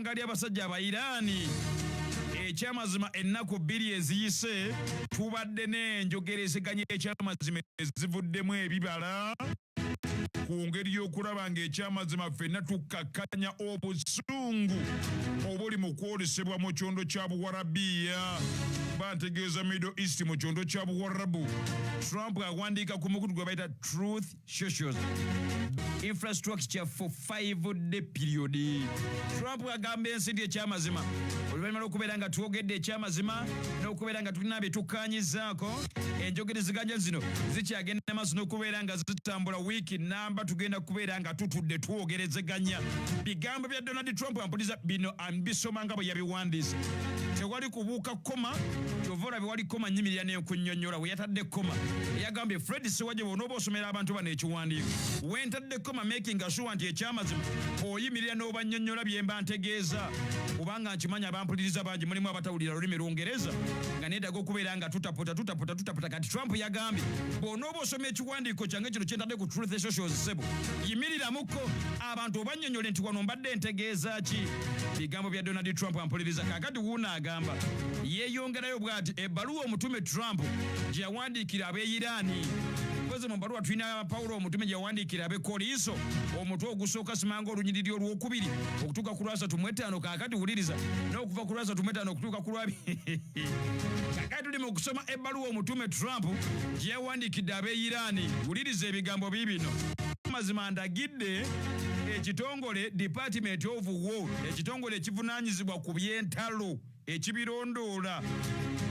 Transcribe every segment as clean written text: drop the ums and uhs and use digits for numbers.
eggwanga ly'abasajja aba Irani. Ekyamazima ennaku bbiri eziyise tubadde n'enjogerezeganya ekyamazima ezivuddemu ebibala ku ngeri y'okulaba ng'ekyamazima ffenna tukkakkanya obusungu obuli mu kwolesebwa mu kyondo kya Buwarabiya. Bantegeeza Middle East mu kyondo kya Buwarabu. Trump awandiika ku mukutu gwe bayita Truth Social Infrastructure for 5-day period. Trump agamba ensi ndi ekyamazima oluvannyuma lw'okubeera nga twogedde ekyamazima n'okubeera nga tulina bye tukkaanyizaako, enjogerezeganya zino zikyagenda maaso n'okubeera nga zitambula wiiki namba tugenda kubeera nga tutudde twogerezeganya. Bigambo bya Donald Trump ampuliza bino ambisoma nga bwe yabiwandiise. Tewali kubuuka koma, kyova olabye wali koma nnyimirira n'enkunnyonnyola we yatadde koma. Yagambye Fred Siwaje bw'onooba osomera abantu bano ekiwandiiko. We ntadde koma making sure nti ekyamazima oyimirira n'obannyonnyola bye mba ntegeeza. Kubanga nkimanyi abampuliriza bangi mulimu abatawulira lulimi Lungereza nga neetaaga okubeera nga tutaputa. Kati Trump yagambye bw'onooba osoma ekiwandiiko kyange kino kyentadde ku Truth Social Sebo, yimiriramuko abantu obannyonnyole nti wano mbadde ntegeeza ki. Bigambo bya Donald Trump ampuliriza. Kaakati wuuno agamba yeeyongerayo bw'ati ebbaluwa omutume Trump gye yawandiikira ab'e Irani. Kweze mu bbaluwa tulina Pawulo omutume gye yawandiikira ab'e Koliso omutwe ogusooka simanga olunyiriri olwokubiri okutuuka ku Lwasatu mu etaano. Kaakati wuliriza n'okuva ku Lwasatu mu etaano okutuuka ku Lwabiri. Kaakati tuli mu kusoma ebbaluwa omutume Trump gye yawandiikidde ab'e Irani. Wuliriza ebigambo biibino. Mazima ndagidde ekitongole Department of War, ekitongole ekivunaanyizibwa ku by'entalo ekibirondoola,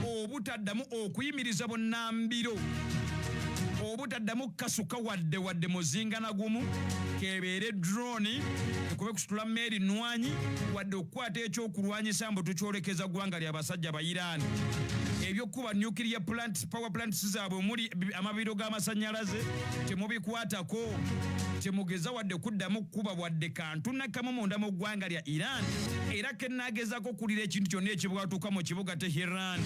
obutaddamu okuyimiriza bunnambiro, obutaddamu kasuka wadde muzinga na gumu, kebeere drone ekube kusitula mmeri nnwanyi wadde okukwata ekyokulwanyisa mbu tukyolekeza ggwanga ly'abasajja ba Irani. Ebyokuba nuclear power plants zaabwe omuli amabiro g'amasannyalaze temubikwatako, temugeza wadde kuddamu kuba wadde kantu nakamu munda mu ggwanga lya Iran. Era kennagezaako kulira ekintu kyonna ekibwatuka mu kibuga Tehran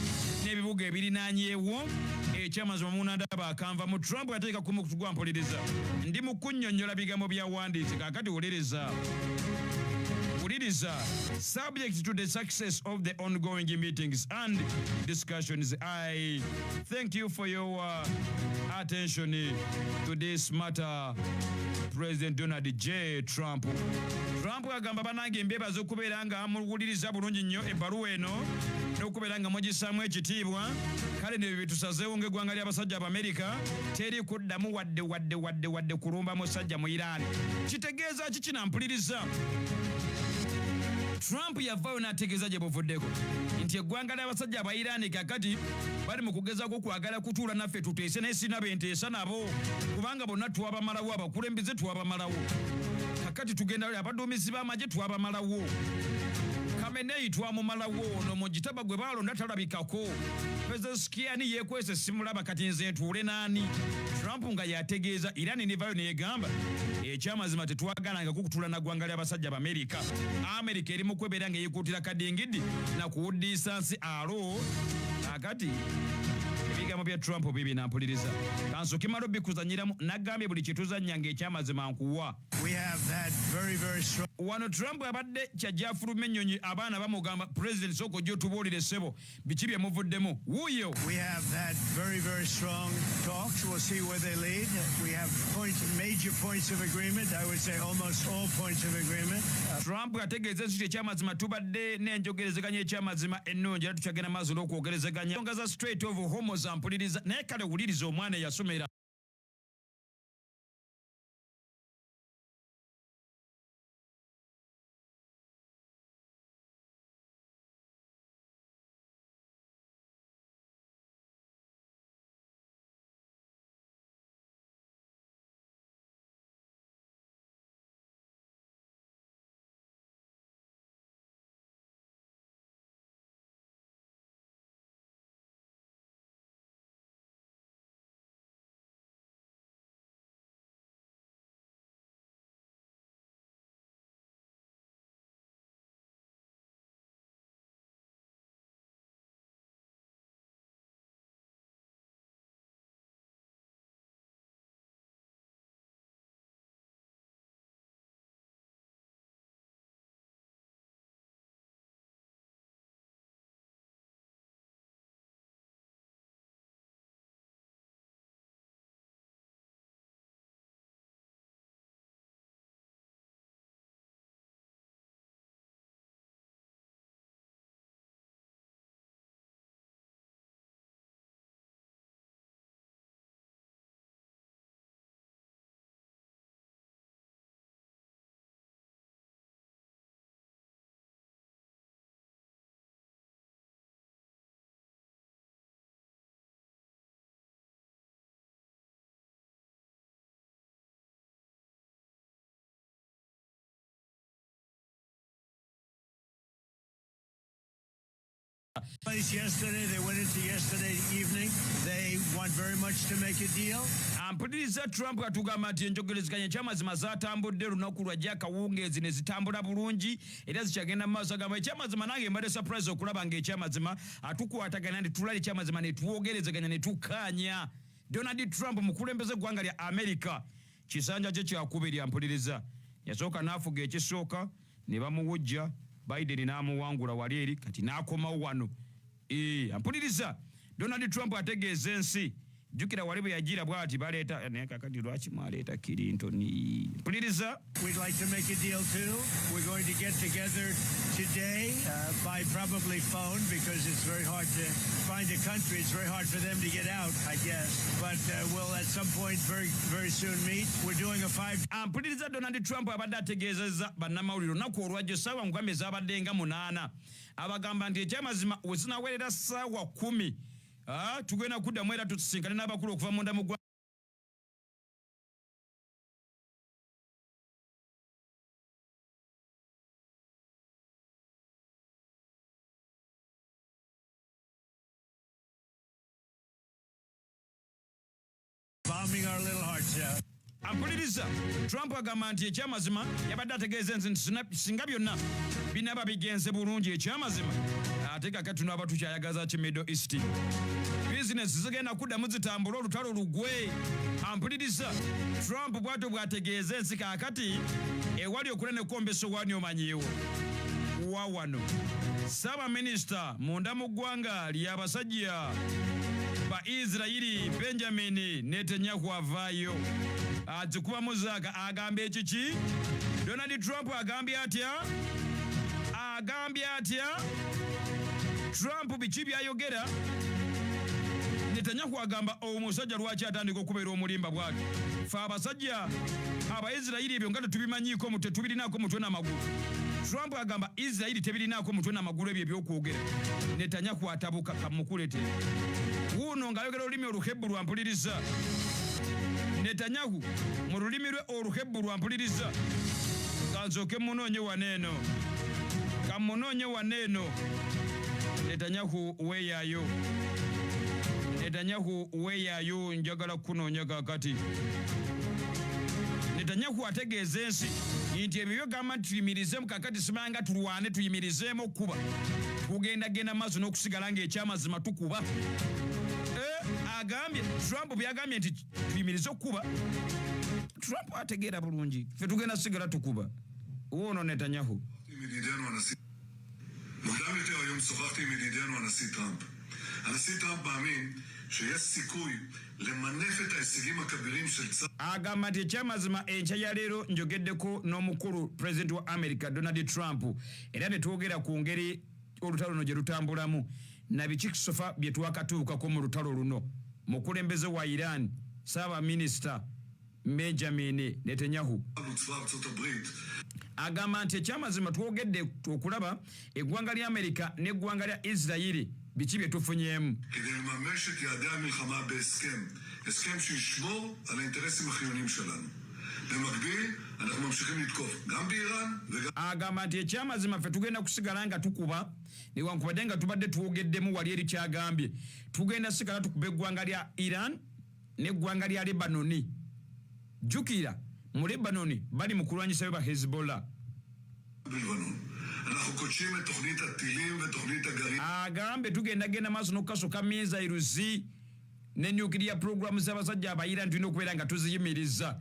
n'ebibuga ebirinaanyeewo. Ekyamazima munandaba akanva mu Trump ateeka ku mukutu gwampuliriza. Ndi mu kunnyonnyola bigambo byawandiise. Kaakati wuliriza. Subject to the success of the ongoing meetings and discussions, I thank you for your attention to this matter. President Donald J. Trump agamba banange embeebaza okubeera nga muwuliriza bulungi nnyo ebbaluwa eno n'okubeera nga mugisaamu ekitiibwa. Kale ne bitusazeewo ng'eggwanga ly'abasajja Abamerika teri kuddamu wadde kulumba musajja mu Iran. Kitegeeza ki kinampuliriza? Trump yavaayo n'ategeeza gye buvuddeko nti eggwanga ly'abasajja aba Irani kakati bali mu kugezaako kwagala kutuula naffe tuteese naye sina benteesa nabo, kubanga bonna twabamalawo, abakulembeze twabamalawo. Kakati tugenda abaduumizi b'amagye twabamalawo, Khamenei twamumalawo, ono mu gitaba gwe baalonda talabikako. Pezeshkiani yeekwese simulaba kati nze ntuule naani? Trump nga yategeeza Irani nevaayo neegamba ekyamazima tetwagalanga kukutuula na ggwanga ly'abasajja Abamerika. Amerika eri mu kwebeera nga yeekuutira kadingidi na kuwuddiisa nsi alo. Kakati ebigambo bya Trump bibinampuliriza. Kansooke malo bikuzanyiramu nagambye buli kyetuzannya ng'ekyamazima nkuwa. Wano Trump abadde kyajjafuluma ennyonyi abaana bamugamba President sooka ojja otubuulire ssebo biki bye muvuddemu. Wuuyo. We have had very strong talks. We'll see where they lead. We have major points of agreement. I would say almost all points of agreement. Trump ategeeza nti ekyamazima tubadde n'enjogerezeganya ekyamazima ennungi era tukyagenda maaso n'okwogerezeganya. Ensonga za Strait of Hormuz ampuliriza naye kale wuliriza omwana eyasomera Place yesterday, they went into yesterday evening. They want very much to make a deal. Ampuliriza Trump atugamba nti enjogerezeganya ekyamazima zatambudde lunaku lwajja akawungeezi ne zitambula bulungi era zikyagenda mu maaso agamba ekyamazima nange mbadde surprise okulaba ng'ekyamazima atukwatagana nti tulali ekyamazima ne twogerezeganya ne tukkaanya. Donald Trump mukulembeze eggwanga lya Amerika kisanja kye kyakubiri ampuliriza yasooka n'afuga ekisooka ne bamuwujja Biden n'amuwangula wali eri kati n'akomawo wano. Ampuliriza Donald Trump ategeeza ensi jukira wali bwe yagira bw'ati baleeta naye kakati lwaki mwaleeta Clinton. Mpuliriza. We'd like to make a deal too. We're going to get together today by probably phone because it's very hard to find a country. It's very hard for them to get out, I guess. But we'll at some point very soon meet. We're doing a 5. Ampuliriza Donald Trump abadde ategeezezza bannamawulire olunaku olwajjo ssaawa nkugambye zaabadde nga 8 abagamba nti ekyamazima we zinawerera ssaawa 10 tugenda kuddamu era tusisinkane n'abakulu okuva munda mu bombing our little hearts out. Ampuliriza Trump agamba nti ekyamazima yabadde ategeeza nti singa byonna binaba bigenze bulungi ekyamazima ate kakati tunaba tukyayagaza ki Middle East bizinesi zigenda kuddamu zitambula olutalo lugwe. Ampuliriza Trump bw'atyo bw'ategeeza ensi kaakati ewali okulene kombeso wani omanyiwo wawano Ssaabaminisita munda mu ggwanga ly'abasajja ba Israeli Benjamin Netanyahu avaayo azikubamu zaaga agambye ekiki. Donald Trump agambye atya Trump biki byayogera. Netanyahu agamba omusajja lwaki atandika okubeera omulimba bwati fe abasajja Abaisirairi ebyo nga tetubimanyiiko tetubirinaako mutwe n'amagulu. Trump agamba Israeli tebirinaako mutwe n'amagulu ebyo ebyokwogera. Netanyahu atabuka kamukuletere wuno ng'ayogera olulimi oluhebulu ampuliriza. Netanyahu mu lulimi lwe oluhebulu ampuliriza kanzooke munoonye waneeno Netanyahu weeyaayo njagala kunoonya kakati. Netanyahu ategeeza ensi nti ebyo byogamba nti tuyimirizemu kakati simanga tulwane tuyimirizeemu okuba kugendagenda maaso n'okusigala ng'ekyamazima tukuba. Agambye Trump byagambye nti tuyimirize okuba. Trump ategeera bulungi ffe tugenda sigala tukuba. Woono Netanyahu. מוקדם יותר היום שוחחתי עם ידידנו הנשיא טראמפ. הנשיא טראמפ מאמין שיש סיכוי למנף את ההישגים הכבירים של צה"ל. agamba nti ekyamazima enkya ya leero njogeddeko n'omukulu pulezidenti wa America Donald Trump era ne twogera ku ngeri olutalo luno gye lutambulamu na biki kisofa bye twakatuukako mu lutalo luno. Mukulembeze wa Iran Ssaabaminisita Benjamin Netanyahu agamba nti ekyamazima twogedde okulaba eggwanga lya Amerika n'eggwanga lya Israeli biki bye tufunyeemu. כדי לממש את יעדי המלחמה הסכם שישמור על האינטרסים החיוניים שלנו. במקביל אנחנו ממשיכים לתקוף גם באיראן וגם. agamba nti ekyamazima ffe tugenda kusigala nga tukuba newankubadde nga tubadde twogeddemu wali eri kyagambye tugenda sigala tukuba eggwanga lya Iran n'eggwanga lya Lebanoni. Jukira mu Lebanoni bali mu kulwanyisa ba Hezbollah. אנחנו קודשים את תוכנית הטילים ותוכנית הגרעין. agambe tugendagenda maaso n'okukasoka missiles ne nuclear program z'abasajja aba Iran tulina okubeera nga tuziyimiriza.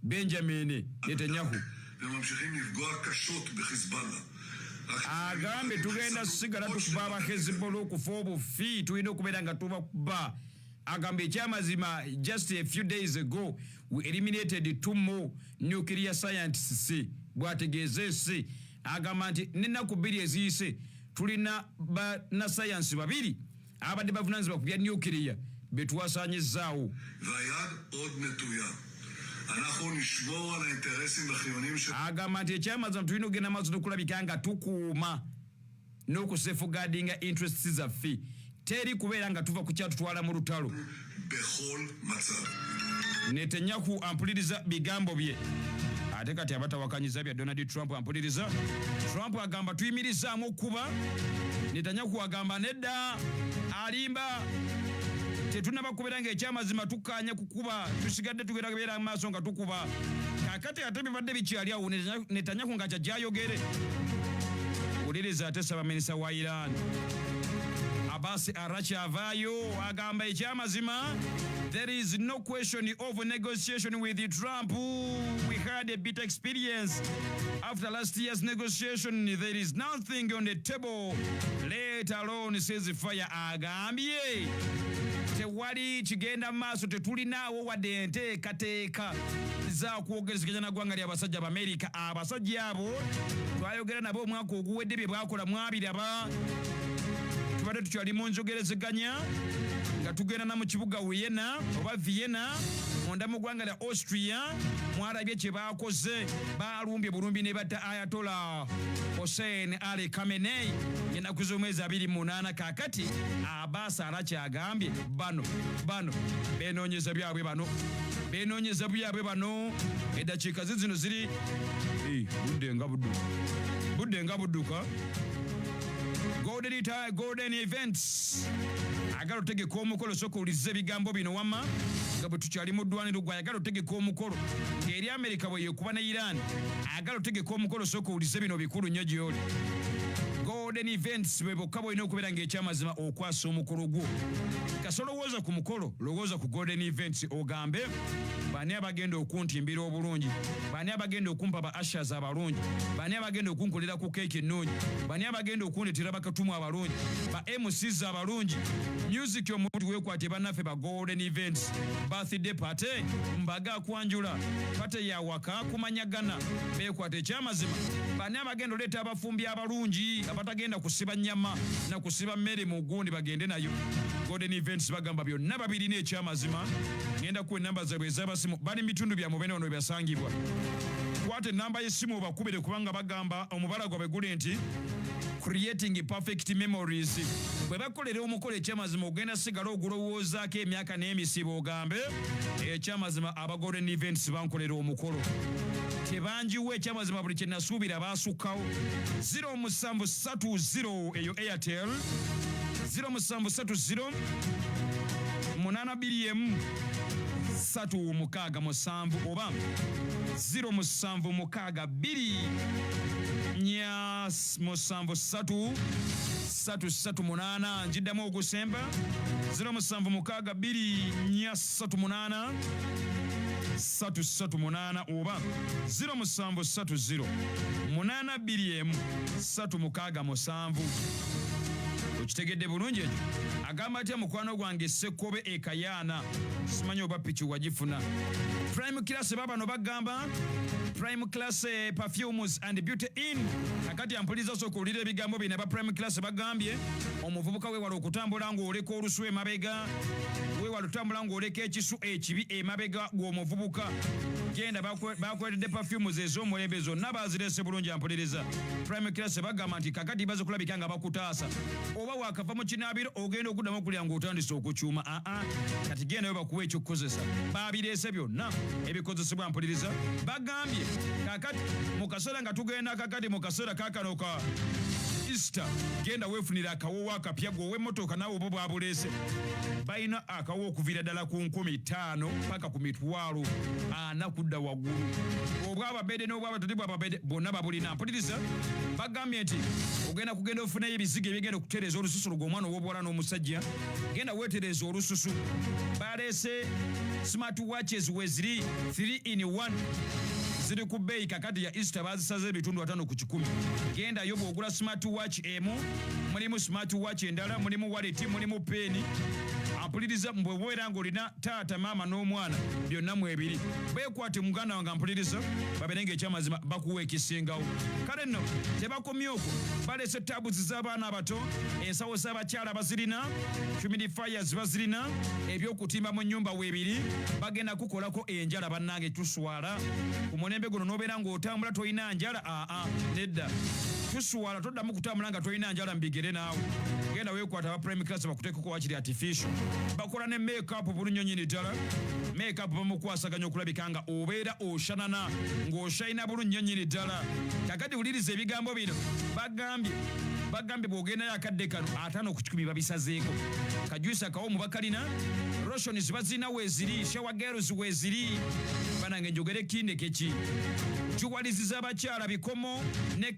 Benjamin Netanyahu וממשיכים לפגוע קשות בחיזבאללה. agambe tugenda sigala tukuba aba Hezbollah okufa obufi tulina okubeera nga tubakuba. Agambe ekyamazima just a few days ago we eliminated 2 more nuclear scientists bwategeeza ensi. Agamba nti n'ennaku 2 eziyise tulina bannasayansi 2 abadde bavunaanyizibwa ku bya nuclear be twasaanyizaawo. והיד עוד נטויה. אנחנו נשמור על האינטרסים החיוניים של. agamba nti ekyamazima tulina okugenda maaso n'okulabika nga tukuuma n'okusefugaadinga interests zaffe teri kubeera nga tuva ku kyatutwala mu lutalo. בכל מצב. Netanyahu ampuliriza bigambo bye ate kati abatawakanyiza bya Donald Trump ampuliriza. Trump agamba tuyimirizaamu okuba, Netanyahu agamba nedda alimba tetunnabakubira ng'ekyamazima tukkaanya kukuba, tusigadde tugenda kubeera mu maaso nga tukuba. Kaakati ate bibadde bikyali awo, Netanyahu nga kyajjayogere. Wuliriza ate Ssabaminisita wa Iran Abbas Arachi avaayo agamba ekyamazima, there is no question of negotiation with Trump. We had a bit experience after last year's negotiation. There is nothing on the table, let alone ceasefire. Agambye tewali kigenda maaso, tetulinaawo wadde enteekateeka za kwogerezeganya na ggwanga ly'abasajja Abamerika. Abasajja abo twayogera nabo omwaka oguwedde bye bwakola mwabiraba. Tubadde tukyali mu njogerezeganya nga tugenda na mu kibuga Vienna oba Vienna munda mu ggwanga lya Austria. Mwalabye kye baakoze, baalumbye bulumbi ne batta Ayatollah Hossein Ali Khamenei ennaku z'omwezi 28. Kaakati Abbas Arachi agambye bano beenoonyeza byabwe bano eddakiika zino ziri budde nga budduka. Golden Events agala otegeka omukolo, soka owuliriza ebigambo bino wamma nga bwe tukyali mu ddwaniro gwe ayagala otegeka omukolo ng'eri Amerika bwe yeekuba ne Iran. Agala otegeka omukolo, soka owuliriza bino bikulu nnyo gy'oli. Golden Events bwe bokka bwolina okubeera ng'ekyamazima okwasa omukolo gwo. Kasolowooza ku mukolo, lowooza ku Golden Events ogambe bani abagenda okuntimbira obulungi, bani abagenda okumpa ba ushers abalungi, bani abagenda okunkolera ku keeki ennungi, bani abagenda okundetera bakatumu abalungi, ba MCs abalungi. Music omuntu weekwate bannaffe ba Golden Events. Birthday party, mbaga kwanjula, pate ya waka kumanyagana, beekwate ekyamazima. Bani abagenda oleeta abafumbi abalungi abatagenda kusiba nnyama na kusiba mmere mu gundi bagende nayo. Golden Events bagamba byonna babirina ekyamazima. Ngenda ku enamba zaabwe ez'abasimu bali bitundu bya mubene wano byasangibwa. Kwate enamba y'essimu obakubire kubanga bagamba omubala gwabwe guli nti creating perfect memories. Bwe bakolera omukolo ekyamazima ogenda sigala ogulowoozaako emyaka n'emisibo ogambe ekyamazima aba Golden Events bankolera omukolo. Tebanjiwa ekyamazima buli kye nasuubira baasukkawo. 0730 eyo Airtel 0730 821 367 oba 0762 7 338 njiddamu okusemba 0762 338 oba 0730 821 367. Okitegedde bulungi ekyo? Agamba atya mukwano gwange Ssekkobe Ekayaana, simanyi oba piki wagifuna. Prime class babano bagamba Prime class perfumes and beauty in. Akati ampuliza soko ulire ebigambo bino aba Prime class bagambye omuvubuka weewala okutambula ng'oleka olusu emabega, weewala otambula ng'oleka ekisu ekibi emabega gw'omuvubuka. Genda bakwetedde perfumes ez'omulembe zonna baazirese bulungi ampuliriza. Prime class bagamba nti kakati baze kulabika nga bakutaasa oba wakava mu kinaabiro ogenda okuddamu okulya ng'otandise okukyuma. Kati gendayo bakuwa ekyokukozesa. Baabirese byonna ebikozesebwa mpuliriza. Bagambye kakati mu kaseera nga tugenda kakati mu kaseera kaakano ka Easter genda weefunira akawowo akapya gwe ow'emmotoka naawe oba bwabuleese. Balina akawowo okuviira ddala ku 50 paka ku 40 kudda waggulu. Obwababede n'obwabatati bwababede bonna babulina. Mpuliriza bagambye nti kugenda ofunayo ebizigo ebigenda okutereeza olususu lw'omwana ow'obuwala n'omusajja. Genda weetereeza olususu. Baleese smart watches we ziri 3 in 1. Ziri ku bbeeyi kakati ya Easter bazisaze ebitundu 5 ku 10. Genda yo bw'ogula smart watch emu, mulimu smart watch endala, mulimu wallet, mulimu peeni. Ampuliriza mbwe bwera ng'olina taata maama n'omwana byonna mwebiri. Beekwate muganda wange ampuliriza baberenga ekyamazima bakuwa ekisingawo. Kale nno tebakomye okwo, baleese tabuzi z'abaana abato, ensawo z'abakyala bazirina, humidifiers bazirina, ebyokutimba mu nnyumba weebiri. Bagenda kukolako enjala bannange tuswala. Ku mulembe guno n'obeera ng'otambula toyina njala, nedda. tusuwala toddamu kutambula nga tolina njala mbigere naawe genda weekwata aba prime class bakuteekeko wakiri artificial bakola ne makeup bulunyo nyini ddala makeup bamukwasaganya okulabika nga obeera oshanana ng'oshayina bulunyo nyini ddala kakati wuliriza ebigambo bino bagambye bw'ogendayo akadde kano 5 ku 10 babisazeeko kajuisa kawomu bakalina roshons bazina weeziri shower girls weeziri banange njogere kindekeki kiwaliziza abakyala bikomo ne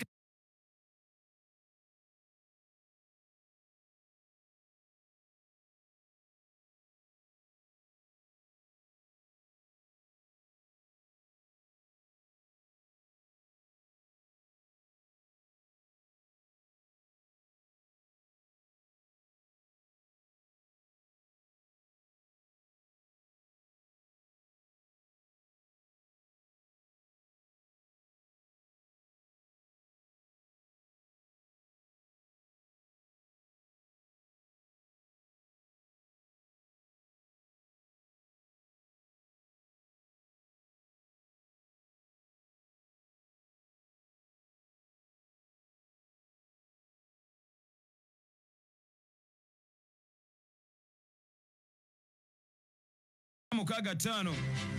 mukaaga 5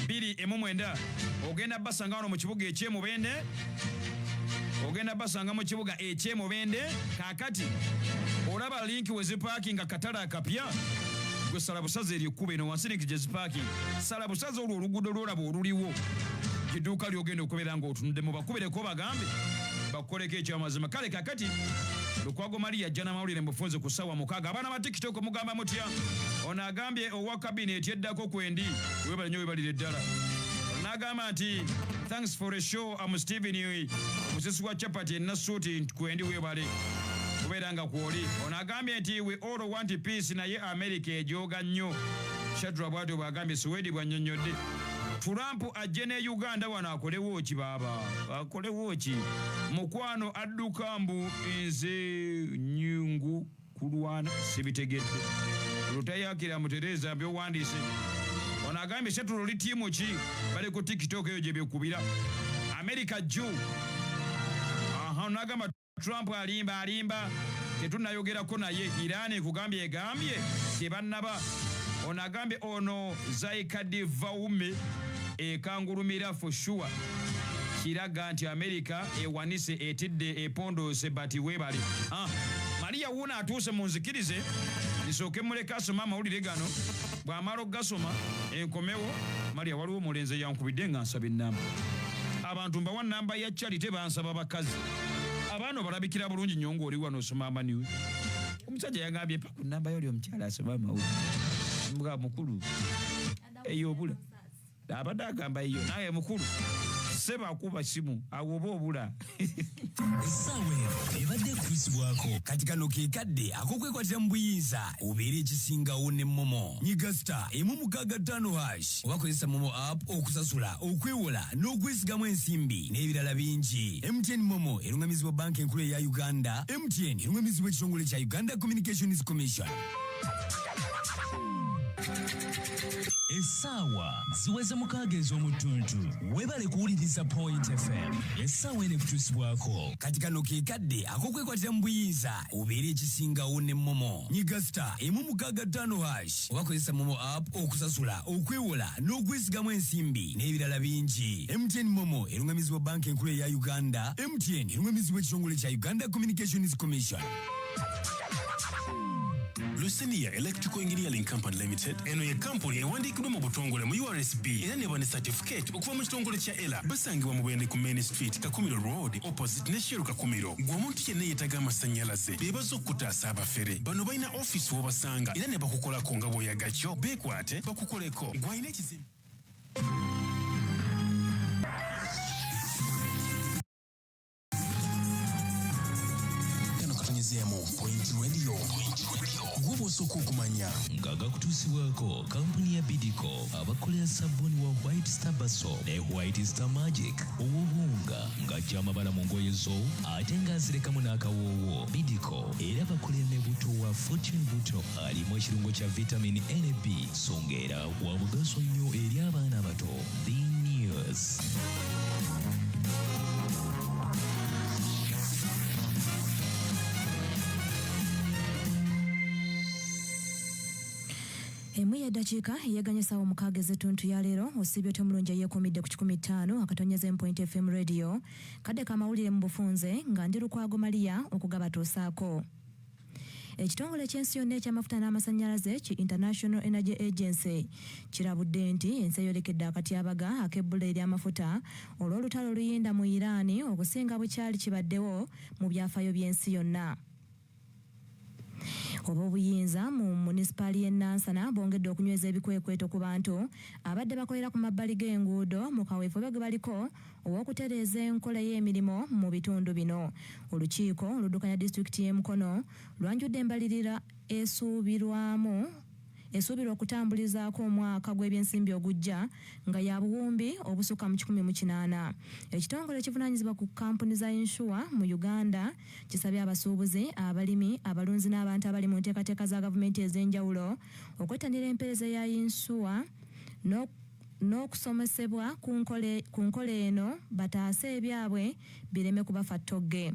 2 ogenda basanga wano mu kibuga ekyemubende kakati olaba linki weziparkinga katala akapya gwe salabusaze eryekkuba eno wansi linki gyezipaakinga salabusaze olwo oluguudo lwolaba oluliwo edduuka lyogenda okubeera ng'otunuddemu bakubireko bagambe bakukoleko ekyamazima kale kakati Lukwago Maria jana mawulire mbufunze ku ssaawa 6 abaana ba TikTok mugamba mutya ono agambye owa kabineeti eddako kwendi webale nnyo webalire ddala n'agamba nti thanks for a show I'm Steven musisi wa chapati nasuuti kwendi webale kubeera nga kwoli ono agambye nti we all want peace naye America ejooga nnyo Shadra bwatyo bwagambye Swedi bwannyonnyodde Trump ajje ne Uganda wano akolewo ki baba akolewo ki mukwano adduka mbu nze nyungu kulwana sibitegedde lutayakira mutereza byo wandise ono agambye shatulu litiimu ki bali ku TikTok eyo gye byekubira America jju nagamba Trump alimba tetunayogerako naye Iran ekugambye egambye tebannaba ono agambye ono Zaikadivaume ekangulumira for sure kiraga nti America ewanise etidde epondose bati webali Maria wuna atuuse munzikirize nisooke muleka asoma amawulire gano bw'amala ogasoma enkomewo Maria waliwo mulenze yankubidde nga nsaba ennamba abantu mbawa nnamba ya Charity bansaba bakazi abaana balabikira bulungi nnyo ng'oli wano osoma amaniwe omusajja yagambye pa ku nnamba yoli omukyala asoma amawulire mbwa mukulu eyobula abadde agamba eyo naye mukulu seba akuba simu awoba obula Esawe ebadde kutusibwako kati kano ke kadde akokwekwatira mu buyinza obeera ekisingawo ne Momo nyiga star emu mukaaga 5 obakozesa Momo app okusasula okwewola n'okwesigamu ensimbi n'ebirala bingi MTN Momo erungamizibwa banka enkulu eya Uganda MTN erungamizibwa ekitongole kya Uganda Communications Commission Esawa ziweze mukaaga ez'omutuntu webale kuwuliriza Point FM Esawa ene kutusibwako kati kano ke kadde akokwekwatira mu buyinza obeera ekisingawo ne Momo nyiga star emu mukaaga 5 obakozesa Momo app okusasula okwewola n'okwesigamu ensimbi n'ebirala bingi MTN Momo erungamizibwa banka enkulu eya Uganda MTN erungamizibwa ekitongole kya Uganda Communications Commission Lusenia Electrical Engineering Company Limited eno ye company ewandiikibwa mu butongole mu URSB era ne bane certificate okuva mu kitongole kya ELA basangibwa mu Bwende ku Main Street Kakumiro Road opposite ne Sheru Kakumiro gw'omuntu yenna yeetaga amasannyalaze beebaza okutaasa abafere bano balina office w'obasanga era ne bakukolako nga bw'oyagakyo beekwate bakukoleko gw'alina ekizimbe Point Radio Gubo soko kumanya ngaga kutusibwako kampuni ya Bidco abakolera sabuni wa White Star Baso ne White Star Magic uwunga ngacha amabala mu ngoye zo ate ngazirekamu n'akawowo Bidco era bakolera ne buto wa Fortune buto alimu ekirungo kya vitamin NB songera wa mugaso nnyo eri abaana bato The News Emu y'eddakiika yeeganyisa omukaaga ez'ettuntu ya leero osibye omulungi eyeekumidde ku 15 akatonyeza Point FM radio kadde kamawulire mu bufunze nga ndi Lukwago Maria okugabatuusaako. Ekitongole ky'ensi yonna eky'amafuta n'amasannyalaze ki International Energy Agency kirabudde nti ensi eyolekedde akatyabaga ak'ebbula ery'amafuta olw'olutalo oluyinda mu Iran okusinga bwe kyali kibaddewo mu byafaayo by'ensi yonna. Oba obuyinza mu munisipaali y'e Nansana bongedde okunyweza ebikwekweto ku bantu abadde bakolera ku mabbali g'enguudo mu kaweefube ge baliko ow'okutereeza enkola y'emirimu mu bitundu bino. Olukiiko oluddukanya disitulikiti y'e Mukono lwanjudde embalirira esuubirwa okutambulizaako omwaka gw'ebyensimbi ogujja nga ya buwumbi obusukka mu 1,800. Ekitongole ekivunaanyizibwa ku kampuni za inshuwa mu Uganda kisabye abasuubuzi, abalimi, abalunzi n'abantu abali mu nteekateeka za gavumenti ez'enjawulo okwettanira empeereza ya inshuwa n'okusomesebwa ku nkola eno bataase ebyabwe bireme kubafa ttogge.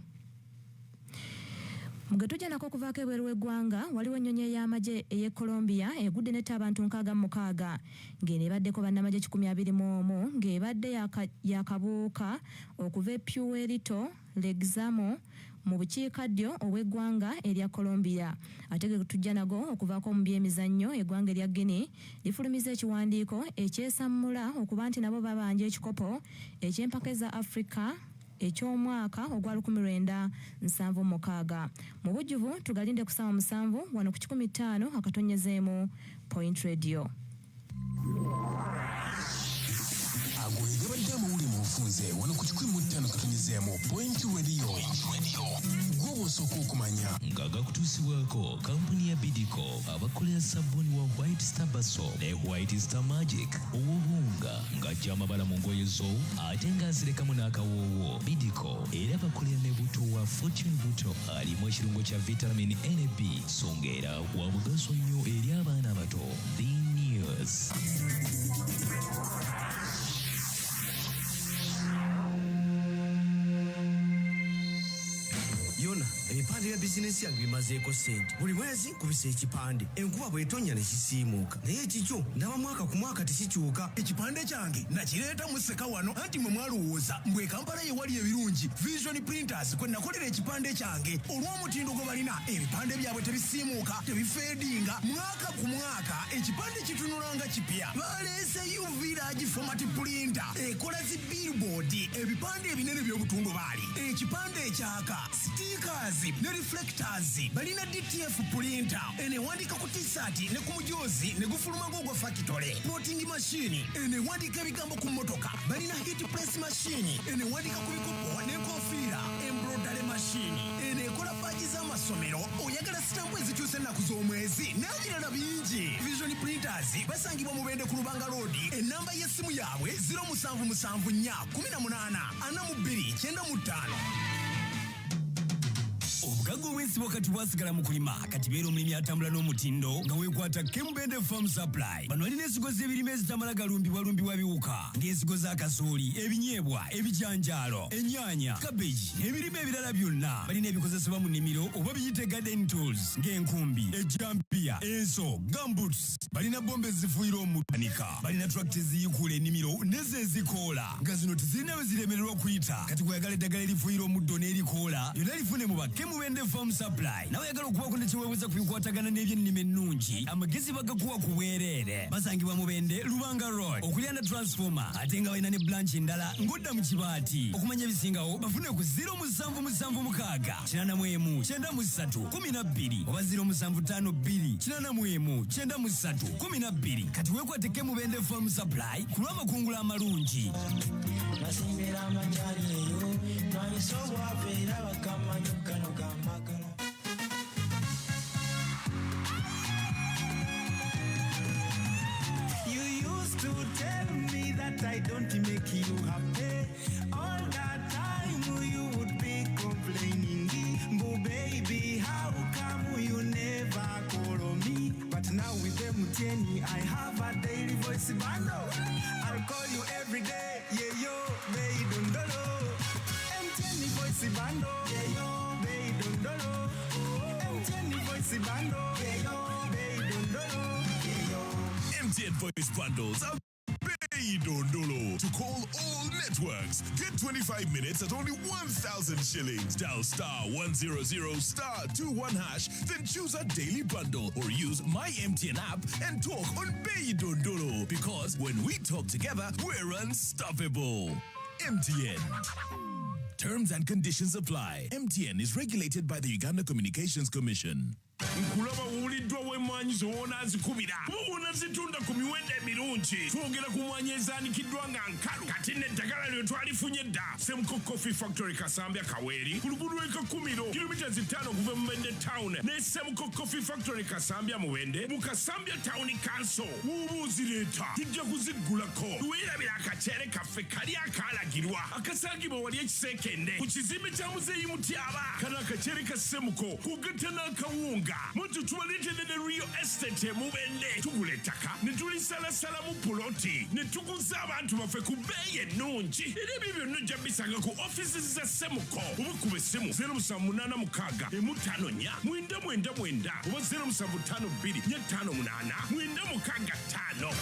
Mugetujja nako okuvaako ebweru w'eggwanga waliwo ennyonyi ey'amagye ey'e Colombia egudde netta abantu 66 ng'eno ebaddeko bannamagye 21 ng'ebadde yakabuuka okuva e Puerto Leguizamo mu bukiikaddyo obw'eggwanga erya Colombia. Ate getujja nago okuvaako mu by'emizannyo eggwanga erya Guinea lifulumiza ekiwandiiko ekyesammula okuba nti nabo babanja ekikopo eky'empaka za Africa eky'omwaka ogwa 1976. Mu bujjuvu tugalinde ku ssaawa 7 wano ku 15 akatonyezeemu Point Radio. Agwegabadde amawuli mu bufunze wano ku 15 katonyezeemu Point Radio. Gwoba osooka okumanya nga gakutuusibwako kampuni ya Bidco abakolera sabbuuni wa White Star Baso ne White Star Magic obuwunga ng'ajja amabala mu ngoye zo ate ng'azirekamu n'akawoowo. Bidco era bakolera ne buto wa Fortune Buto alimu ekirungo kya vitamin NB songeera wa mugaso nnyo eri abaana abato. The News. Yona, ebipande bya bizinesi yange bimazeeko ssente. Buli mwezi nkubisa ekipande. Enkuba bw'etonnya ne kisiimuuka. Naye ekikyo ndaba mwaka ku mwaka tekikyuka. Ekipande kyange nakireeta museka wano anti mwe mwalowooza mbwe Kampala ye wali ebirungi. Vision Printers kwe nakolera ekipande kyange. Olw'omutindo gwe balina ebipande byabwe tebisiimuuka, tebifeedinga. Mwaka ku mwaka ekipande kitunula nga kipya. Baleese UV Large Format Printer ekola zi billboard, ebipande ebinene by'obutundubaali, ekipande ekyaka, stickers ne reflectors. Balina DTF printer enewandika ku t-shirt ne ku mujoozi ne gufuluma gogwa factory. Plotting machine enewandika ebigambo ku motoka. Balina heat press machine enewandika ku bikopo n'enkofiira. Embroidery machine enekola badge z'amasomero. Oyagala stamp ezikyusa ennaku z'omwezi n'ebirala bingi. Vision Printers basangibwa mu Bende ku Lubanga Road. Ennamba y'essimu yaabwe 0774 Obugagga obw'ensi bwakati bwasigala mu kulima kati beera omulimi atambula n'omutindo nga weekwata Kembende Farm Supply. Bano balina ensigo z'ebirime ezitamala galumbibwa biwuka ng'ensigo za kasooli, ebinyeebwa, ebijanjaalo, ennyaanya, kabeji n'ebirime ebirala byonna. Balina ebikozesebwa mu nnimiro oba biyite garden tools ng'enkumbi, ejjampiya, enso, gumboots. Balina bomba ezifuuyira omutanika. Balina tractor eziyikuula ennimiro n'ezezikoola nga zino tezirina we ziremererwa kuyita. Kati kweyagala eddagala erifuuyira omuddo n'erikoola byonna lifune mu Kembende Farm Supply. Nawe yagala okubaako ne kiweebuza ku bikwatagana n'ebyennima ennungi, amagezi bagakuwa ku bwereere. Basangibwa mu Bende Lubanga Road okuliraana transformer ate nga balina ne branch endala ng'odda mu Kibaati. Okumanya ebisingawo bafune ku 0776919312 oba 0752819312. Kati weekwate Kembende Farm Supply ku lw'amakungula amalungi. Nasimbira amajani eyo nanisobwa vera bakamanyo kano kamakala. You used to tell me that I don't make you happy. All that time you would be complaining. But baby, how come you never call me? But now with them 10, I have a daily voice bundle. I'll call you every day. Yeah, yo, baby, don't know. MTN voice bando, yeah, yo, baby, don't know. MTN voice bando, yeah, yo, baby, don't know. Yeah, yo. MTN voice bundles are Dondolo to call all networks. Get 25 minutes at only 1,000 shillings. Dial *100 *21 hash, then choose a daily bundle or use my MTN app and talk on Dondolo. Because when we talk together, we're unstoppable. MTN. Terms and conditions apply. MTN is regulated by the Uganda Communications Commission. Nkulaba uliddwa w'emmwanyi zowona azikubira mubona zitunda ku miwendo emirungi twongera ku mmwanyi ezaanikiddwa nga nkalu kati n'eddagala lyo twalifunye dda Semco Coffee Factory Kasambya Kaweeri ku luguudo lw'Ekakumiro kilomita 5 okuva mu Mubende Town ne Semco Coffee Factory Kasambya Mubende mu Kasambya Town Council wubuuzireeta tujja kuziggulako luweerabira akaceere kaffe kali akaalagirwa akasaagibwa wali ekiseekende ku kizimbe kya muzeeyi Mutyaba kano akaceere ka Semco kugatta n'akawunga Muntu tuwaletedde ne Real Estate Mubende tugula ettaka ne tulisalasala mu puloti ne tuguza abantu baffe ku bbeeyi ennungi era ebyo byonna ojja bisanga ku offices za Semco oba kuba essimu 0786 154 999 oba 0752 458 965.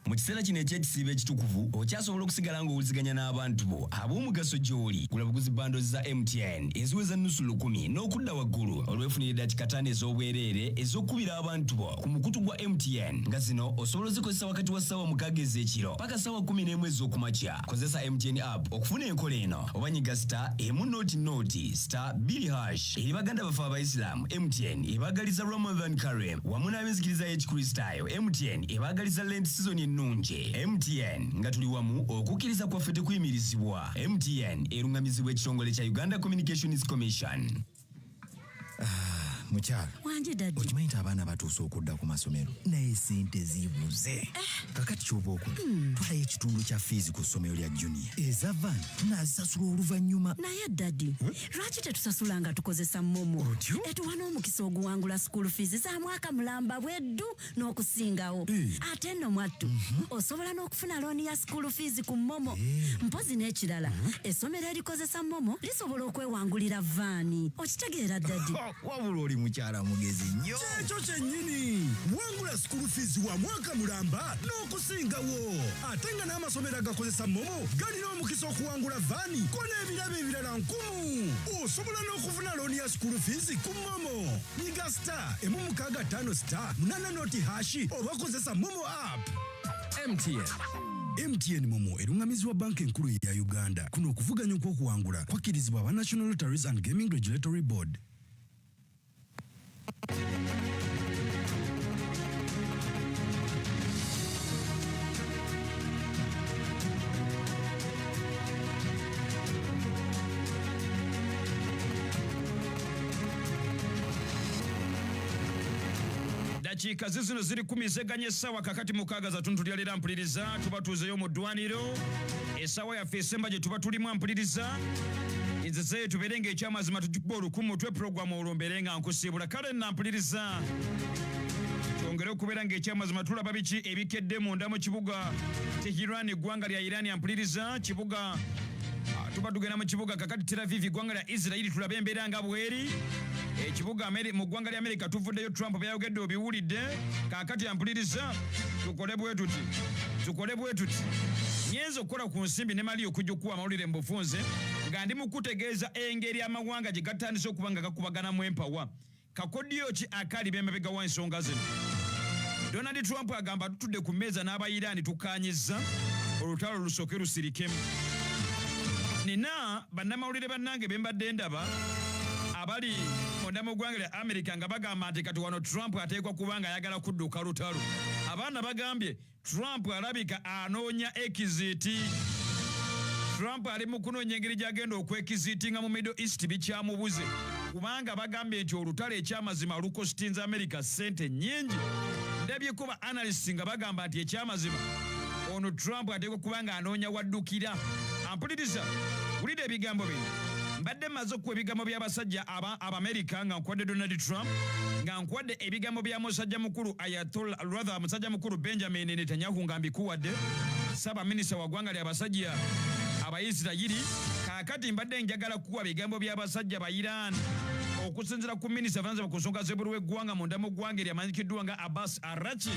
Mu kiseera kino eky'ekisiibo ekitukuvu okyasobola okusigala ng'owuliziganya n'abantu bo ab'omugaso gy'oli gula buguzi bundles za MTN eziweza nnusu 1000 n'okudda waggulu olwefunire dakika 5 ez'obwereere ez'okkubira abantu bo ku mukutu gwa MTN nga zino osobola ozikozesa wakati wa ssaawa 6 ez'ekiro paka ssaawa 11 ez'okumakya. Kozesa MTN app okufuna enkola eno oba nyiga *100*2 eri baganda baffe abaisiraamu MTN ebaagaliza Ramadan Kareem wamu n'ab'enzikiriza y'ekikristaayo MTN ebaagaliza Lent season nunje. MTN nga tuli wamu okukkiriza kwaffe tekuyimirizibwa. MTN erungamizibwa ekitongole kya Uganda Communications Commission. Mukyala wanje dadi okimanyi nti abaana batuuse okudda ku masomero naye sente zibuze kakati ky'oba okola twalayo ekitundu kya fiizi ku ssomero lya junior eza van tunaazisasula oluvannyuma. naye dadi lwaki tetusasula nga tukozesa momo etuwa n'omukisa oguwangula school fees za mwaka mulamba bweddu n'okusingawo ate nno mwattu osobola n'okufuna looni ya school fees ku momo mpozi n'ekirala essomero erikozesa momo lisobola okwewangulira vaani okitegeera dadi wabula oli mukyala mugezi nnyo ekyo kyennyini wangula school fees wa mwaka mulamba n'okusingawo ate nga n'amasomero agakozesa momo galina omukisa okuwangula vaani ko n'ebirabo ebirala 1000. osobola n'okufuna looni ya school fees ku momo nyiga *865*8 oba kozesa momo app. MTN Momo erungamizibwa banka enkulu ya Uganda. Kuno okuvuganya okw'okuwangula kwakkirizibwa aba National Lotteries and Gaming Regulatory Board. Dakiika zino ziri kumizeganya essaawa kakati mukaaga za tuntu lya leero mpuliriza tuba tuzeeyo mu ddwaniro essaawa yaffe esemba gye tuba tulimu mpuliriza nzizeeyo tubeere ng'ekyamazima tukuba olukumu twe puroguramu olwo mbeere nga nkusiibula kale nampuliriza twongere okubeera ng'ekyamazima tulaba biki ebikedde munda mu kibuga Tehran eggwanga lya Iran ampuliriza kibuga tuba tugenda mu kibuga kakati Tel Aviv eggwanga lya Israeli tulabe embeera nga bweri ekibuga mu ggwanga lya Amerika tuvuddeyo Trump byayogedde obiwulidde kakati ampuliriza tukole bwe tuti nyenza okukola ku nsimbi ne mali okujja okuwa amawulire mu bufunze nga ndi mu kutegeeza engeri amawanga gye gatandise okuba nga gakubaganamu empawa kakodyo ki akali b'emabega w'ensonga zino. Donald Trump agamba tutudde ku mmeeza n'Abayiraani tukaanyizza olutalo lusooke lusirikemu. Nina bannamawulire bannange be mbadde ndaba abali munda mu ggwanga lya Amerika nga bagamba nti kati wano Trump ateekwa kuba nga ayagala kudduka lutalo. Abaana bagambye Trump alabika anoonya ekiziti. Trump ali mu kunoonya engeri gy'agenda okwekizitinga mu Middle East bikyamubuze kubanga bagambye nti olutalo ekyamazima lukositinza Amerika ssente nnyingi. Ndabyeko ba analysts nga bagamba nti ekyamazima ono Trump ateekwa kuba nga anoonya waddukira. Ampuliriza wulira ebigambo bino. Mbadde maze okuwa ebigambo by'abasajja Abamerika nga nkwadde Donald Trump nga nkwadde ebigambo bya musajja mukulu musajja mukulu Benjamin Netanyahu nga mbikuwadde Ssaabaminisita wa ggwanga lya basajja Abayisirayiri. Kaakati mbadde njagala kuwa bigambo by'abasajja ba Iran okusinziira ku minisita avunaanyizibwa ku nsonga z'ebweru w'eggwanga munda mu ggwanga eryamanyikiddwa nga Abbas Arachi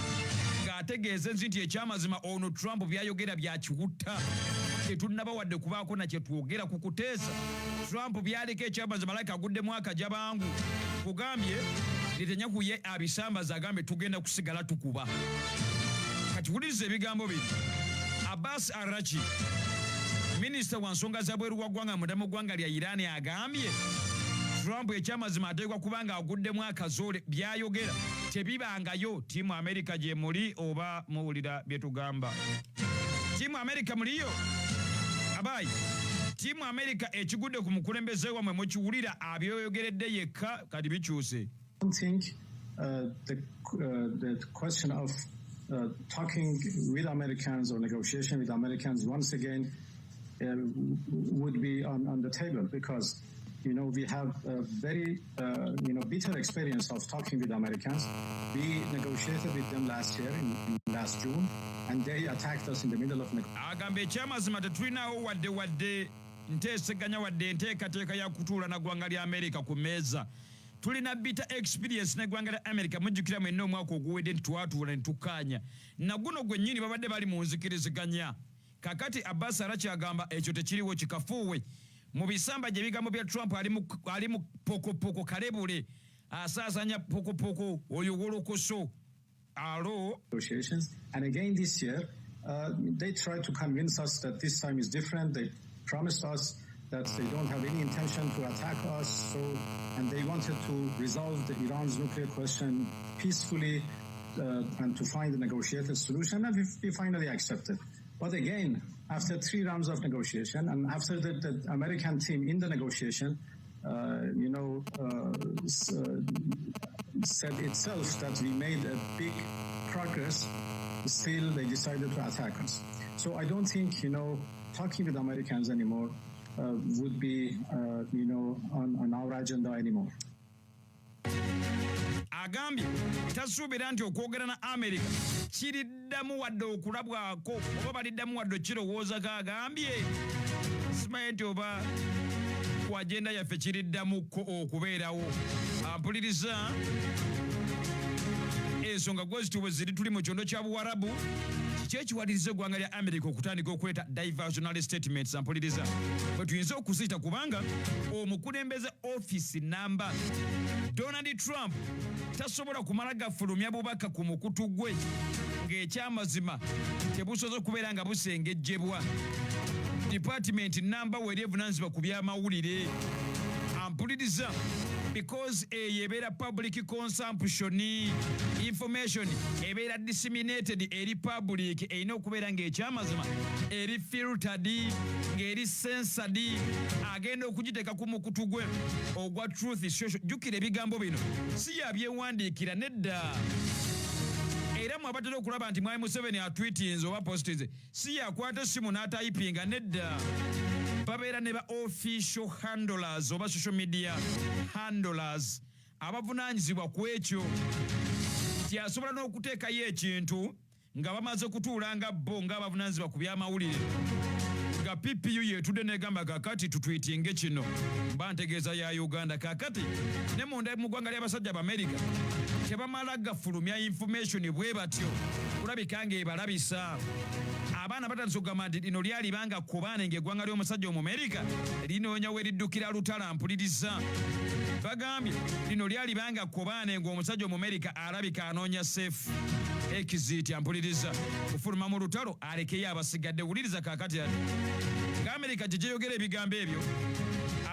ng'ategeeza nti ekyamazima ono Trump byayogera bya kiwutta tetunnaba wadde kubaako na kye twogera ku kuteesa. Trump byaliko ekyamazima like aguddemu akajabangu kugambye Netanyahu abisambaza agambe tugenda kusigala tukuba. Kati wuliriza ebigambo bino. Abbas Arachi minisita wa nsonga za bweru wa ggwanga munda mu ggwanga lya Iran agambye Trump ekyamazima ateekwa kubanga aguddemu akazoole byayogera tebibangayo. Tiimu America gye muli oba muwulira bye tugamba? Tiimu America muliyo? Abayi Tiimu America ekigudde ku mukulembeze wamwe mukiwulira abyoyogeredde yekka kati bikyuse. I don't think the question of talking with Americans or negotiation with Americans once again would be on the table because we have a very bitter experience of talking with Americans. We negotiated with them last year in last June and they attacked us in the middle of agambe ekyamazima tetulinawo wadde nteeseganya wadde enteekateeka ya kutuula na ggwanga lya America ku meeza. Tulina bitter experience n'eggwanga lya America mujjukira mwenna omwaka oguwedde nti twatuula ne tukkaanya na guno gwennyini babadde bali mu nzikiriziganya. Kakati Abbas Arachi agamba ekyo tekiriwo kikafuuwe. Mu bisamba gye bigambo bya Trump ali mu pokopoko kalebule asaasanya pokopoko oyo wolokoso alo. Negotiations. And again this year they tried to convince us that this time is different. They promised us that they don't have any intention to attack us, and they wanted to resolve Iran's nuclear question peacefully and to find a negotiated solution, and we finally accepted. But again, after 3 rounds of negotiation, and after the American team in the negotiation, said itself that we made a big progress, still they decided to attack us. So I don't think, talking with Americans anymore would be, on our agenda anymore. Agambye tasuubira nti okwogera na America kiriddamu wadde okulabwako oba baliddamu wadde kirowooza kagambye simanyi nti oba ku agenda yaffe kiriddamuko okubeerawo. Ampuliriza ensonga gwezituwe ziri tuli mu kyondo kya Buwarabu kyekiwaliriza eggwanga lya America okutandika okweta diversionary statements. Ampuliriza bwe tuyinza okuziyita kubanga omukulembeze office namba Donald Trump tasobola kumala gafulumya bubaka ku mukutu gwe ng'ekyamazima tebusobola kubeera nga busengejjebwa. Department namba weri evunaanyizibwa ku by'amawulire. Ampuliriza because ebeera public consumption information ebeera disseminated eri public erina okubeera ng'ekyamazima eri filtered ng'eri censored agenda okugiteeka ku mukutu gwe ogwa truth social. Jjukira ebigambo bino si yabyewandiikira nedda. Era mwabatera okulaba nti Mwai Museveni atwitinze oba postinze si yakwata essimu n'atayipinga nedda. Babeera ne ba official handlers oba social media handlers abavunaanyizibwa ku ekyo nti asobola n'okuteekayo ekintu nga bamaze kutuula nga bo ng'abavunaanyizibwa ku by'amawulire nga PPU yeetudde negamba kakati tutwitinge kino mba ntegeeza ya Uganda. Kakati ne munda mu ggwanga ly'abasajja b'America tebamala gafulumya information bwe batyo kulabika ng'ebalabisa. Abaana batandise okugamba nti lino lyalibanga kubaane ng'eggwanga ly'omusajja Omumerika linoonya we liddukira Lutalo. Ampuliriza bagambye lino lyalibanga kubaane ng'omusajja Omumerika alabika anoonya safe exit. Ampuliriza kufuluma mu Lutalo alekeyo abasigadde. Wuliriza kakati ati ng'Amerika gye gyeyogera ebigambo ebyo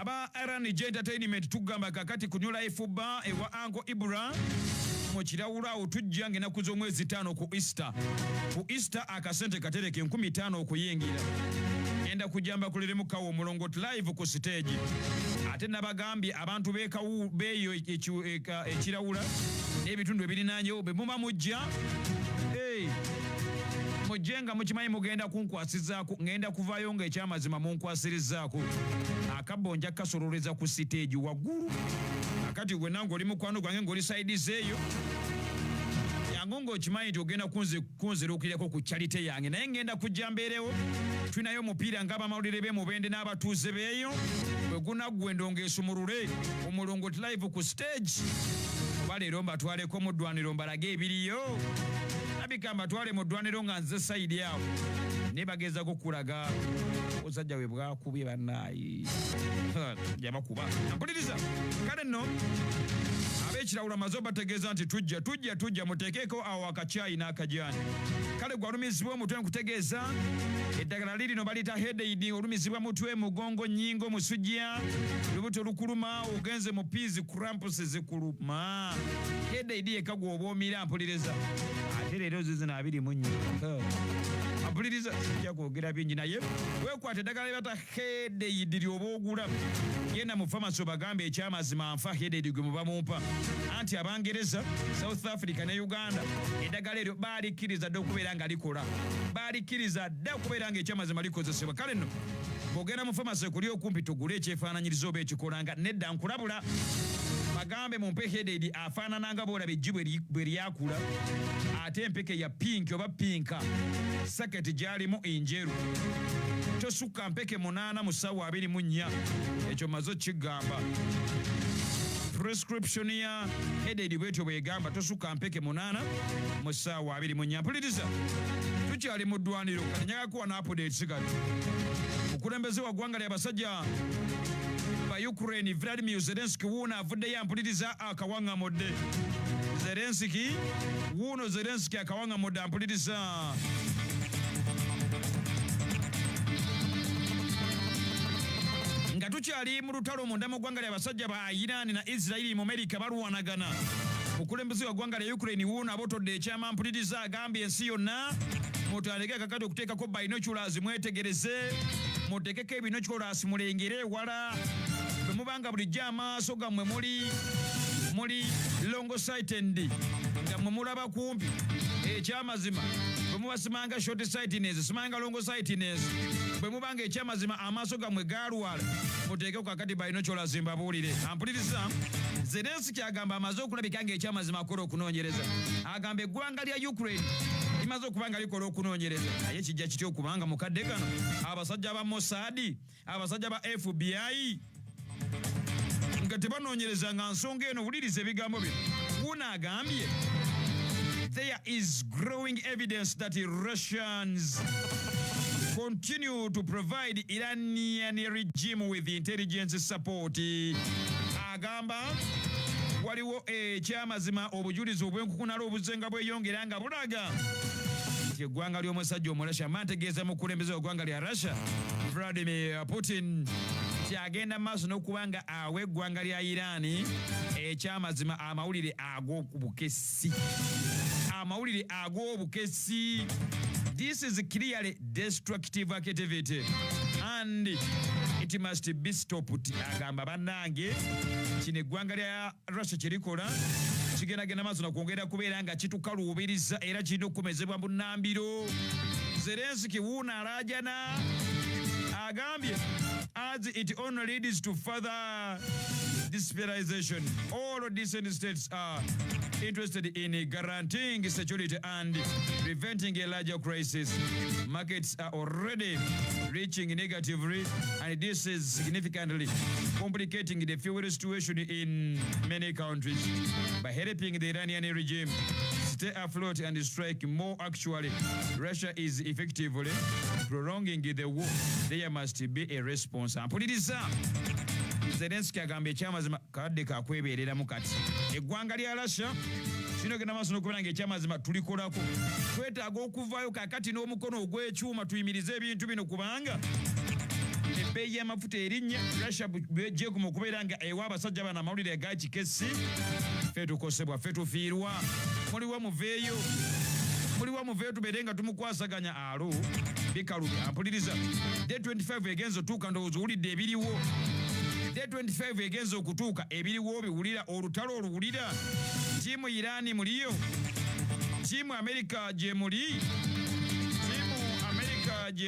aba RNG Entertainment tugamba kakati kunyula efuba ewa Uncle Ibra mu kirawulo awo tujja ng'ennaku z'omwezi 5 ku Easter. Ku Easter akasente katereke 15,000 okuyingira. Enda kujamba kulirimu kawo omulongoti live ku stage. Ate nabagambye abantu beeyo ekirawula n'ebitundu ebirinaanyewo be muba mujja mujjenga mukimanyi mugenda kunkwasizaako ngenda kuvaayo ng'ekyamazima munkwasirizaako. Akabonja kasololeza ku stage waggulu. Akati gwe nange oli mukwano gwange ng'oli sides eyo yangu ng'okimanyi nti ogenda kunziruukirako ku charity yange naye ngenda kujja mbeerewo tulinayo omupiira ng'abamawulire b'emubende n'abatuuze beeyo bwe gunaggwenda ongeesumulule omulongoti live ku stage oba leero mbatwaleko mu ddwaniro mbalage ebiriyo nabika mbatwale mu ddwaniro nga nze sayidi awo naye bageezako kulaga osajja we bwakubye bannaayi jabakuba mpuliriza kale nno ab'ekirawula maze bategeeza nti tujja muteekeko awo akacyayi n'akajaani kale gwe alumizibwa omutwe nkutegeeza eddagala lirino balita headaid olumizibwa mutwe mugongo nnyingo musujja lubuto lukuluma ogenze mu piizi cramps zikuluma headaid yekka gw'oba omira mpuliriza ate leero zizina 24 mpuliriza sijja kwogera bingi naye weekwata eddagala libata headaid lyoba ogula genda mu famasi obagambe ekyamazima nfa headaid gwe muba mumpa anti abangereza South Africa ne Uganda eddagala eryo baalikkiriza dde okubeera nga likola baalikkiriza dde okubeera nga ekyamazima likozesebwa kale nno bw'ogenda mu famasi kuli okumpi tugule ekyefaananyiriza oba ekikolanga nedda nkulabula bagambe mumpe headaid afaanananga boolaba eggi bwe lyakula ate empeke ya pinki oba pinka saketi gyalimu enjeru tosukka mpeke 8 mu ssaawa 24 ekyo mazo kigamba prescription ya headaid bwetyo bwegamba tosukka mpeke 8 mu ssaawa 24 mpuliriza tukyali mu ddwaniro kanyagakuwa n'apodate kati okulembeze wa ggwanga lya basajja ba Ukraine Vladimir Zelensky wuuno avuddeyo ampuliriza akawaŋŋamudde Zelensky akawaŋŋamudde ampuliriza nga tukyali mu lutalo munda mu ggwanga lya basajja ba Iran na Israeli mu Amerika balwanagana okulembeze wa ggwanga lya Ukraine wuuno abotodde ekyama mpuliriza agambye ensi yonna mutandike akakati okuteekako binoculars mwetegereze muteekeko ebinoculars mulengere ewala bwe mubanga bulijjo amaaso gammwe muli longo sighted nga mwe mulaba kumpi ekyamazima bwe mubasimanga short sightedness simanga longo sightedness bwe mubanga ekyamazima amaaso gammwe galwala muteekeko kakati binoculars mbabuulire ampuliriza Zelensky agamba amaze okulabika nga ekyamazima akola okunoonyereza agamba eggwanga lya Ukraine limaze okuba nga likola okunoonyereza naye kijja kitya okubanga mukadde kano abasajja ba Mossad abasajja ba FBI nga tebanoonyereza nga nsonga eno wuliriza ebigambo bino wuuno agambye there is growing evidence that Russians continue to provide Iranian regime with intelligence support agamba waliwo ekyamazima obujulizi obwenkukunala obuzenga bweyongera nga bulaga nti eggwanga ly'omusajja omurasha mantegeeza mu kulembeza eggwanga lya Russia Vladimir Putin nti agenda mu maaso n'okuba nga awa eggwanga lya Iran ekyamazima amawulire ag'obukesi this is clearly destructive activity and it must be stopped agamba bannange kino eggwanga lya Russia kirikola kigendagenda maaso nakwongera kubeera nga kitukaluubiriza era kirina okukomezebwa mu nnambiro Zelensky wuuno alaajana agambye as it only leads to further destabilization all decent states are interested in guaranteeing security and preventing a larger crisis. Markets are already reaching negatively, and this is significantly complicating the fuel situation in many countries. By helping the Iranian regime stay afloat and strike more actually, Russia is effectively prolonging the war. There must be a response. Mpuliriza Zelensky agamba ekyamazima kadde kakwebeereramu kati eggwanga lya Russia kinogenda maaso n'okubeera ng'ekyamazima tulikolako twetaaga okuvaayo kakati n'omukono ogw'ekyuma tuyimirize ebintu bino kubanga ebbeeyi y'amafuta erinnya Russia bwejjeekuma okubeera nga ewa abasajja bano amawulire aga kikesi ffe tukosebwa ffe tufiirwa muliwa muveeyo tubeere nga tumukwasaganya alo bikalubye ampuliriza day 25 egenza otuuka ndowooza owulidde ebiriwo day 25 egenza okutuuka ebiriwo biwulira olutalo oluwulira tiimu Irani muliyo tiimu Amerika gye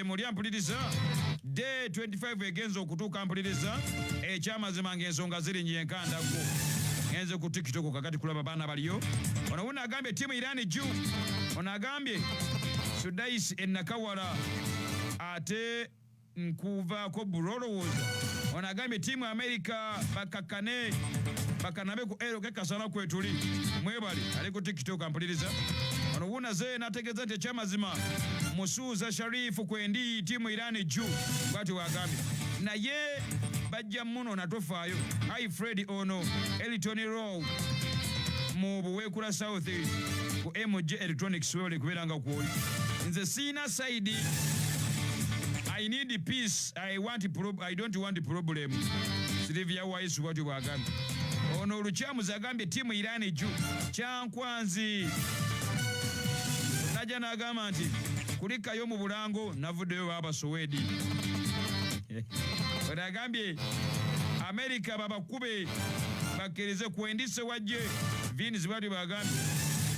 muli ampuliriza day 25 egenza okutuuka mpuliriza ekyamazima ng'ensonga ziri nyenkandako ngenze ku TikTok kakati kulaba baana baliyo ono wuno agambye tiimu Irani jju ono agambye Sudais Enakawala ate nkuvaako bulolowooza ono agambye ttiimu America bakanabe ku ero kekasana kwetuli mwebali ali ku TikTok ampuliriza ono wunaze n'ategeeza nti ekyamazima musuuza Sharifu kwendi ttiimu Iran jju bw'atyo bw'agambye naye bajja muno natofaayo ai Fred ono Elton Row mu buweekula South ku MG Electronics webali kubeera nga kwoli nze siina saidi I need peace. I don't want problem. Sylvia Wise bw'atyo bw'agambye ono olukyamuzi agambye ttiimu Iran jju kyankwanzi najja n'agamba nti kulikayo mu bulango navuddeyo baaba Sowedi ono agambye America babakube bakkirize kwendise wajje Vins bw'atyo bw'agambye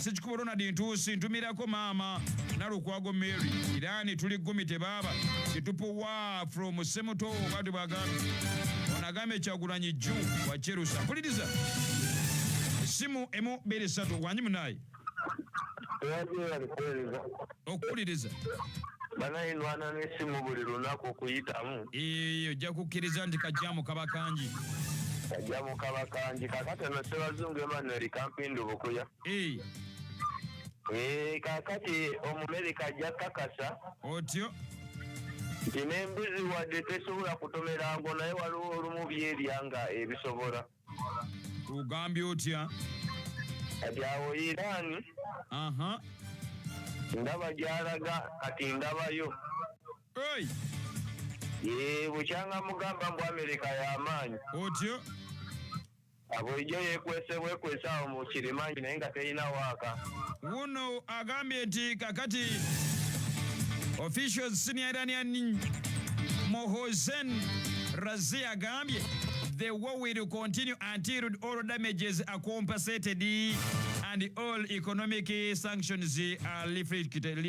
Sekikubo Ronald Ntuusi ntumirako maama Nalukwago Mary Iran tuli gumi tebaaba tetupuwa from Semuto bw'atyo bw'agambye ono agambye Kyagulanyi jju wa Cherusa mpuliriza simu emu bbiri ssatu wanyi munaye okuwuliriza banayinwana n'essimu buli lunaku okuyitamu ojja kukkiriza nti kajjamu kaba kangi kakati ono Ssebazungu Emmanuel Kampindi Bukuya kakati Omumerika ajja kakasa otyo nti n'embuzi wadde tesobola kutomera ngo naye waliwo olumu byeryanga ebisobola ugambye otya kati awo Iran ndaba gyalaga kati ndabayo bukyanga mugamba mbu Amerika y'amaanyi otyo abwejjo yekwese awo mu kirimanyi naye nga terina waaka wuno agambye nti kakati officials senior Iranian Mohsen Razi agambye the war will continue until all damages are compensated and all economic sanctions are lifted and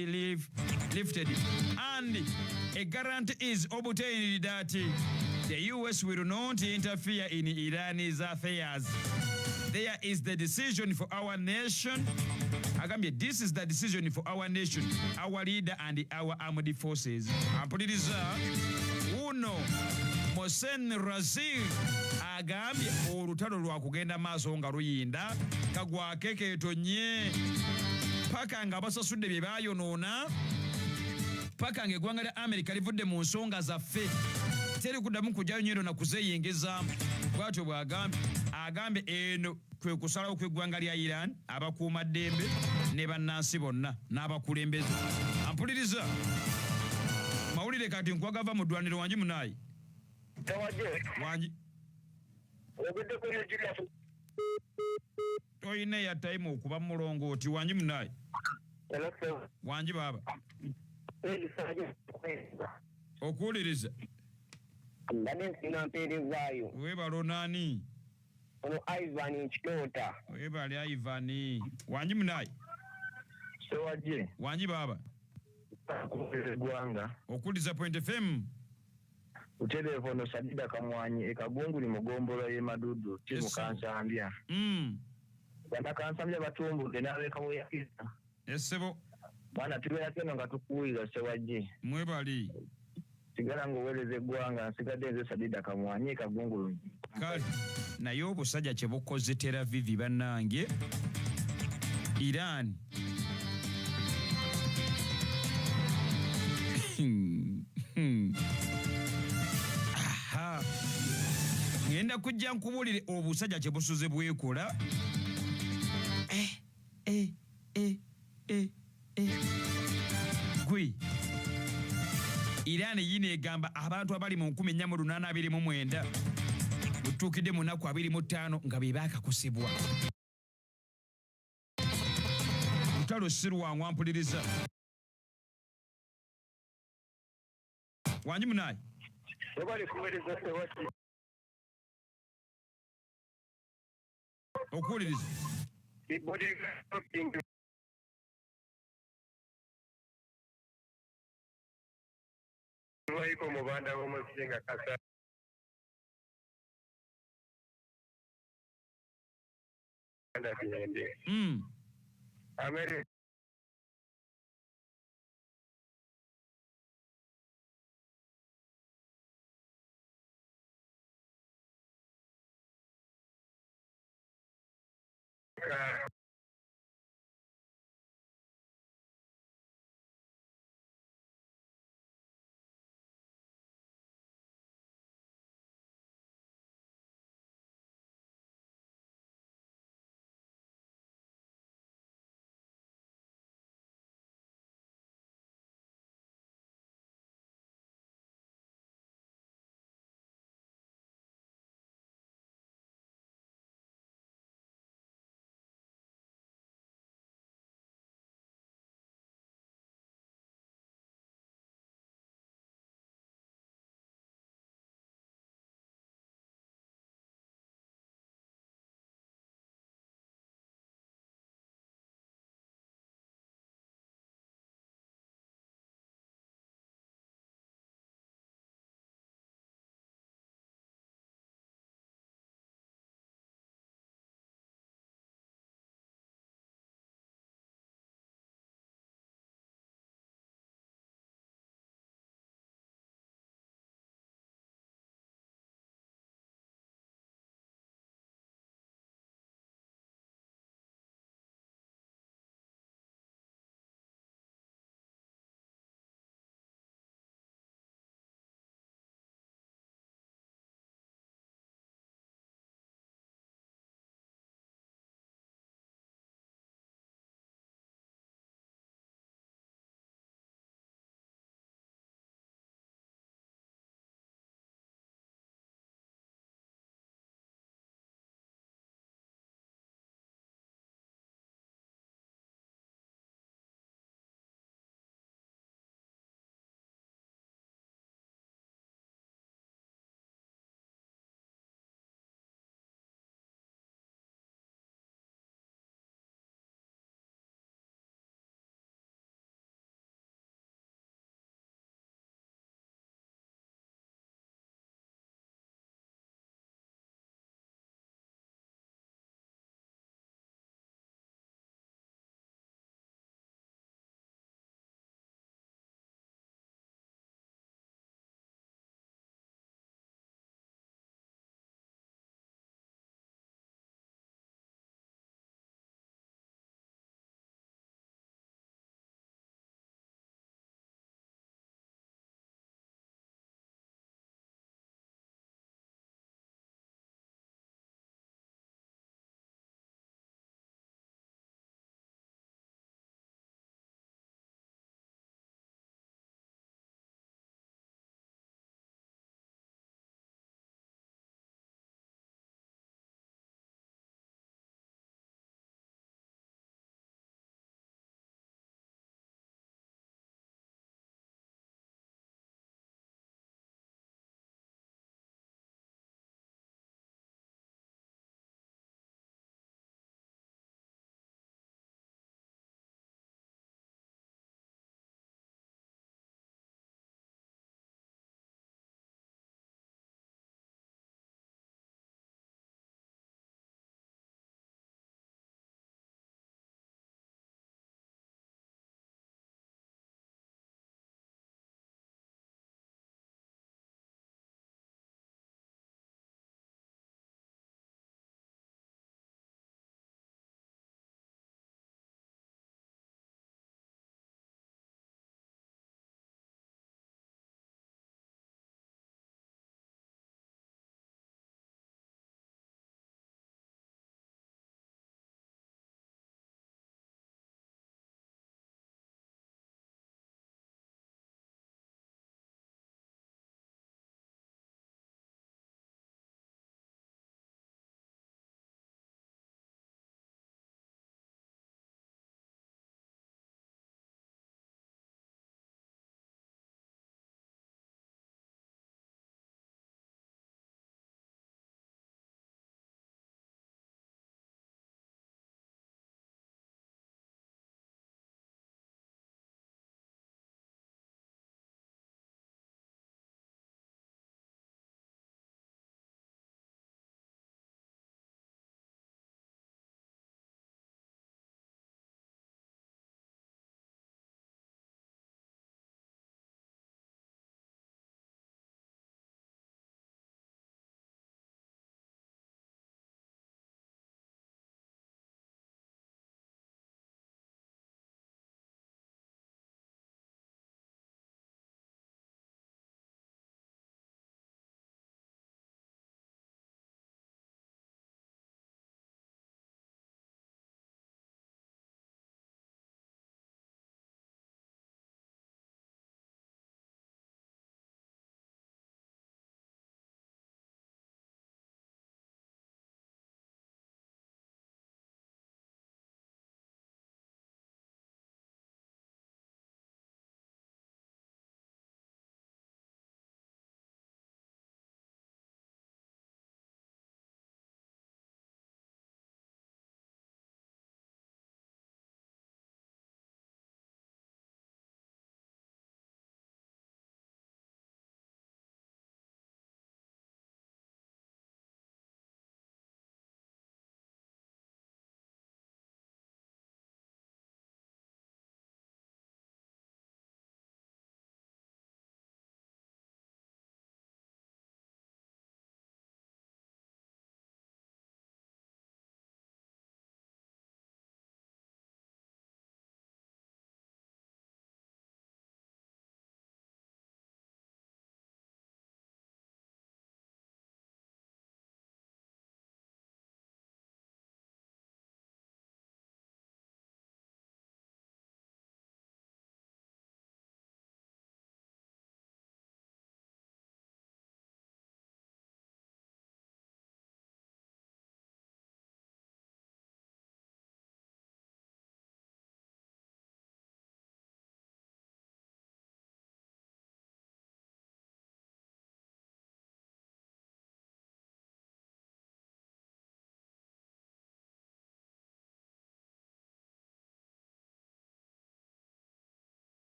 a guarantee is obtained that the US will not interfere in Iran's affairs. There is the decision for our nation. Agambye, this is the decision for our nation, our leader and our armed forces. Ampuliriza uno Mohsen Razi agambye olutalo lwakugenda maaso nga luyinda kagwakekeetonye paka nga basasudde bye baayonoona paka ng'eggwanga lya Amerika livudde mu nsonga zaffe teri kuddamu kujjayo nnyo na kuzeyingizaamu bw'atyo agambye eno kwe kusalawo kw'eggwanga lya Iran abakuumaddembe ne bannansi bonna n'abakulembeze ampuliriza mawulire kati nkwagava mu ddwaniro wangi munaayi wangi toyina ya time okuba mulongooti wangi munaayi wangi baaba okuwuliriza mbadde nsina mpeerezaayo weebalo naani ono Ivan Kitota weebale Ivan wangi munaayi sewajje wangi baaba eggwanga okuwuliriza Point FM utelefono Sadida Kamwanyi ekagunguli mugombolo ye madudu timu kansambya bana kansambya batumbudde n'abekawo yakisa esebo bana tubeera keno nga tukuwulira sewajje mwebali sigala ng'oweereza eggwanga nsigadde nze Sadida Kamwanyi ekagungulu kale naye obusajja kye bukoze Tel Aviv bannange Iran ngenda kujja nkubulire obusajja kye busuze bwekola gwe Iran yine egamba abantu abali mu 1429 butuukidde mu nnaku 25 nga be baakakosebwa Lutalo sirwangwa mpuliriza wanyi munaayi okuwuliriza Waiko mubanda w'omusinga kasa America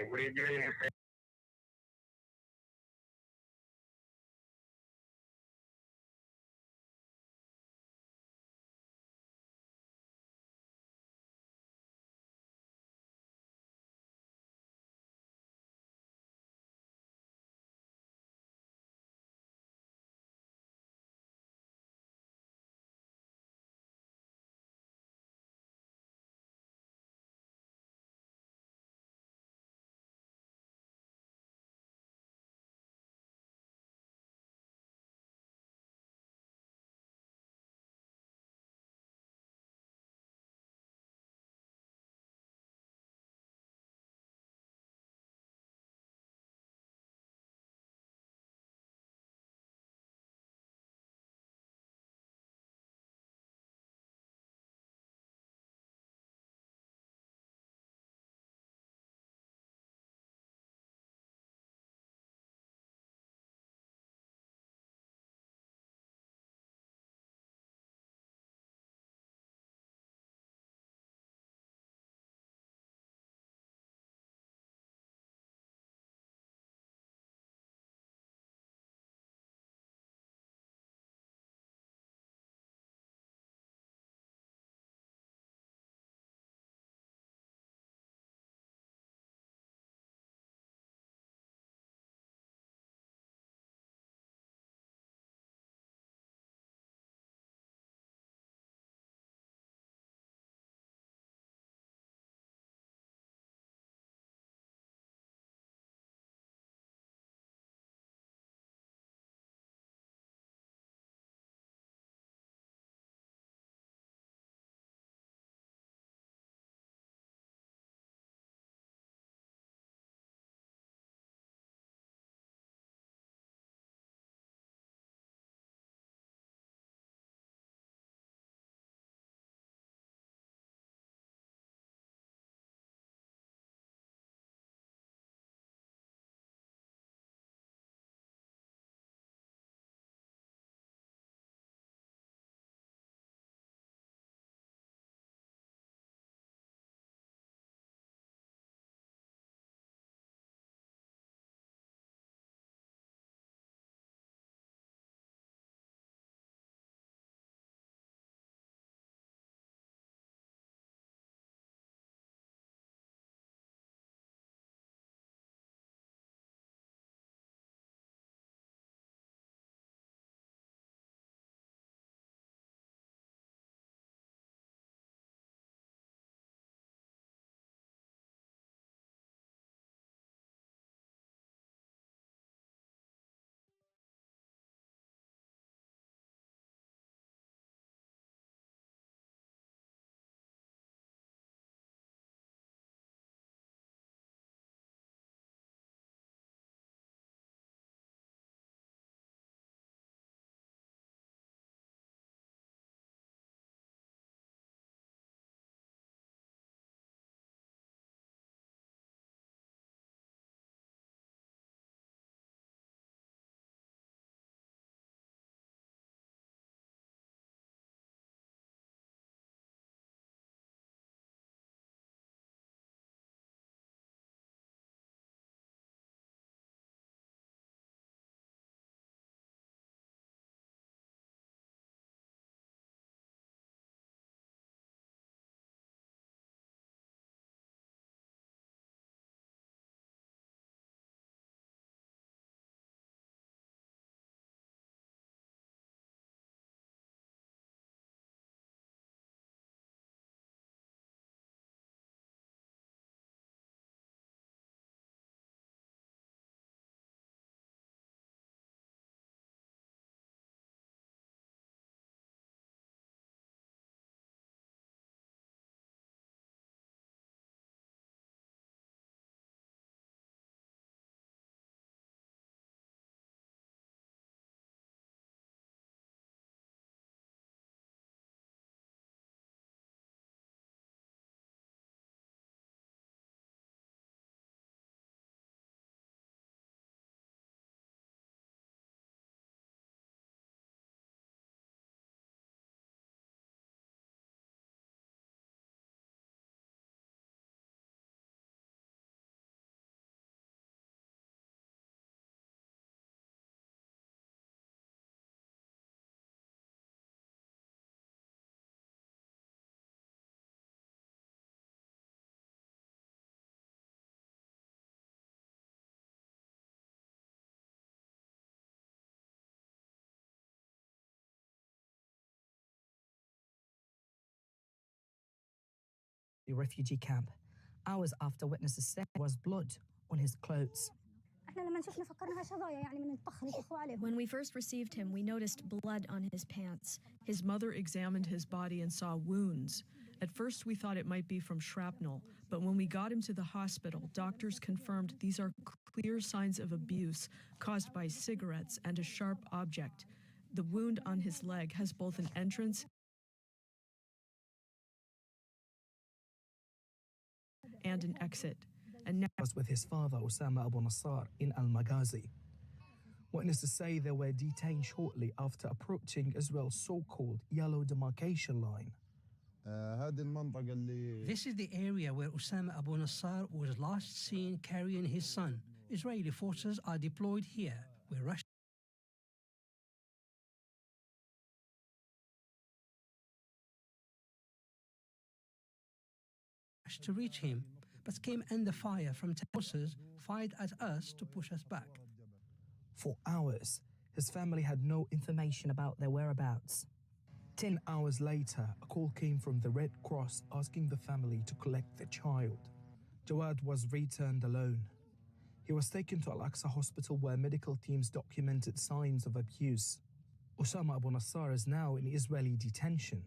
bulijjo the refugee camp. Hours after witnesses said there was blood on his clothes. When we first received him, we noticed blood on his pants. His mother examined his body and saw wounds. At first, we thought it might be from shrapnel, but when we got him to the hospital, doctors confirmed these are clear signs of abuse caused by cigarettes and a sharp object. The wound on his leg has both an entrance and an exit. And now Was with his father, Osama Abu Nassar, in Al-Maghazi. Witnesses say they were detained shortly after approaching Israel's so-called yellow demarcation line. This is the area where Osama Abu Nassar was last seen carrying his son. Israeli forces are deployed here. We rushed to reach him, but came under fire from forces fired at us to push us back. For hours, his family had no information about their whereabouts. 10 hours later, a call came from the Red Cross asking the family to collect the child. Jawad was returned alone. He was taken to Al-Aqsa Hospital where medical teams documented signs of abuse. Osama Abu Nassar is now in Israeli detention.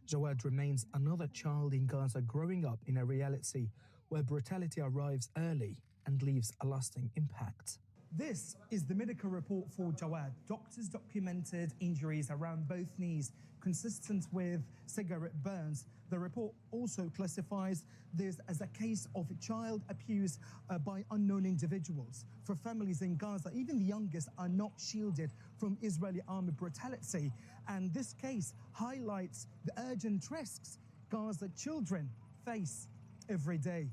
Jawad remains another child in Gaza growing up in a reality where brutality arrives early and leaves a lasting impact. This is the medical report for Jawad. Doctors documented injuries around both knees, consistent with cigarette burns. The report also classifies this as a case of child abuse by unknown individuals. For families in Gaza, even the youngest are not shielded from Israeli army brutality. And this case highlights the urgent risks Gaza children face every day.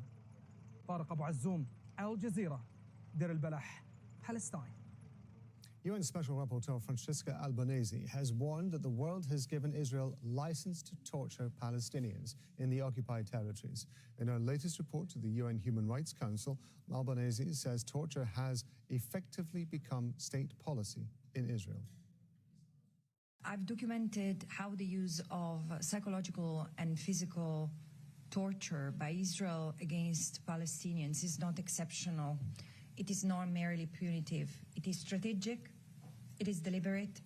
طارق أبو عزوم, Al Jazeera, Deir al-Balah, Palestine. UN Special Rapporteur Francesca Albanese has warned that the world has given Israel license to torture Palestinians in the occupied territories. In her latest report to the UN Human Rights Council, Albanese says torture has effectively become state policy in Israel. I've documented how the use of psychological and physical torture by Israel against Palestinians is not exceptional. It is not merely punitive. It is strategic, it is deliberate,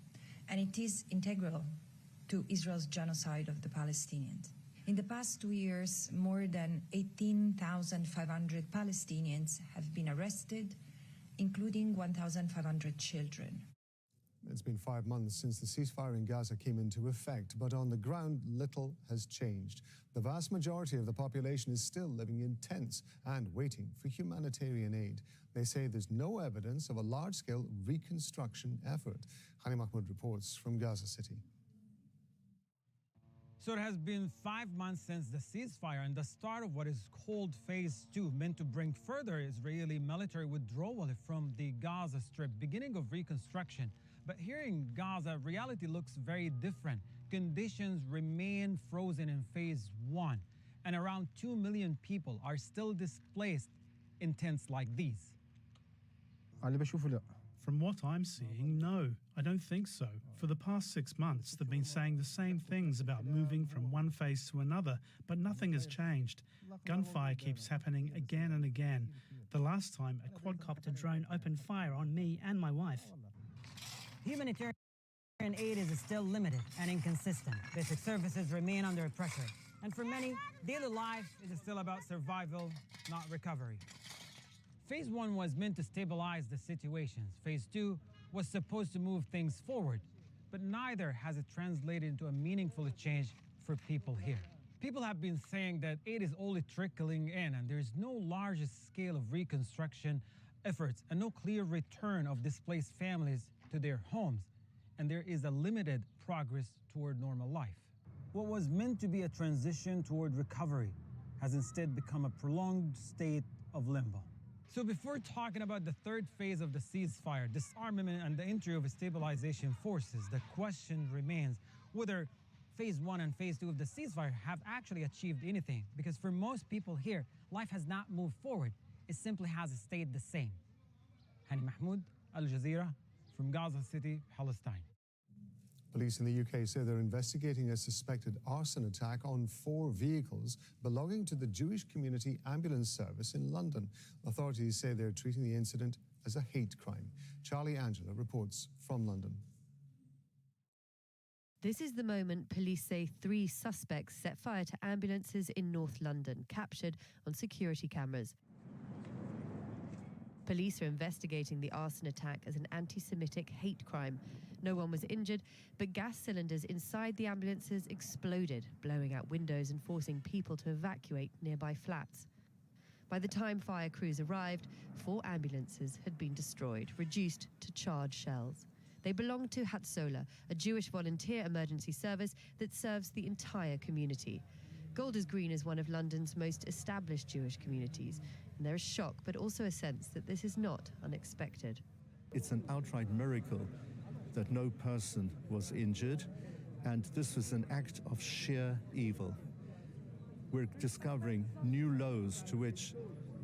and it is integral to Israel's genocide of the Palestinians. In the past 2 years, more than 18,500 Palestinians have been arrested, including 1,500 children. It's been 5 months since the ceasefire in Gaza came into effect, but on the ground, little has changed. The vast majority of the population is still living in tents and waiting for humanitarian aid. They say there's no evidence of a large-scale reconstruction effort. Hani Mahmoud reports from Gaza City. So it has been 5 months since the ceasefire and the start of what is called Phase 2, meant to bring further Israeli military withdrawal from the Gaza Strip, beginning of reconstruction. But here in Gaza, reality looks very different. Conditions remain frozen in Phase 1, and around 2 million people are still displaced in tents like these. From what I'm seeing, no, I don't think so. For the past 6 months, they've been saying the same things about moving from one phase to another, but nothing has changed. Gunfire keeps happening again and again. The last time, a quadcopter drone opened fire on me and my wife. Humanitarian aid is still limited and inconsistent. Basic services remain under pressure. And for many, daily life is still about survival, not recovery. Phase 1 was meant to stabilize the situations. Phase 2 was supposed to move things forward, but neither has it translated into a meaningful change for people here. People have been saying that aid is only trickling in and there is no large scale of reconstruction efforts and no clear return of displaced families to their homes, and there is a limited progress toward normal life. What was meant to be a transition toward recovery has instead become a prolonged state of limbo. So before talking about the third phase of the ceasefire, disarmament and the entry of stabilization forces, the question remains whether Phase 1 and Phase 2 of the ceasefire have actually achieved anything. Because for most people here, life has not moved forward. It simply has stayed the same. Hani Mahmoud, Al Jazeera, from Gaza City, Palestine. Police in the UK say they're investigating a suspected arson attack on 4 vehicles belonging to the Jewish Community Ambulance Service in London. Authorities say they're treating the incident as a hate crime. Charlie Angela reports from London. This is the moment police say 3 suspects set fire to ambulances in North London, captured on security cameras. Police are investigating the arson attack as an anti-Semitic hate crime. No one was injured, but gas cylinders inside the ambulances exploded, blowing out windows and forcing people to evacuate nearby flats. By the time fire crews arrived, 4 ambulances had been destroyed, reduced to charred shells. They belong to Hatzolah, a Jewish volunteer emergency service that serves the entire community. Golders Green is one of London's most established Jewish communities, and there is shock but also a sense that this is not unexpected. It's an outright miracle that no person was injured, and this was an act of sheer evil. We're discovering new lows to which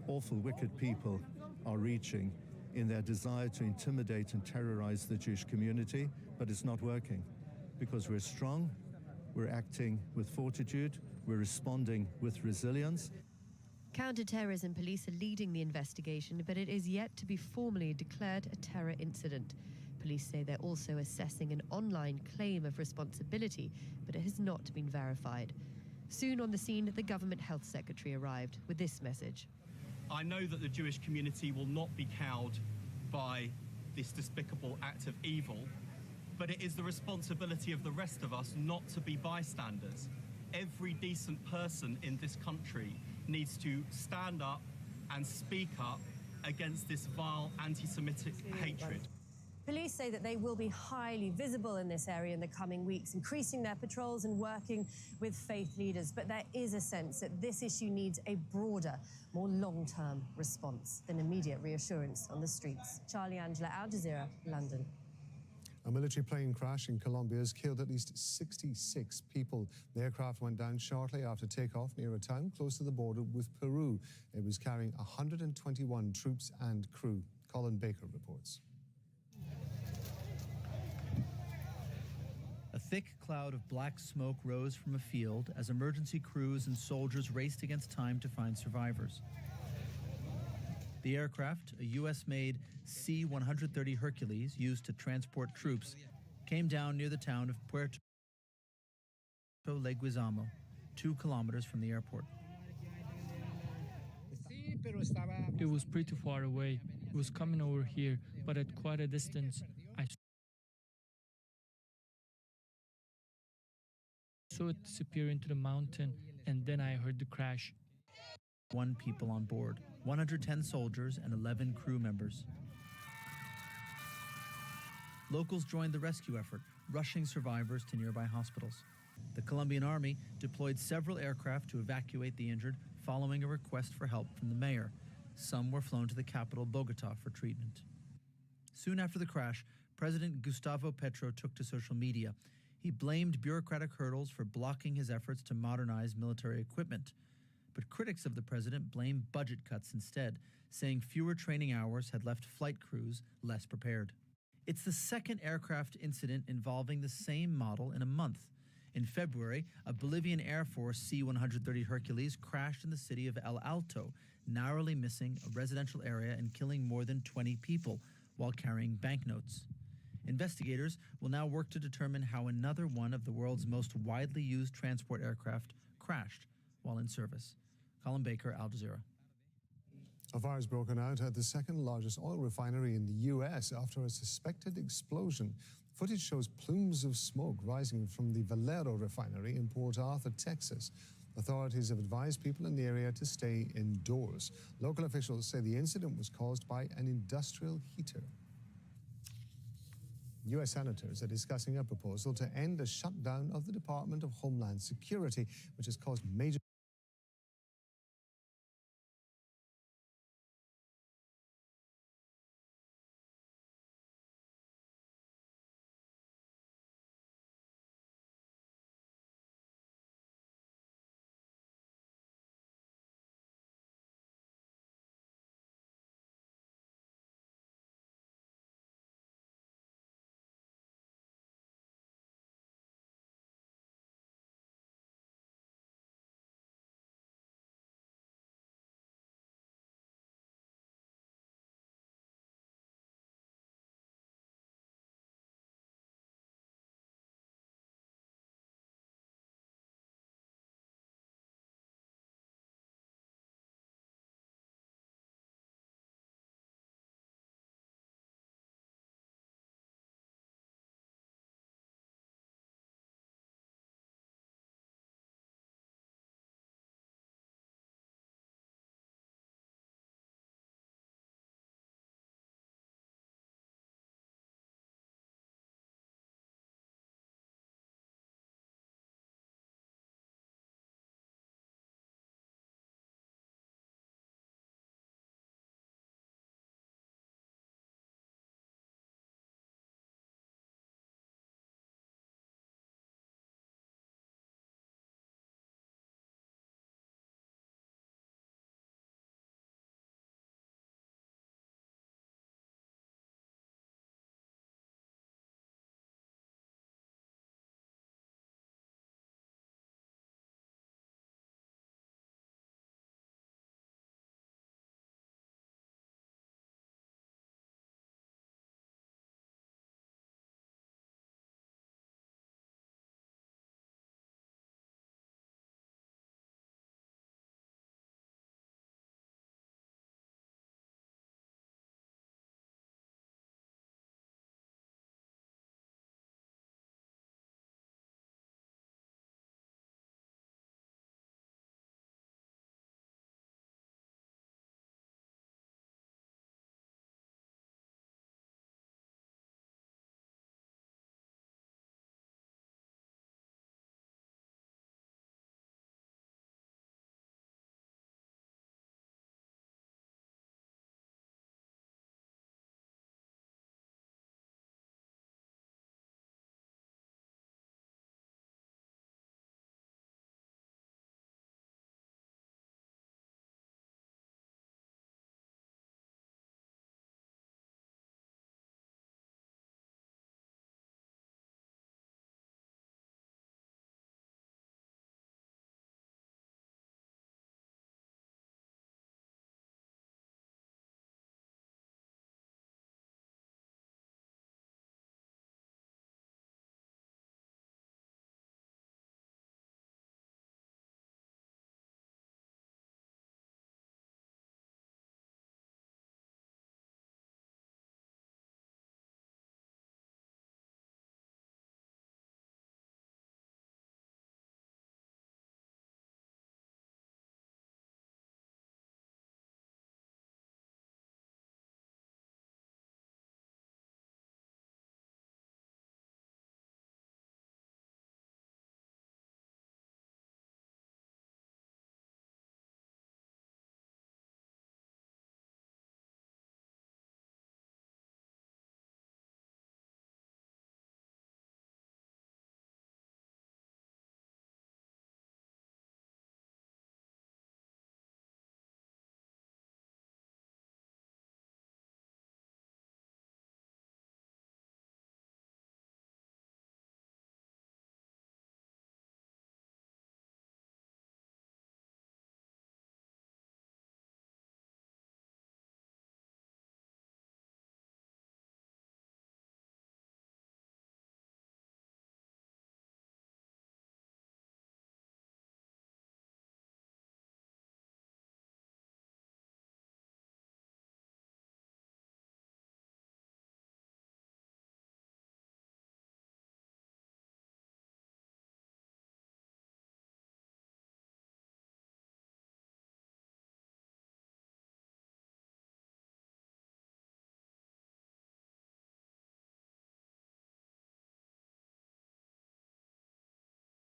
awful, wicked people are reaching in their desire to intimidate and terrorize the Jewish community, but it's not working because we're strong, we're acting with fortitude, we're responding with resilience. Counter-terrorism police are leading the investigation, but it is yet to be formally declared a terror incident. Police say they're also assessing an online claim of responsibility, but it has not been verified. Soon on the scene, the government health secretary arrived with this message. I know that the Jewish community will not be cowed by this despicable act of evil, but it is the responsibility of the rest of us not to be bystanders. Every decent person in this country needs to stand up and speak up against this vile anti-Semitic hatred. Police say that they will be highly visible in this area in the coming weeks, increasing their patrols and working with faith leaders. But there is a sense that this issue needs a broader, more long-term response than immediate reassurance on the streets. Charlie Angela, Al Jazeera, London. A military plane crash in Colombia has killed at least 66 people. The aircraft went down shortly after takeoff near a town close to the border with Peru. It was carrying 121 troops and crew. Colin Baker reports. A thick cloud of black smoke rose from a field as emergency crews and soldiers raced against time to find survivors. The aircraft, a U.S.-made C-130 Hercules used to transport troops, came down near the town of Puerto Leguizamo, 2 kilometers from the airport. It was pretty far away. It was coming over here, but at quite a distance. I saw it disappear into the mountain, and then I heard the crash. 1 people on board, 110 soldiers and 11 crew members. Locals joined the rescue effort, rushing survivors to nearby hospitals. The Colombian army deployed several aircraft to evacuate the injured following a request for help from the mayor. Some were flown to the capital, Bogota, for treatment. Soon after the crash, President Gustavo Petro took to social media. He blamed bureaucratic hurdles for blocking his efforts to modernize military equipment. But critics of the president blame budget cuts instead, saying fewer training hours had left flight crews less prepared. It's the second aircraft incident involving the same model in a month. In February, a Bolivian Air Force C-130 Hercules crashed in the city of El Alto, narrowly missing a residential area and killing more than 20 people while carrying banknotes. Investigators will now work to determine how another one of the world's most widely used transport aircraft crashed while in service. Colin Baker, Al Jazeera. A fire has broken out at the second largest oil refinery in the U.S. after a suspected explosion. Footage shows plumes of smoke rising from the Valero refinery in Port Arthur, Texas. Authorities have advised people in the area to stay indoors. Local officials say the incident was caused by an industrial heater. U.S. senators are discussing a proposal to end the shutdown of the Department of Homeland Security, which has caused major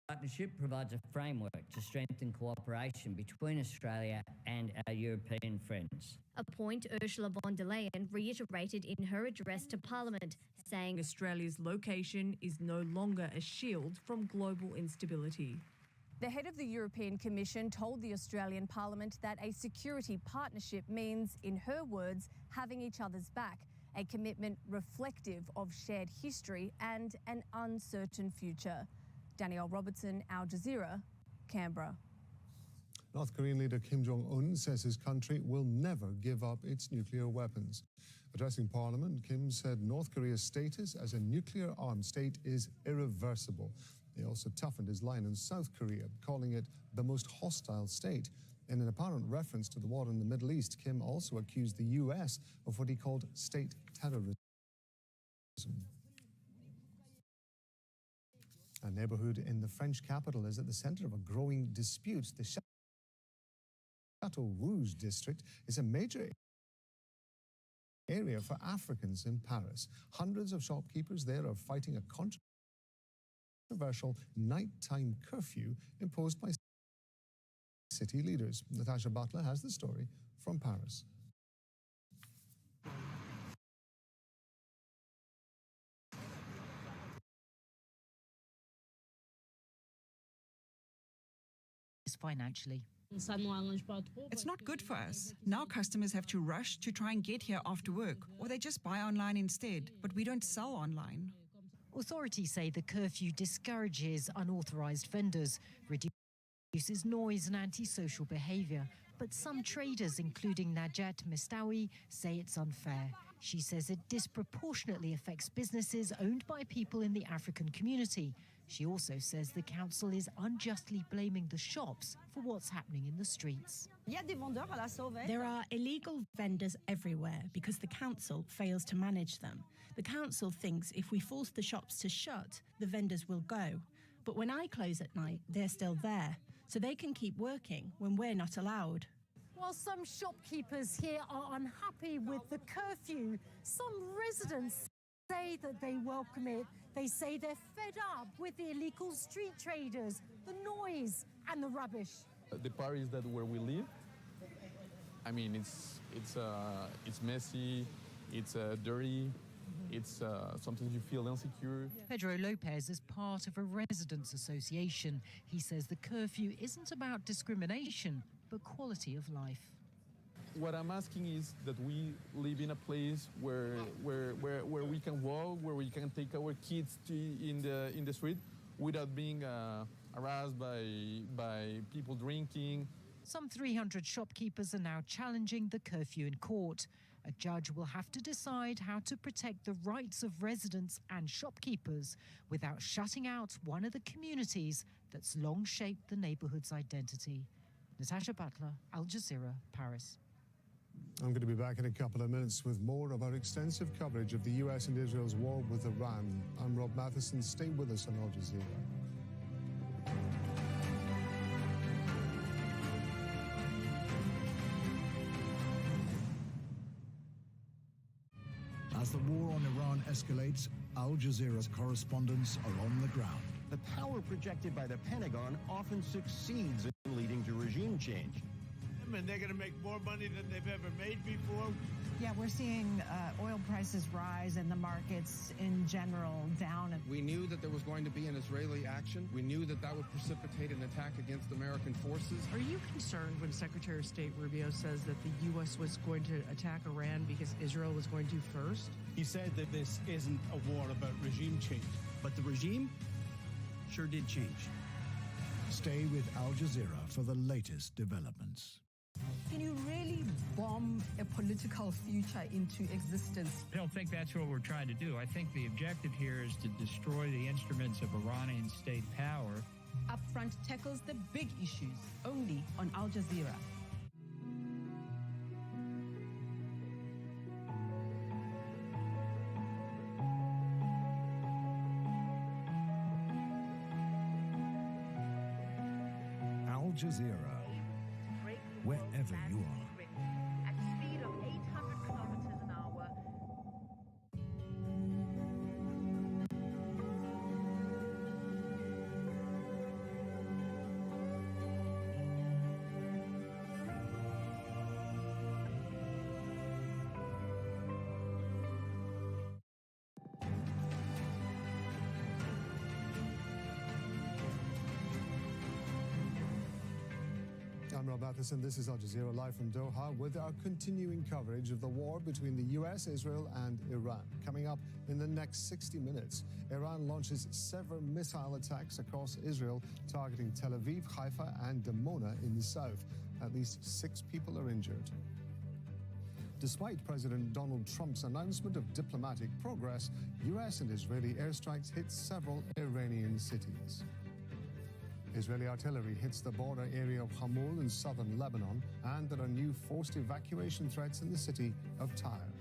Partnership provides a framework to strengthen cooperation between Australia and our European friends. A point Ursula von der Leyen reiterated in her address to Parliament, saying Australia's location is no longer a shield from global instability. The head of the European Commission told the Australian Parliament that a security partnership means, in her words, having each other's back, a commitment reflective of shared history and an uncertain future. Danielle Robertson, Al Jazeera, Canberra. North Korean leader Kim Jong-un says his country will never give up its nuclear weapons. Addressing Parliament, Kim said North Korea's status as a nuclear-armed state is irreversible. He also toughened his line on South Korea, calling it the most hostile state. In an apparent reference to the war in the Middle East, Kim also accused the US of what he called state terrorism. A neighborhood in the French capital is at the center of a growing dispute. The Chateau Rouge district is a major area for Africans in Paris. Hundreds of shopkeepers there are fighting a controversial nighttime curfew imposed by city leaders. Natasha Butler has the story from Paris. Financially. It's not good for us. Now customers have to rush to try and get here after work, or they just buy online instead, but we don't sell online. Authorities say the curfew discourages unauthorised vendors, reduces noise and antisocial behaviour. But some traders, including Najat Mistawi, say it's unfair. She says it disproportionately affects businesses owned by people in the African community. She also says the council is unjustly blaming the shops for what's happening in the streets. There are illegal vendors everywhere because the council fails to manage them. The council thinks if we force the shops to shut, the vendors will go. But when I close at night, they're still there, so they can keep working when we're not allowed. While some shopkeepers here are unhappy with the curfew, some residents say that they welcome it. They say they're fed up with the illegal street traders, the noise and the rubbish. The part is that where we live, I mean, it's messy, it's dirty, it's sometimes you feel insecure. Pedro Lopez is part of a residents' association. He says the curfew isn't about discrimination, but quality of life. What I'm asking is that we live in a place where we can walk, where we can take our kids in the street without being harassed by people drinking. Some 300 shopkeepers are now challenging the curfew in court. A judge will have to decide how to protect the rights of residents and shopkeepers without shutting out one of the communities that's long shaped the neighbourhood's identity. Natasha Butler, Al Jazeera, Paris. I'm going to be back in a couple of minutes with more of our extensive coverage of the US and Israel's war with Iran. I'm Rob Matheson. Stay with us on Al Jazeera. As the war on Iran escalates, Al Jazeera's correspondents are on the ground. The power projected by the Pentagon often succeeds in leading to regime change. And they're going to make more money than they've ever made before. Yeah, we're seeing oil prices rise and the markets in general down. We knew that there was going to be an Israeli action. We knew that that would precipitate an attack against American forces. Are you concerned when Secretary of State Rubio says that the U.S. was going to attack Iran because Israel was going to first? He said that this isn't a war about regime change. But the regime sure did change. Stay with Al Jazeera for the latest developments. Can you really bomb a political future into existence? I don't think that's what we're trying to do. I think the objective here is to destroy the instruments of Iranian state power. Upfront tackles the big issues only on Al Jazeera. Al Jazeera, wherever you are. At speed of 800 kilometers an hour. I'm Rob Matheson. This is Al Jazeera live from Doha with our continuing coverage of the war between the US, Israel, and Iran. Coming up in the next 60 minutes, Iran launches several missile attacks across Israel, targeting Tel Aviv, Haifa, and Dimona in the south. At least 6 people are injured. Despite President Donald Trump's announcement of diplomatic progress, US and Israeli airstrikes hit several Iranian cities. Israeli artillery hits the border area of Hamul in southern Lebanon, and there are new forced evacuation threats in the city of Tyre.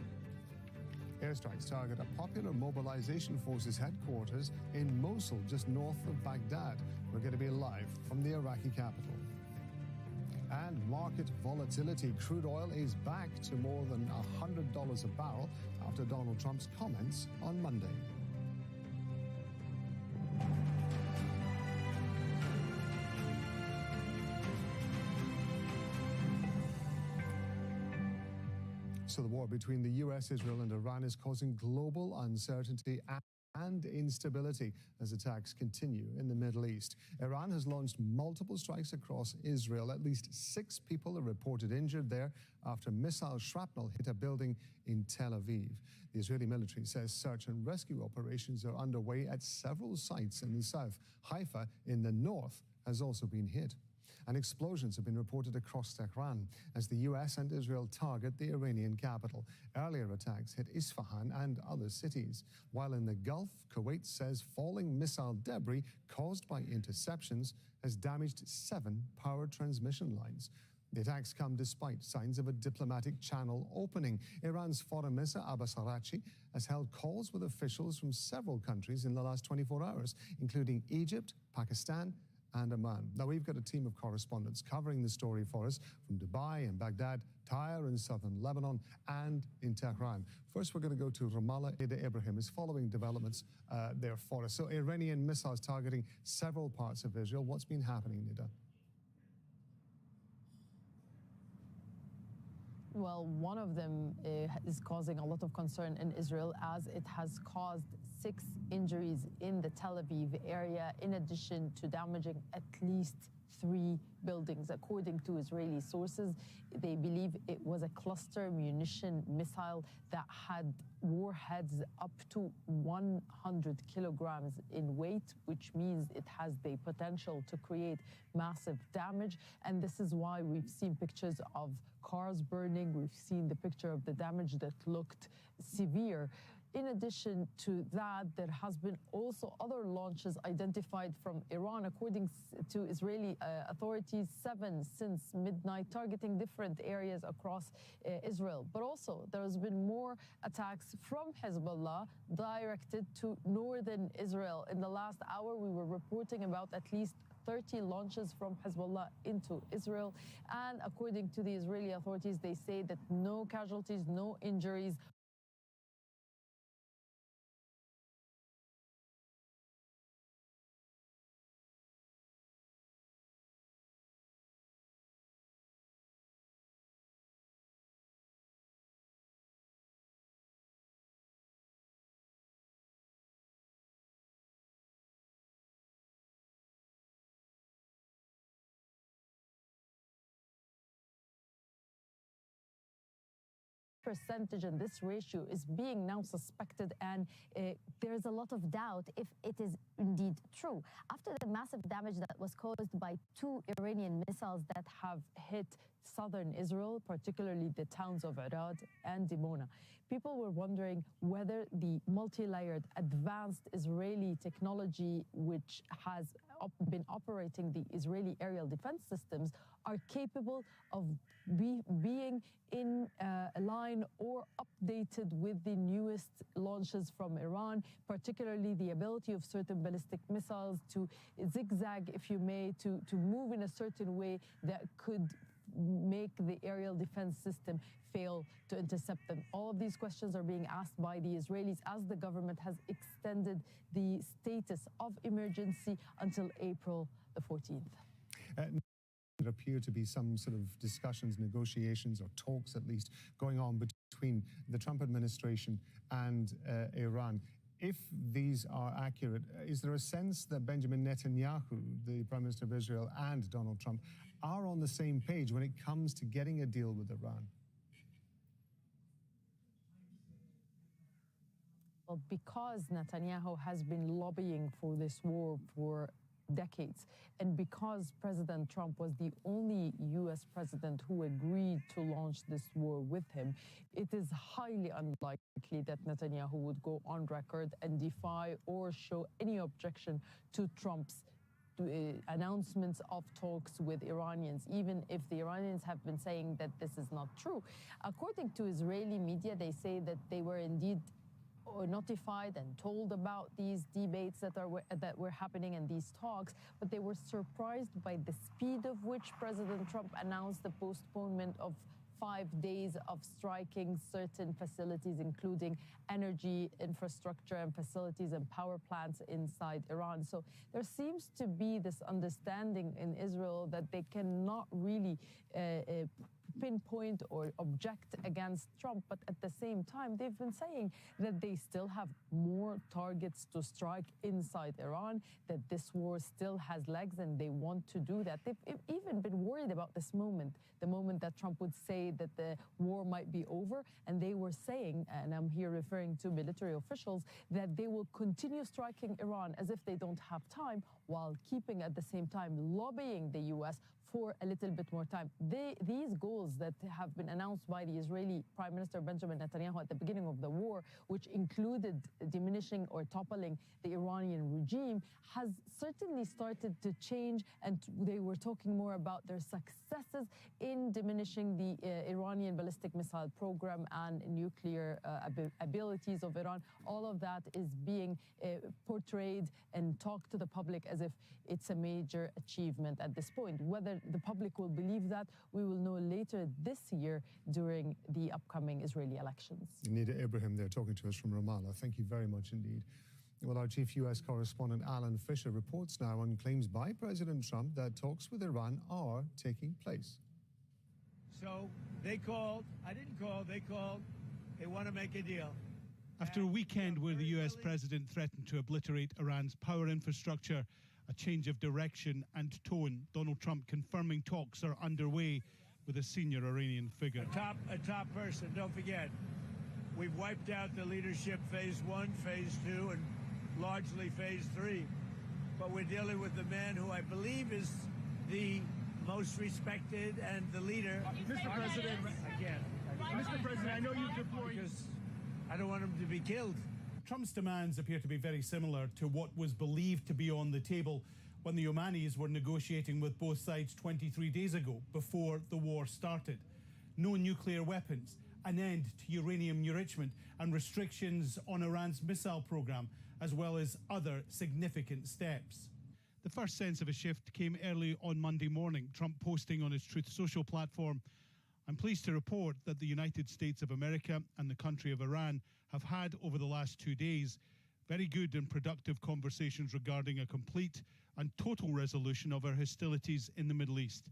Airstrikes target a popular mobilization forces headquarters in Mosul, just north of Baghdad. We're going to be live from the Iraqi capital. And market volatility. Crude oil is back to more than $100 a barrel after Donald Trump's comments on Monday. So the war between the US, Israel, and Iran is causing global uncertainty and instability as attacks continue in the Middle East. Iran has launched multiple strikes across Israel. At least 6 people are reported injured there after missile shrapnel hit a building in Tel Aviv. The Israeli military says search and rescue operations are underway at several sites in the south. Haifa in the north has also been hit. And explosions have been reported across Tehran as the US and Israel target the Iranian capital. Earlier attacks hit Isfahan and other cities. While in the Gulf, Kuwait says falling missile debris caused by interceptions has damaged 7 power transmission lines. The attacks come despite signs of a diplomatic channel opening. Iran's Foreign Minister Abbas Araghchi has held calls with officials from several countries in the last 24 hours, including Egypt, Pakistan, and Oman. Now, we've got a team of correspondents covering the story for us from Dubai and Baghdad, Tyre in southern Lebanon, and in Tehran. First, we're going to go to Ramallah. Ida Ibrahim is following developments there for us. So, Iranian missiles targeting several parts of Israel. What's been happening, Nida? Well, one of them is causing a lot of concern in Israel, as it has caused 6 injuries in the Tel Aviv area, in addition to damaging at least 3 buildings. According to Israeli sources, they believe it was a cluster munition missile that had warheads up to 100 kilograms in weight, which means it has the potential to create massive damage. And this is why we've seen pictures of cars burning. We've seen the picture of the damage that looked severe. In addition to that, there has been also other launches identified from Iran, according to Israeli authorities, 7 since midnight, targeting different areas across Israel. But also, there has been more attacks from Hezbollah directed to northern Israel. In the last hour, we were reporting about at least 30 launches from Hezbollah into Israel. And according to the Israeli authorities, they say that no casualties, no injuries. Percentage and this ratio is being now suspected, and there's a lot of doubt if it is indeed true. After the massive damage that was caused by 2 Iranian missiles that have hit southern Israel, particularly the towns of Arad and Dimona, people were wondering whether the multi-layered advanced Israeli technology, which has been operating the Israeli aerial defense systems, are capable of being in line or updated with the newest launches from Iran, particularly the ability of certain ballistic missiles to zigzag, if you may, to move in a certain way that could make the aerial defense system fail to intercept them. All of these questions are being asked by the Israelis as the government has extended the status of emergency until April the 14th. There appear to be some sort of discussions, negotiations, or talks at least, going on between the Trump administration and Iran. if these are accurate, is there a sense that Benjamin Netanyahu, the Prime Minister of Israel, and Donald Trump are on the same page when it comes to getting a deal with Iran? Well, because Netanyahu has been lobbying for this war for decades, and because President Trump was the only U.S. president who agreed to launch this war with him, it is highly unlikely that Netanyahu would go on record and defy or show any objection to Trump's announcements of talks with Iranians, even if the Iranians have been saying that this is not true. According to Israeli media, they say that they were indeed notified and told about these debates that were happening and these talks, but they were surprised by the speed of which President Trump announced the postponement of 5 days of striking certain facilities, including energy infrastructure and facilities and power plants inside Iran. So there seems to be this understanding in Israel that they cannot really pinpoint or object against Trump, but at the same time, they've been saying that they still have more targets to strike inside Iran, that this war still has legs and they want to do that. They've even been worried about this moment, the moment that Trump would say that the war might be over, and they were saying, and I'm here referring to military officials, that they will continue striking Iran as if they don't have time, while keeping at the same time lobbying the U.S. for a little bit more time. These goals that have been announced by the Israeli Prime Minister Benjamin Netanyahu at the beginning of the war, which included diminishing or toppling the Iranian regime, has certainly started to change, and they were talking more about their successes in diminishing the Iranian ballistic missile program and nuclear abilities of Iran. All of that is being portrayed and talked to the public as if it's a major achievement at this point. Whether the public will believe that, we will know later this year during the upcoming Israeli elections. Nida Ibrahim there talking to us from Ramallah. Thank you very much indeed. Well, our chief U.S. correspondent Alan Fisher reports now on claims by President Trump that talks with Iran are taking place. So they called. I didn't call. They called. They want to make a deal. After a weekend where the U.S. president threatened to obliterate Iran's power infrastructure, a change of direction and tone, Donald Trump confirming talks are underway with a senior Iranian figure. A top person. Don't forget, we've wiped out the leadership phase 1, phase 2, and largely phase 3. But we're dealing with the man who I believe is the most respected and the leader. Mr. President, Mr. President, I know you've deployed. Because I don't want him to be killed. Trump's demands appear to be very similar to what was believed to be on the table when the Omanis were negotiating with both sides 23 days ago, before the war started. No nuclear weapons, an end to uranium enrichment, and restrictions on Iran's missile program, as well as other significant steps. The first sense of a shift came early on Monday morning, Trump posting on his Truth Social platform, "I'm pleased to report that the United States of America and the country of Iran have had, over the last 2 days, very good and productive conversations regarding a complete and total resolution of our hostilities in the Middle East.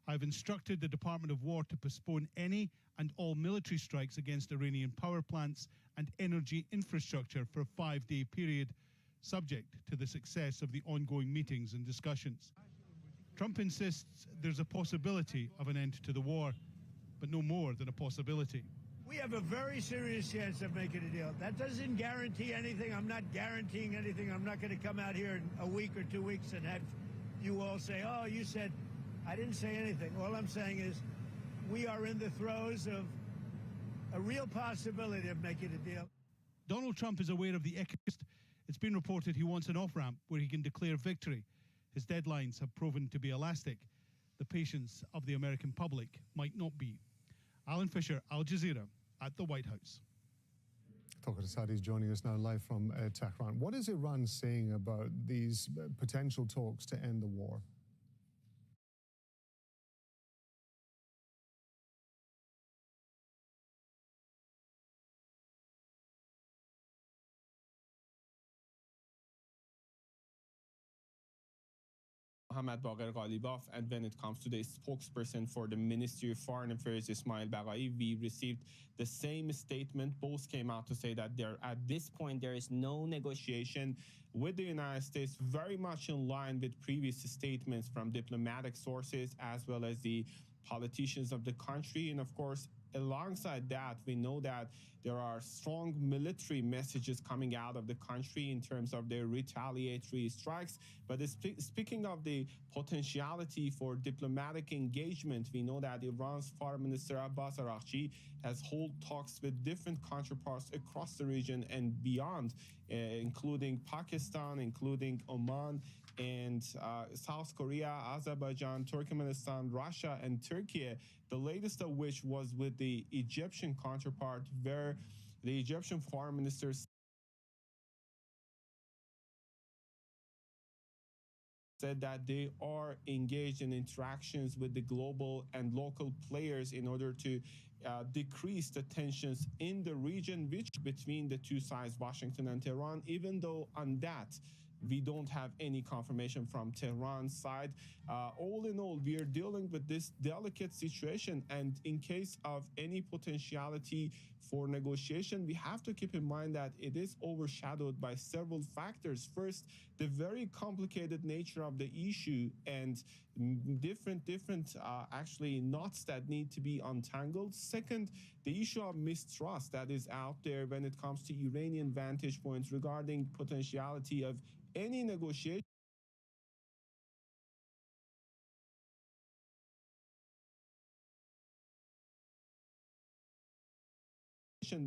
I've instructed the Department of War to postpone any and all military strikes against Iranian power plants and energy infrastructure for a 5-day period, subject to the success of the ongoing meetings and discussions." Trump insists there's a possibility of an end to the war, but no more than a possibility. We have a very serious chance of making a deal. That doesn't guarantee anything. I'm not guaranteeing anything. I'm not going to come out here in a week or 2 weeks and have you all say, "Oh, you said." I didn't say anything. All I'm saying is we are in the throes of a real possibility of making a deal. Donald Trump is aware of the Ekili. It's been reported he wants an off-ramp where he can declare victory. His deadlines have proven to be elastic. The patience of the American public might not be. Alan Fisher, Al Jazeera, at the White House. Tawqat Asadi is joining us now live from Tehran. What is Iran saying about these potential talks to end the war? Mohammad Bagher Ghalibaf, and when it comes to the spokesperson for the Ministry of Foreign Affairs, Ismail Baghai, we received the same statement. Both came out to say that at this point there is no negotiation with the United States, very much in line with previous statements from diplomatic sources as well as the politicians of the country. And of course, alongside that, we know that there are strong military messages coming out of the country in terms of their retaliatory strikes. But speaking of the potentiality for diplomatic engagement, we know that Iran's Foreign Minister Abbas Araghchi has held talks with different counterparts across the region and beyond, including Pakistan, including Oman, and South Korea, Azerbaijan, Turkmenistan, Russia, and Turkey, the latest of which was with the Egyptian counterpart, where the Egyptian foreign minister said that they are engaged in interactions with the global and local players in order to decrease the tensions in the region, which between the two sides, Washington and Tehran, even though on that, we don't have any confirmation from Tehran's side. All in all, we are dealing with this delicate situation. And in case of any potentiality for negotiation, we have to keep in mind that it is overshadowed by several factors. First, the very complicated nature of the issue and different actually knots that need to be untangled. Second, the issue of mistrust that is out there when it comes to Iranian vantage points regarding potentiality of any negotiation.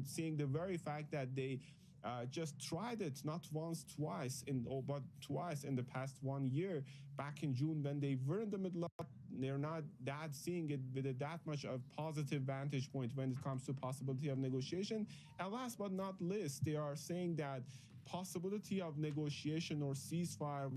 Seeing the very fact that they just tried it not once, twice, but twice in the past 1 year, back in June when they were in the middle of, they're not that seeing it with that much of positive vantage point when it comes to possibility of negotiation. And last but not least, they are saying that possibility of negotiation or ceasefire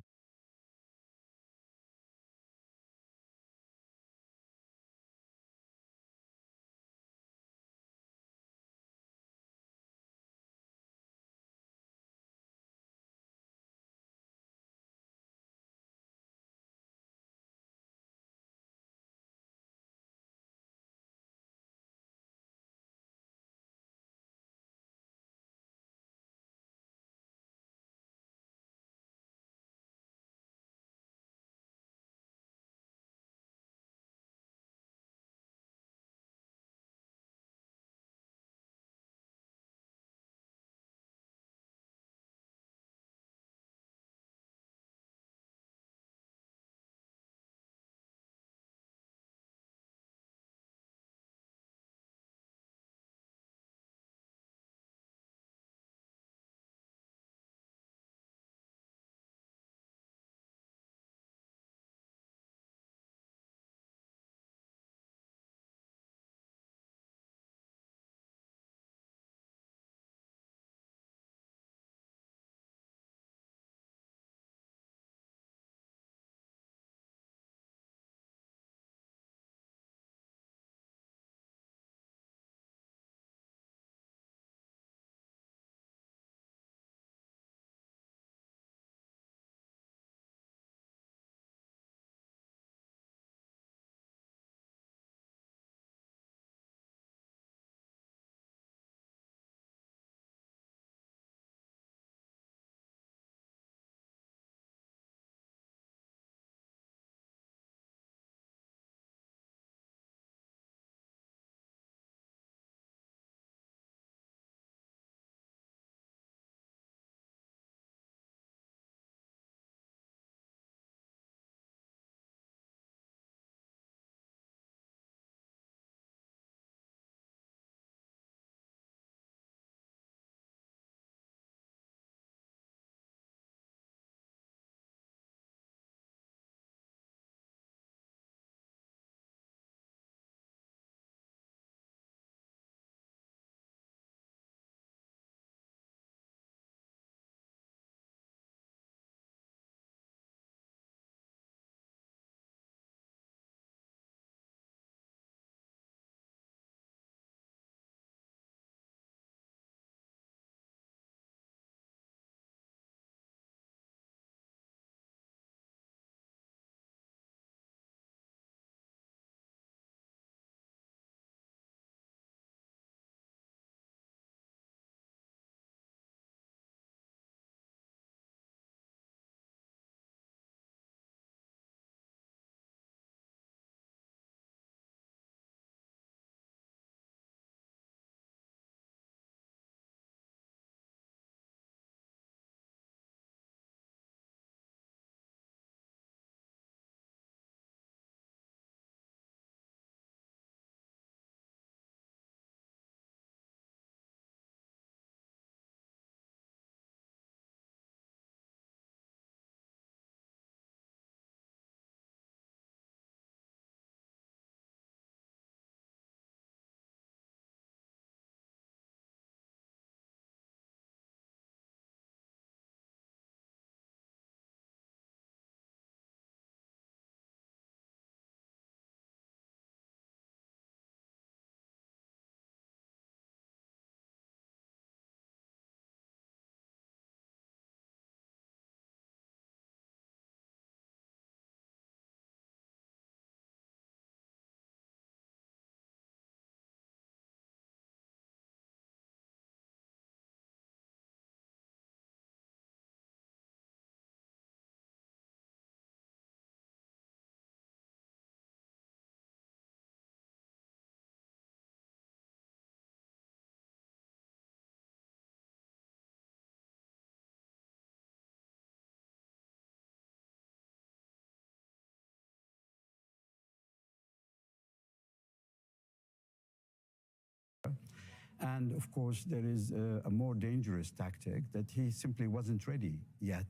And of course, there is a more dangerous tactic that he simply wasn't ready yet.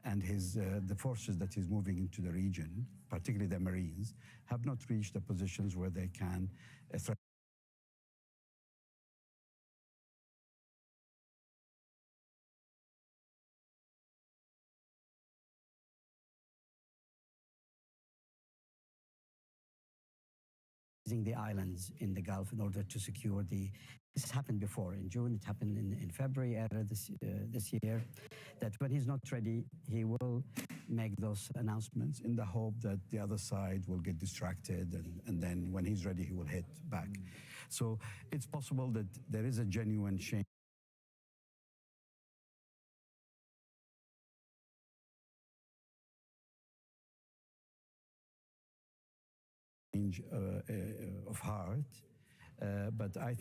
And the forces that he's moving into the region, particularly the Marines, have not reached the positions where they can threaten. The islands in the Gulf in order to secure this has happened before in June, it happened in February earlier this year, that when he's not ready, he will make those announcements in the hope that the other side will get distracted and then when he's ready, he will hit back. So it's possible that there is a genuine change of heart, but I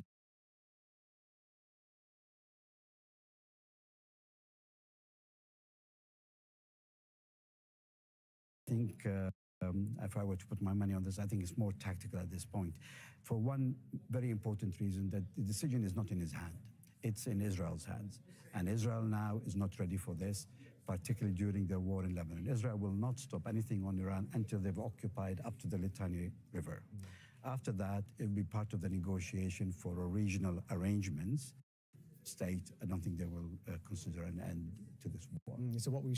think if I were to put my money on this, I think it's more tactical at this point. For one very important reason, that the decision is not in his hand. It's in Israel's hands. And Israel now is not ready for this, particularly during the war in Lebanon. Israel will not stop anything on Iran until they've occupied up to the Litani River. After that, it will be part of the negotiation for a regional arrangements. State, I don't think they will consider an end to this war. So what we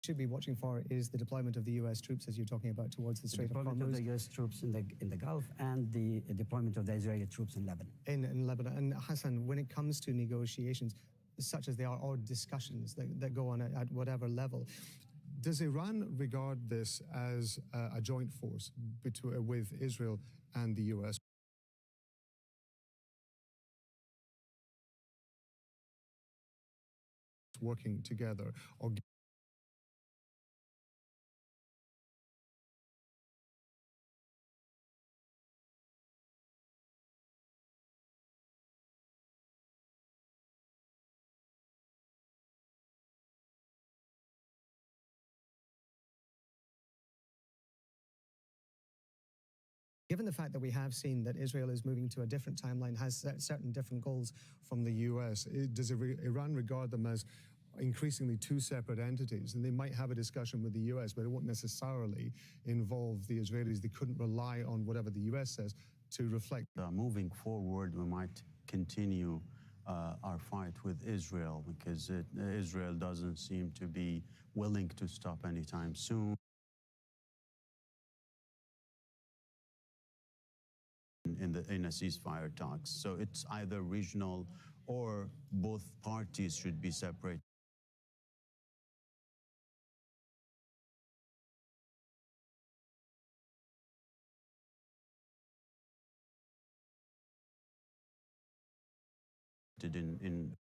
should be watching for is the deployment of the U.S. troops, as you're talking about, towards the Strait of Hormuz. The deployment of the U.S. troops in the Gulf and the deployment of the Israeli troops in Lebanon. In Lebanon. And Hassan, when it comes to negotiations, such as they are, or discussions that go on at whatever level, does Iran regard this as a joint force with Israel and the U.S.? Working together, or given the fact that we have seen that Israel is moving to a different timeline, has certain different goals from the U.S., does Iran regard them as increasingly two separate entities? And they might have a discussion with the U.S., but it won't necessarily involve the Israelis. They couldn't rely on whatever the U.S. says to reflect. Moving forward, we might continue our fight with Israel because Israel doesn't seem to be willing to stop anytime soon. In a ceasefire talks. So it's either regional or both parties should be separated. In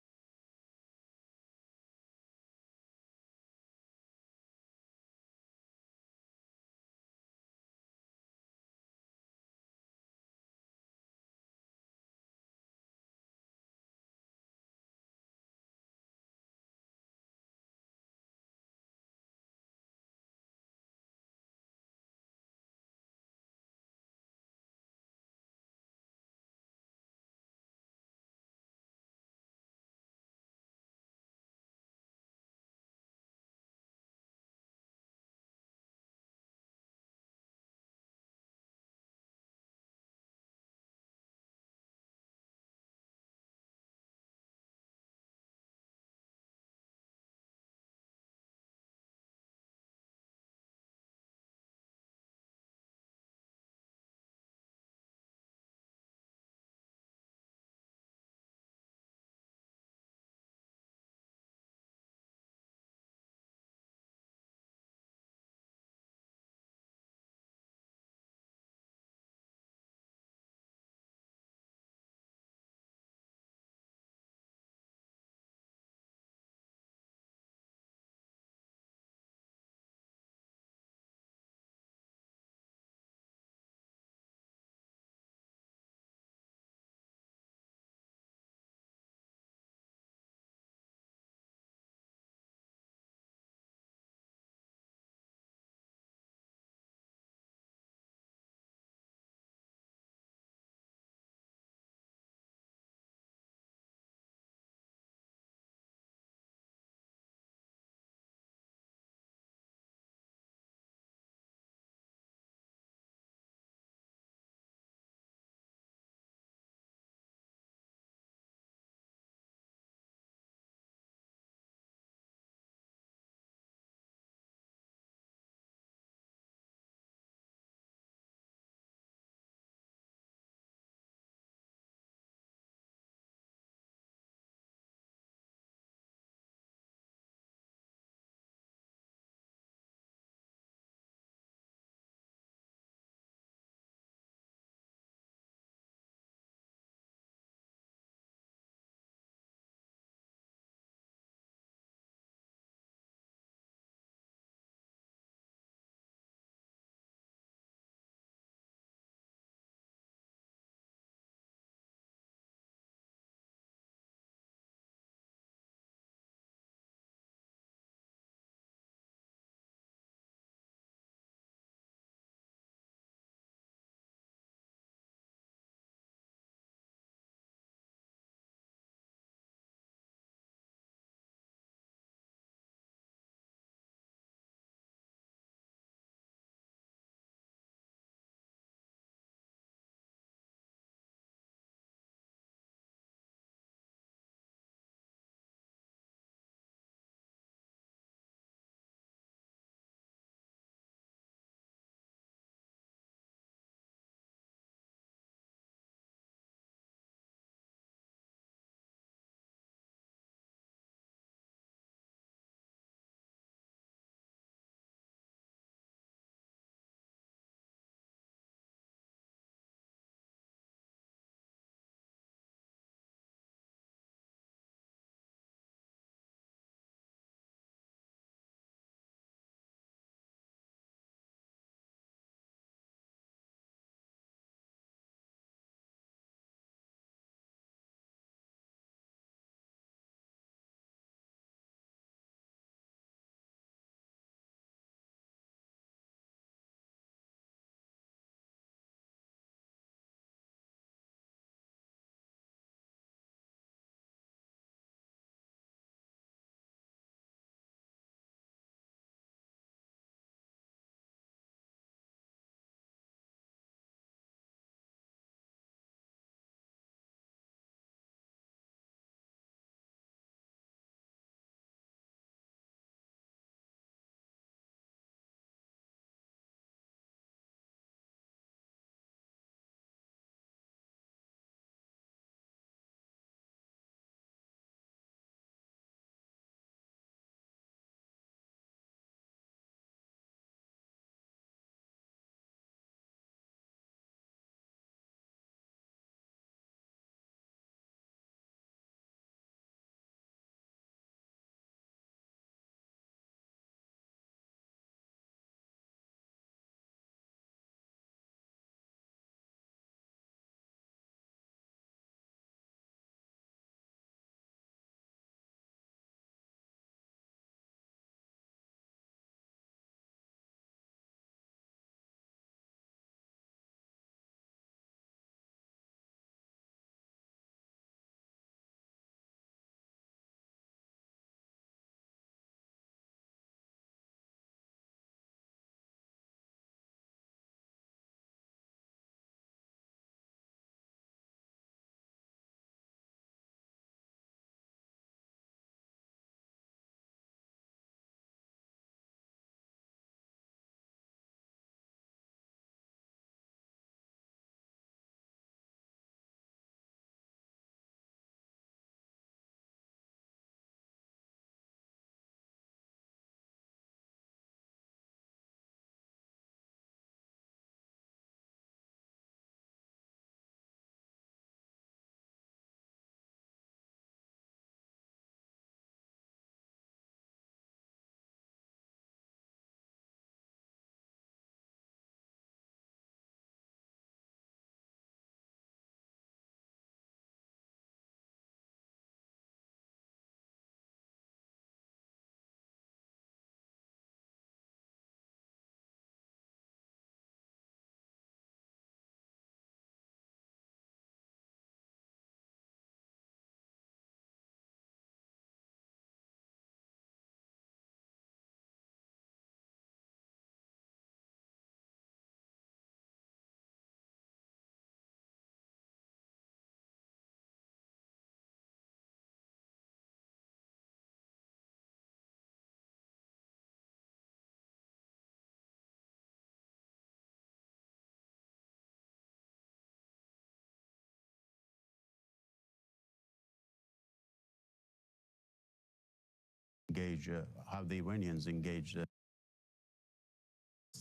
engage, how the Iranians engage.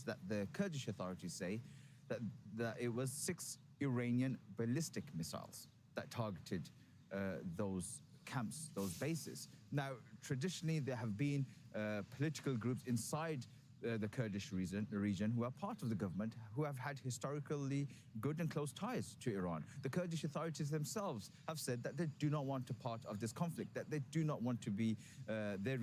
That the Kurdish authorities say that it was 6 Iranian ballistic missiles that targeted those camps, those bases. Now, traditionally, there have been political groups inside the Kurdish region who are part of the government, who have had historically good and close ties to Iran. The Kurdish authorities themselves have said that they do not want a part of this conflict, that they do not want to be their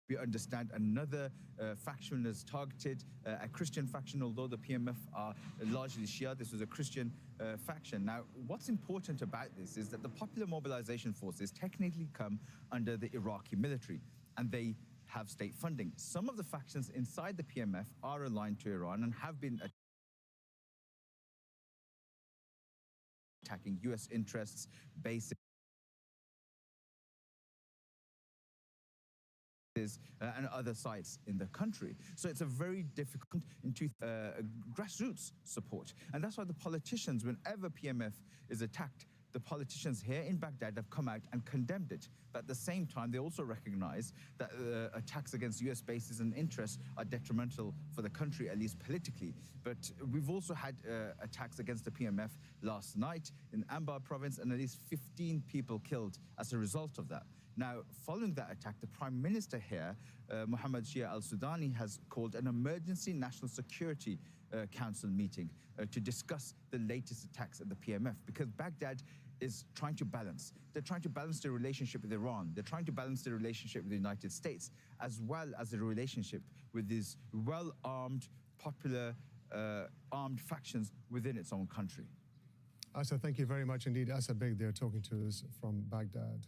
We understand another faction is targeted, a Christian faction, although the PMF are largely Shia. This was a Christian faction. Now, what's important about this is that the Popular Mobilization Forces technically come under the Iraqi military, and they have state funding. Some of the factions inside the PMF are aligned to Iran and have been attacking U.S. interests, bases, and other sites in the country. So it's a very difficult into grassroots support. And that's why the politicians, whenever PMF is attacked, the politicians here in Baghdad have come out and condemned it. But at the same time, they also recognize that attacks against US bases and interests are detrimental for the country, at least politically. But we've also had attacks against the PMF last night in Anbar province, and at least 15 people killed as a result of that. Now, following that attack, the Prime Minister here, Mohammed Shia al-Sudani, has called an emergency National Security Council meeting to discuss the latest attacks at the PMF, because Baghdad is trying to balance. They're trying to balance their relationship with Iran. They're trying to balance their relationship with the United States, as well as the relationship with these well-armed, popular armed factions within its own country. Asad, thank you very much indeed. Asad Beg there talking to us from Baghdad.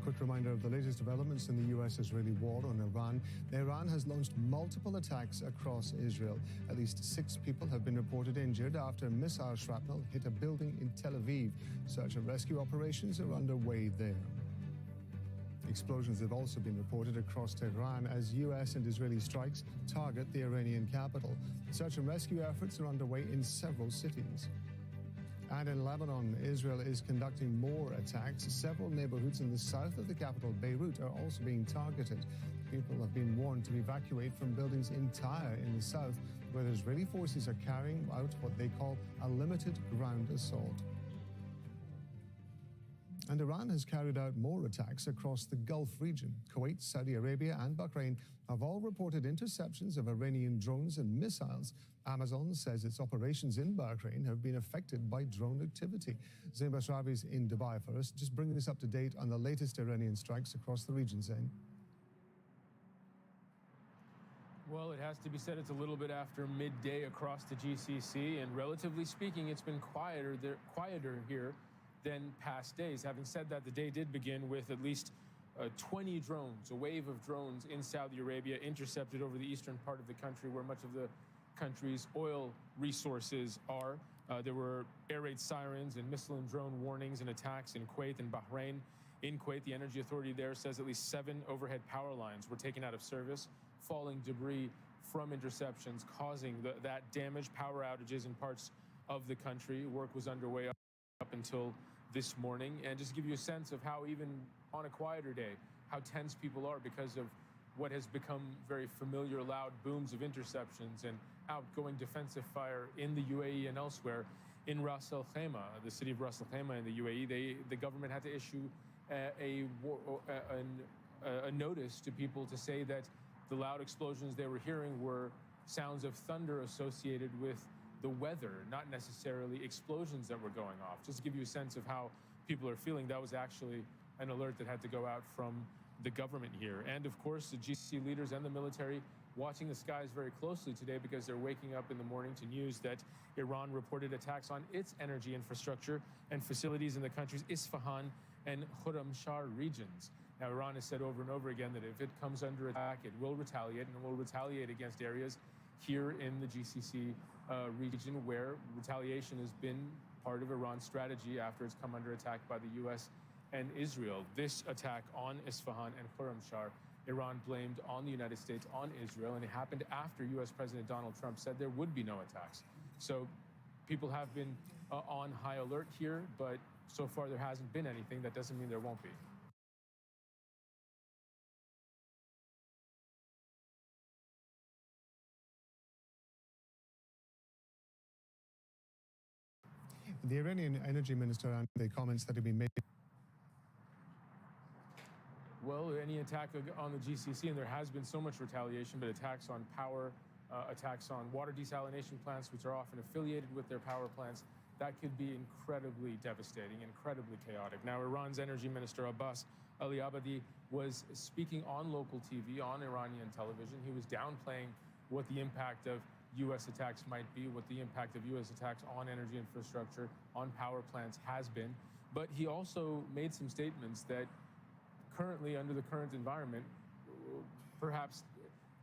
Quick reminder of the latest developments in the US-Israeli war on Iran. Iran has launched multiple attacks across Israel. At least 6 people have been reported injured after missile shrapnel hit a building in Tel Aviv. Search and rescue operations are underway there. Explosions have also been reported across Tehran as US and Israeli strikes target the Iranian capital. Search and rescue efforts are underway in several cities. And in Lebanon, Israel is conducting more attacks. Several neighborhoods in the south of the capital, Beirut, are also being targeted. People have been warned to evacuate from buildings in Tyre in the south, where the Israeli forces are carrying out what they call a limited ground assault. And Iran has carried out more attacks across the Gulf region. Kuwait, Saudi Arabia, and Bahrain have all reported interceptions of Iranian drones and missiles. Amazon says its operations in Bahrain have been affected by drone activity. Zain Basravi is in Dubai for us. Just bringing us up to date on the latest Iranian strikes across the region, Zain. Well, it has to be said it's a little bit after midday across the GCC, and relatively speaking, it's been quieter here than past days. Having said that, the day did begin with at least 20 drones, a wave of drones in Saudi Arabia intercepted over the eastern part of the country, where much of the country's oil resources are. There were air raid sirens and missile and drone warnings and attacks in Kuwait and Bahrain. In Kuwait, the energy authority there says at least 7 overhead power lines were taken out of service, falling debris from interceptions, causing that damage, power outages in parts of the country. Work was underway up until this morning. And just to give you a sense of how, even on a quieter day, how tense people are because of what has become very familiar loud booms of interceptions and outgoing defensive fire in the UAE and elsewhere. In Ras Al Khaimah, the city of Ras Al Khaimah in the UAE, the government had to issue a notice to people to say that the loud explosions they were hearing were sounds of thunder associated with the weather, not necessarily explosions that were going off. Just to give you a sense of how people are feeling, that was actually an alert that had to go out from the government here. And of course, the GCC leaders and the military watching the skies very closely today because they're waking up in the morning to news that Iran reported attacks on its energy infrastructure and facilities in the country's Isfahan and Khurramshahr regions. Now, Iran has said over and over again that if it comes under attack, it will retaliate, and it will retaliate against areas here in the GCC region where retaliation has been part of Iran's strategy after it's come under attack by the U.S. and Israel. This attack on Isfahan and Khurramshahr, Iran blamed on the United States, on Israel, and it happened after U.S. President Donald Trump said there would be no attacks. So people have been on high alert here, but so far there hasn't been anything. That doesn't mean there won't be. The Iranian energy minister and the comments that have been made. Well, any attack on the GCC, and there has been so much retaliation, but attacks on power, attacks on water desalination plants, which are often affiliated with their power plants, that could be incredibly devastating, incredibly chaotic. Now, Iran's energy minister, Abbas Ali-Abadi, was speaking on local TV, on Iranian television. He was downplaying what the impact of U.S. attacks might be, what the impact of U.S. attacks on energy infrastructure, on power plants has been. But he also made some statements that currently, under the current environment, perhaps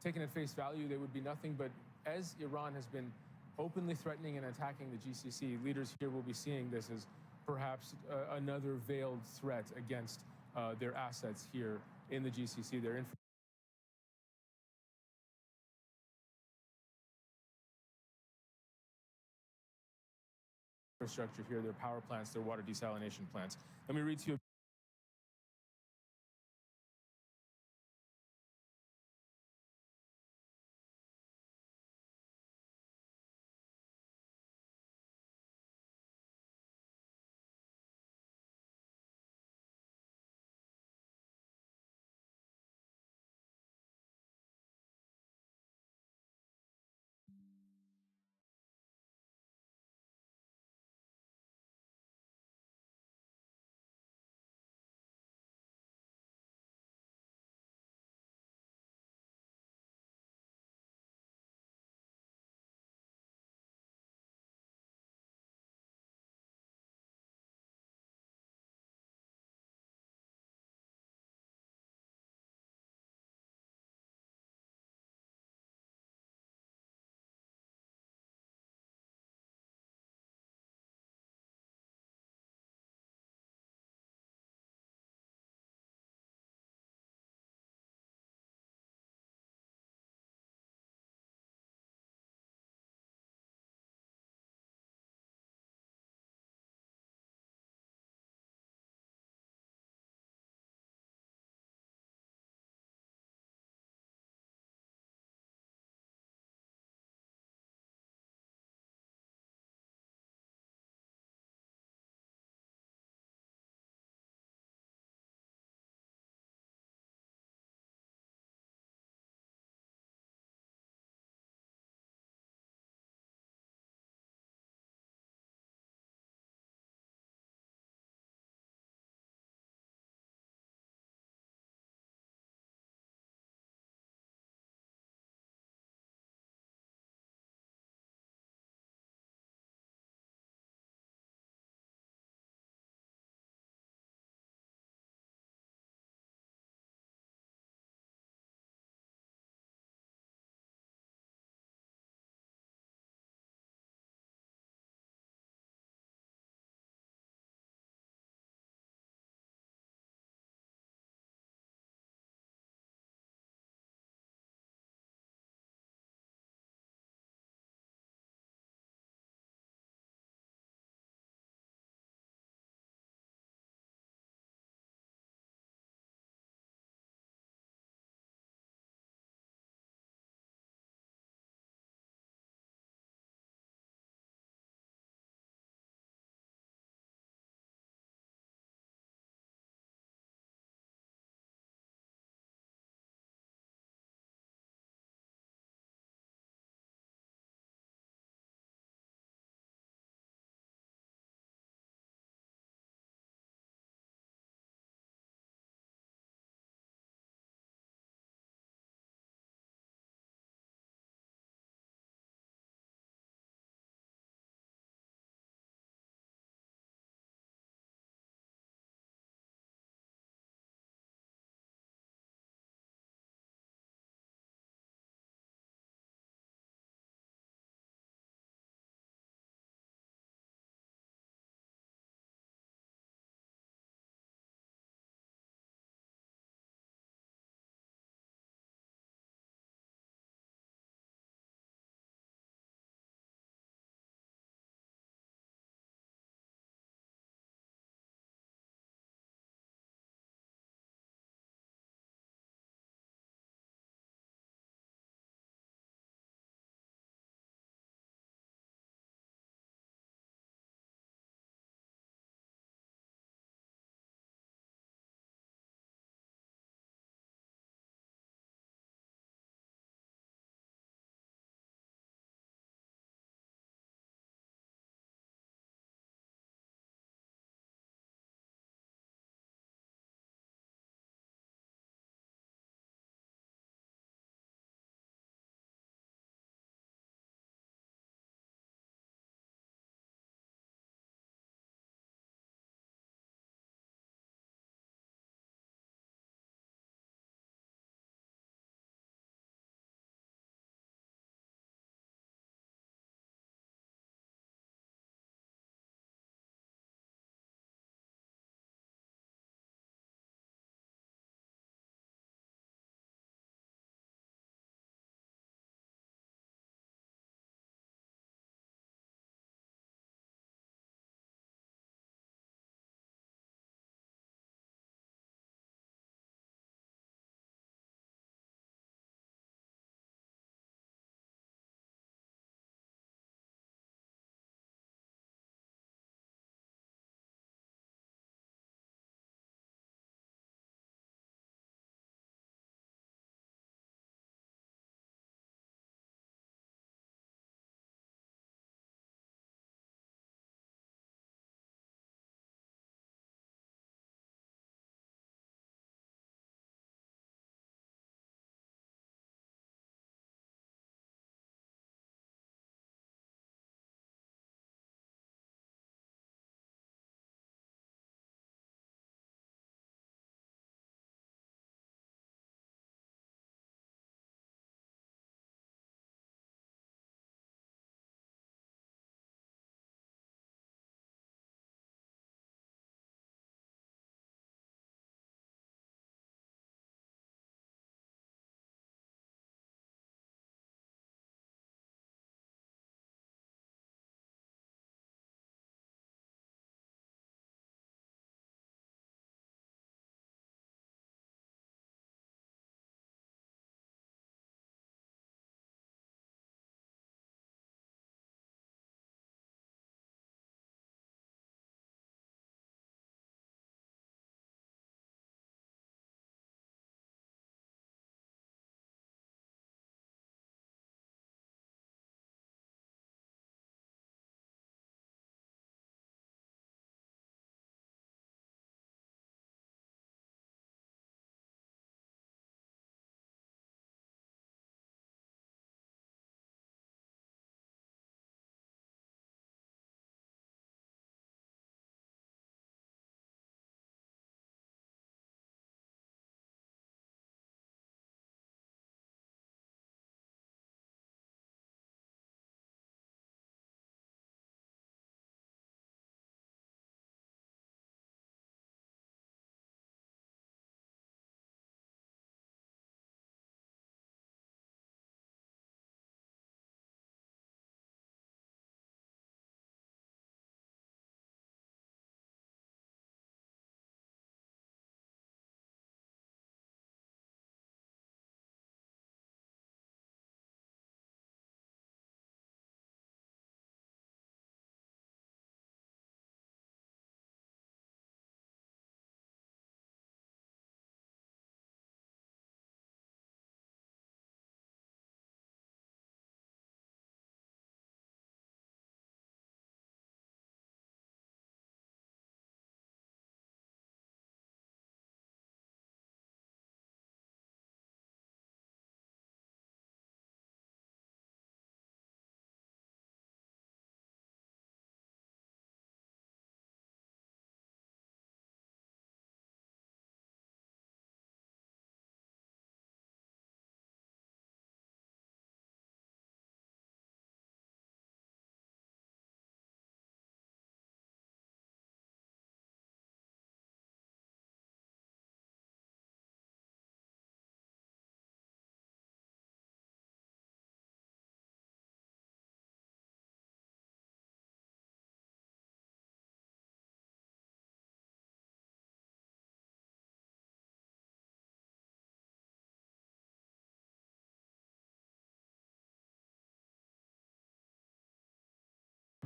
taken at face value, they would be nothing. But as Iran has been openly threatening and attacking the GCC, leaders here will be seeing this as perhaps another veiled threat against their assets here in the GCC, their infrastructure here, their power plants, their water desalination plants. Let me read to you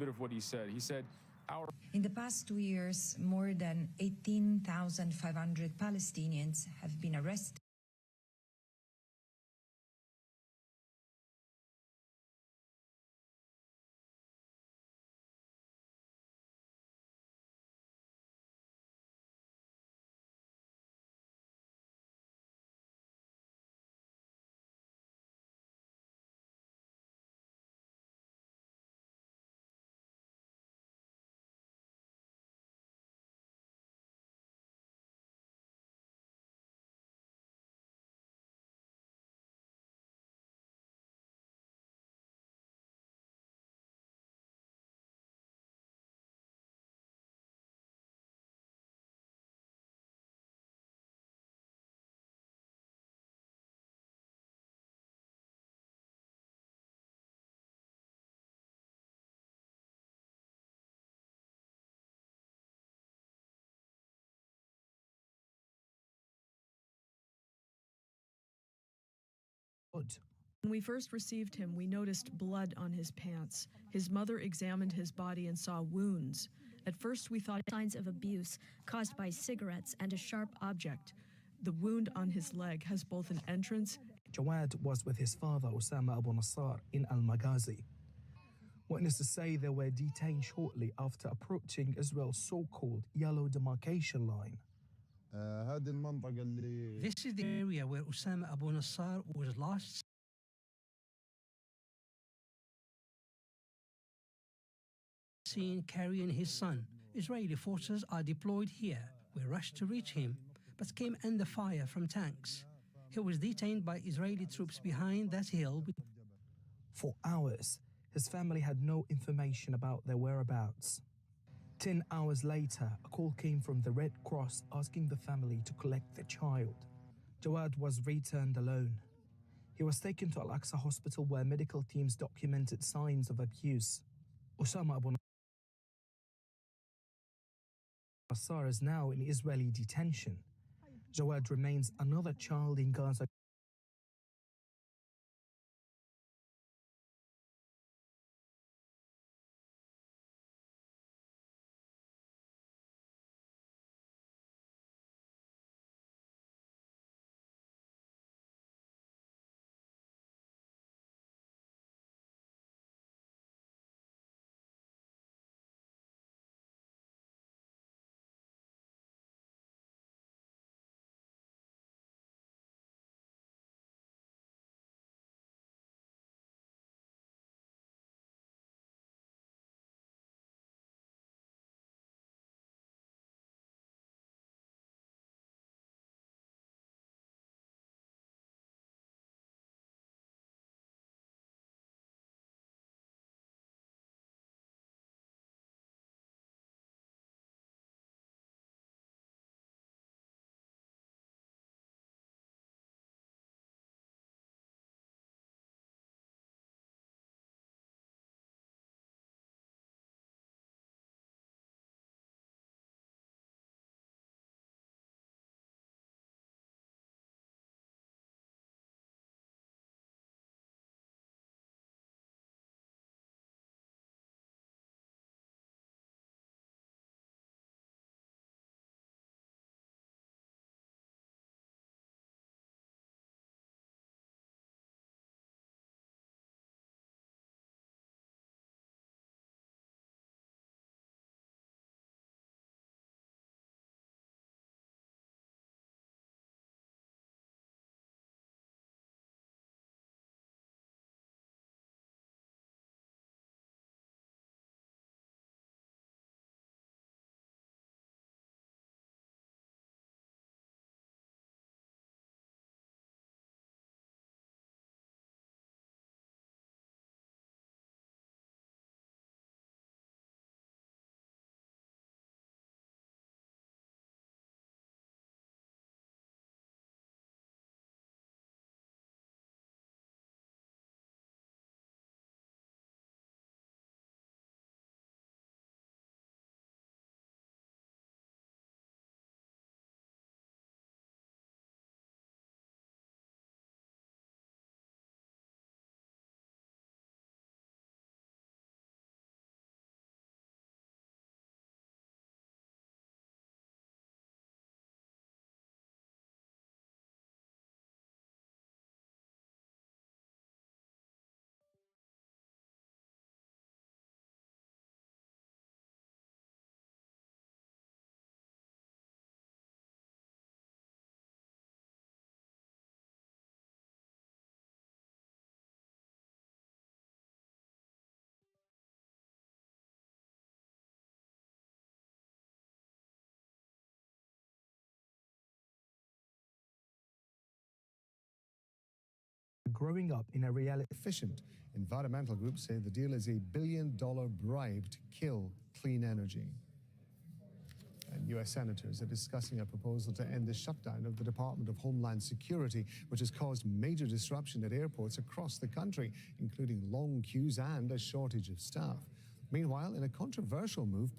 bit of what he said. He said, In the past 2 years, more than 18,500 Palestinians have been arrested. When we first received him, we noticed blood on his pants. His mother examined his body and saw wounds. At first, we thought signs of abuse caused by cigarettes and a sharp object. The wound on his leg has both an entrance. Jawad was with his father, Osama Abu Nassar, in Al-Maghazi. Witnesses say they were detained shortly after approaching Israel's so-called yellow demarcation line. This is the area where Osama Abu Nassar was last seen carrying his son. Israeli forces are deployed here. We rushed to reach him, but came under fire from tanks. He was detained by Israeli troops behind that hill. For hours, his family had no information about their whereabouts. 10 hours later, a call came from the Red Cross asking the family to collect their child. Jawad was returned alone. He was taken to Al-Aqsa Hospital where medical teams documented signs of abuse. Osama Abu Nassar is now in Israeli detention. Jawad remains another child in Gaza. growing up in a reality. Efficient. Environmental groups say the deal is a billion-dollar bribe to kill clean energy. And U.S. senators are discussing a proposal to end the shutdown of the Department of Homeland Security, which has caused major disruption at airports across the country, including long queues and a shortage of staff. Meanwhile, in a controversial move,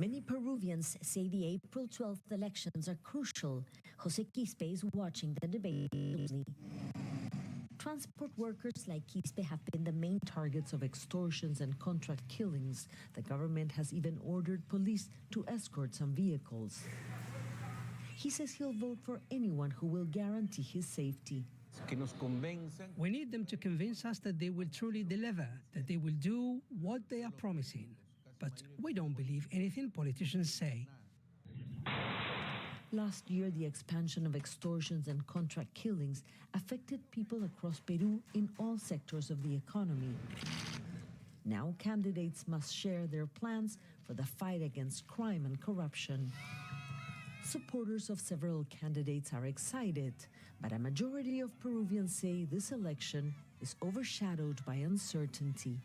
Many Peruvians say the April 12th elections are crucial. Jose Quispe is watching the debate closely. Transport workers like Quispe have been the main targets of extortions and contract killings. The government has even ordered police to escort some vehicles. He says he'll vote for anyone who will guarantee his safety. We need them to convince us that they will truly deliver, that they will do what they are promising. But we don't believe anything politicians say. Last year, the expansion of extortions and contract killings affected people across Peru in all sectors of the economy. Now, candidates must share their plans for the fight against crime and corruption. Supporters of several candidates are excited, but a majority of Peruvians say this election is overshadowed by uncertainty.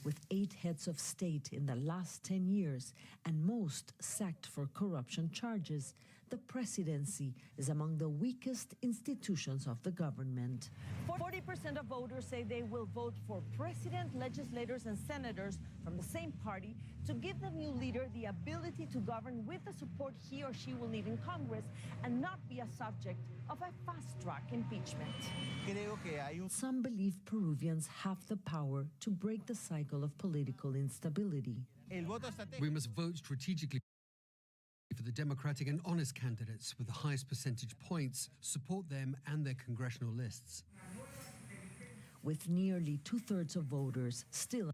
With 8 heads of state in the last 10 years and most sacked for corruption charges, the presidency is among the weakest institutions of the government. 40% of voters say they will vote for president, legislators, and senators from the same party to give the new leader the ability to govern with the support he or she will need in Congress and not be a subject of a fast-track impeachment. Some believe Peruvians have the power to break the cycle of political instability. We must vote strategically for the democratic and honest candidates with the highest percentage points, support them and their congressional lists. With nearly 2/3 of voters still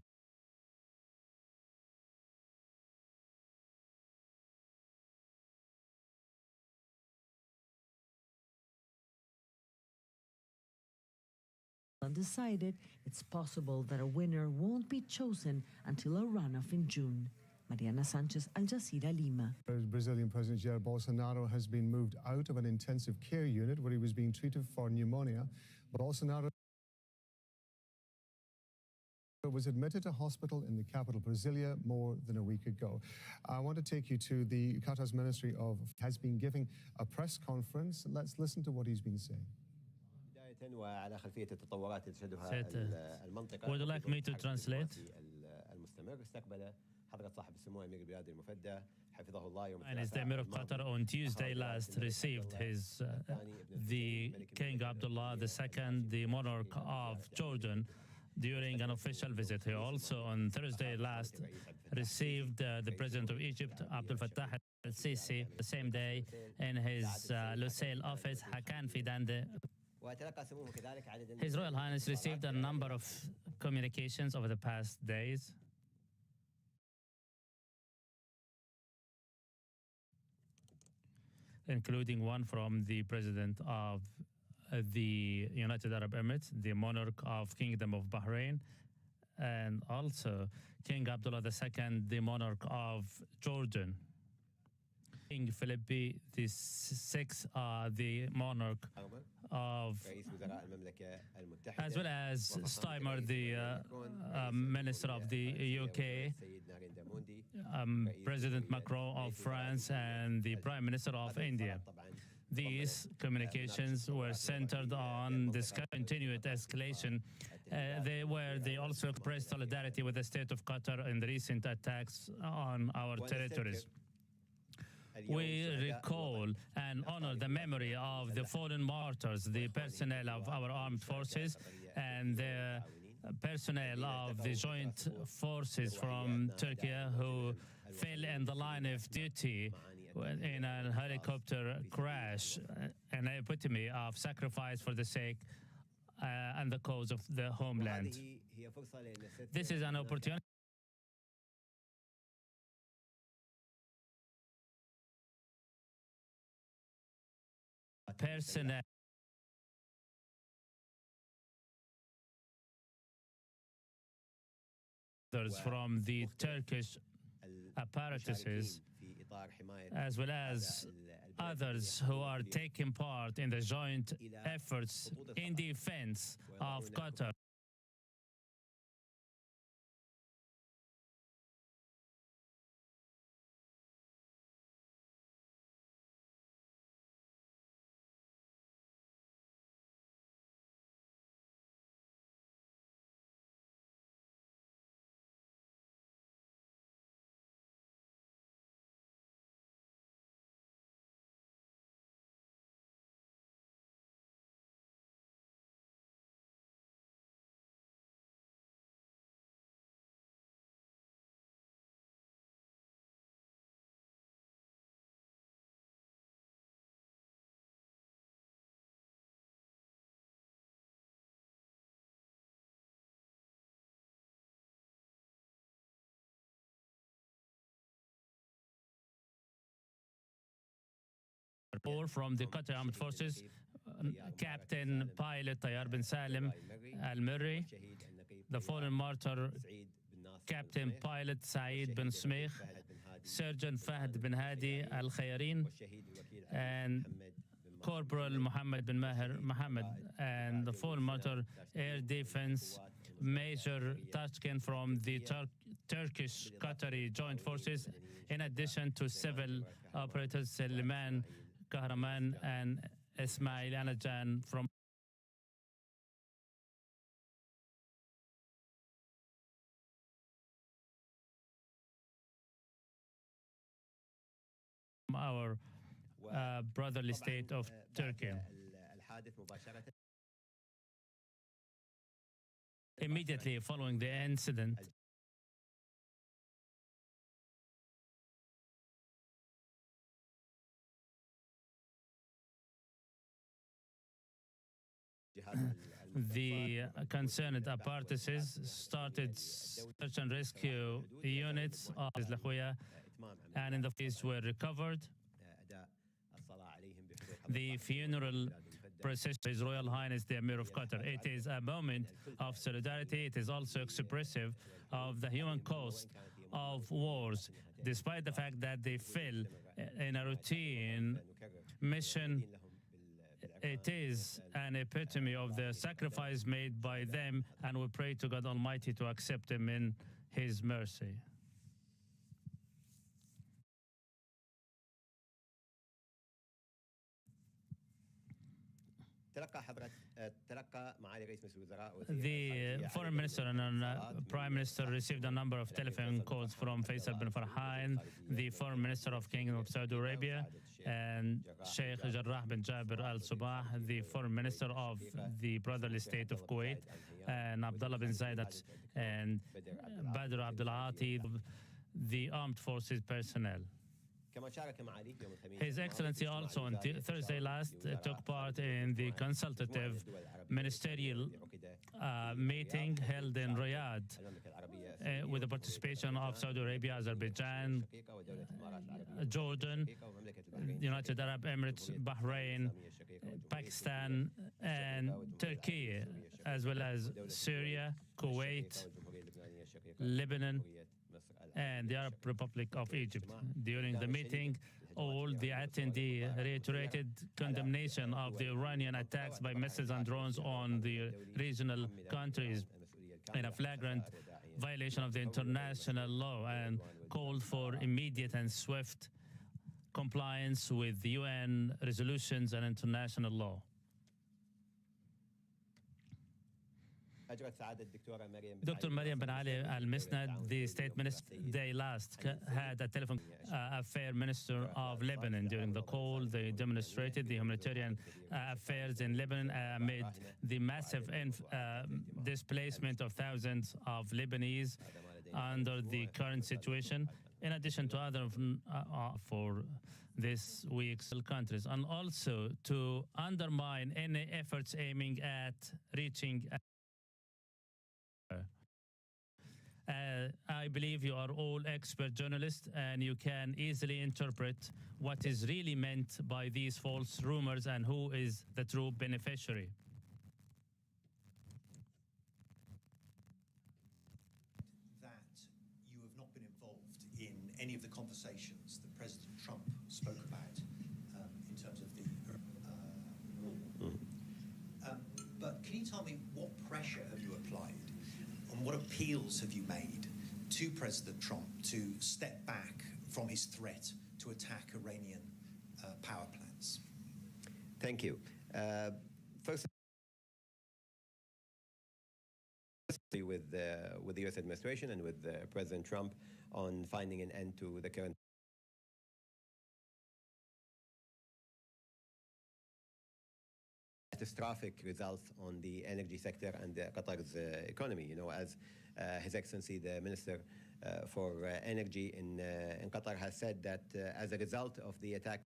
undecided, it's possible that a winner won't be chosen until a runoff in June. Mariana Sanchez, Al Jazeera, Lima. Brazilian President Jair Bolsonaro has been moved out of an intensive care unit where he was being treated for pneumonia. Bolsonaro was admitted to hospital in the capital, Brasilia, more than a week ago. I want to take you to the Qatar's Ministry of has been giving a press conference. Let's listen to what he's been saying. Would you like me to translate? And as the Emir of Qatar on Tuesday last received the King Abdullah II, the monarch of Jordan, during an official visit. He also on Thursday last received the President of Egypt, Abdel Fattah al-Sisi, the same day in his Lusail office, Hakan Fidande. His Royal Highness received a number of communications over the past days. Including one from the President of the United Arab Emirates, the monarch of Kingdom of Bahrain, and also King Abdullah II, the monarch of Jordan. King Philip VI, the monarch of, as well as Steimer, the Minister of the UK, President Macron of France, and the Prime Minister of India. These communications were centered on this continued escalation. They also expressed solidarity with the state of Qatar in the recent attacks on our territories. We recall and honor the memory of the fallen martyrs, the personnel of our armed forces, and the personnel of the joint forces from Turkey who fell in the line of duty in a helicopter crash, an epitome of sacrifice for the sake and the cause of the homeland. This is an opportunity personnel from the Turkish apparatuses, as well as others who are taking part in the joint efforts in defense of Qatar. or from the Qatar Armed Forces, Captain Pilot Tayyar bin Salim Al-Murri, the fallen martyr Captain Pilot Saeed bin Smeikh, Surgeon Fahd bin Hadi Al-Khayarin, and Corporal Muhammad bin Maher Mohammed, and the fallen martyr Air Defense Major Tashkin from the Turkish Qatari Joint Forces, in addition to civil operators Suleiman Kahraman and Ismail Anajan from our brotherly state of Turkey. Immediately following the incident, the concerned apparatuses started search and rescue units of Lakhouya, and in the case were recovered. The funeral procession of His Royal Highness the Emir of Qatar. It is a moment of solidarity. It is also expressive of the human cost of wars, despite the fact that they fail in a routine mission. It is an epitome of the sacrifice made by them, and we pray to God Almighty to accept them in His mercy. The Foreign Minister and Prime Minister received a number of telephone calls from Faisal bin Farhan, the Foreign Minister of Kingdom of Saudi Arabia, and Sheikh Jarrah bin Jabir Al Sabah, the Foreign Minister of the Brotherly State of Kuwait, and Abdullah bin Zayed and Badr Abdul Ati, the Armed Forces personnel. His Excellency also on Thursday last took part in the consultative ministerial meeting held in Riyadh with the participation of Saudi Arabia, Azerbaijan, Jordan, United Arab Emirates, Bahrain, Pakistan, and Turkey, as well as Syria, Kuwait, Lebanon, and the Arab Republic of Egypt. During the meeting, all the attendees reiterated condemnation of the Iranian attacks by missiles and drones on the regional countries in a flagrant violation of the international law, and called for immediate and swift compliance with the UN resolutions and international law. Dr. Mariam Ben Ali Al-Misnad, the State Minister, they last had a telephone affair Minister of Lebanon. During the call, they demonstrated the humanitarian affairs in Lebanon amid the massive displacement of thousands of Lebanese under the current situation, in addition to other for this week's countries, and also to undermine any efforts aiming at reaching. I believe you are all expert journalists, and you can easily interpret what is really meant by these false rumors and who is the true beneficiary. That you have not been involved in any of the conversations that President Trump spoke about in terms of the war. But can you tell me what pressure have you applied? And what appeals have you made to President Trump to step back from his threat to attack Iranian power plants? Thank you. First, with the U.S. administration and with President Trump on finding an end to the current catastrophic results on the energy sector and Qatar's economy. You know, as His Excellency the Minister for Energy in Qatar has said that as a result of the attack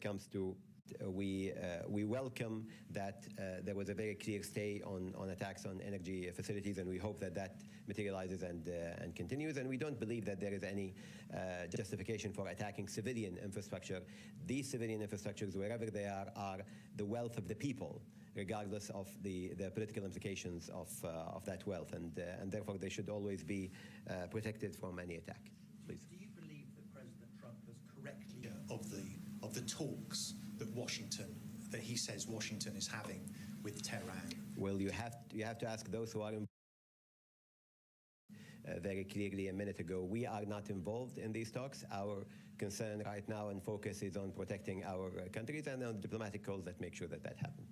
comes to we welcome that there was a very clear stay on attacks on energy facilities, and we hope that that materializes and continues. And we don't believe that there is any justification for attacking civilian infrastructure. These civilian infrastructures, wherever they are the wealth of the people, regardless of the political implications of that wealth, and therefore they should always be protected from any attack. Please. Do you believe that President Trump has correctly of the talks that he says Washington is having with Tehran? Well, you have to ask those who are very clearly a minute ago. We are not involved in these talks. Our concern right now and focus is on protecting our countries and on diplomatic calls that make sure that that happens.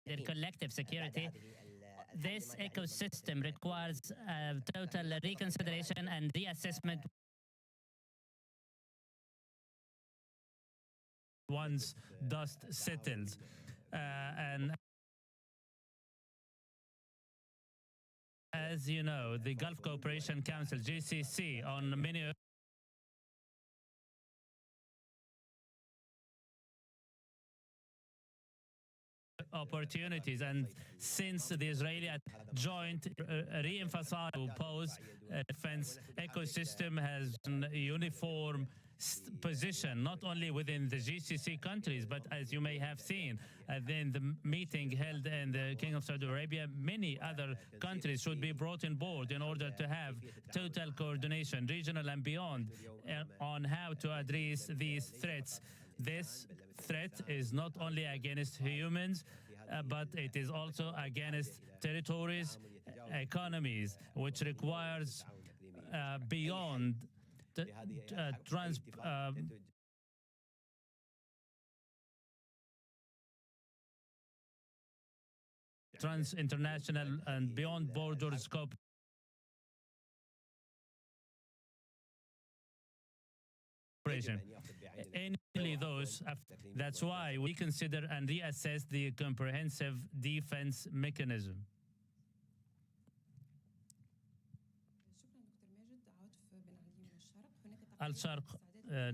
their collective security, this ecosystem requires total reconsideration and reassessment once dust settles. And as you know, the Gulf Cooperation Council, GCC, on many opportunities, and since the Israeli joint re-emphasized to pose defense ecosystem has a uniform position, not only within the GCC countries, but as you may have seen, in the meeting held in the Kingdom of Saudi Arabia, many other countries should be brought on board in order to have total coordination, regional and beyond, on how to address these threats. This threat is not only against humans, but it is also against territories, economies, which requires beyond trans-international and beyond border scope. Only those. That's why we consider and reassess the comprehensive defense mechanism. Al-Sharq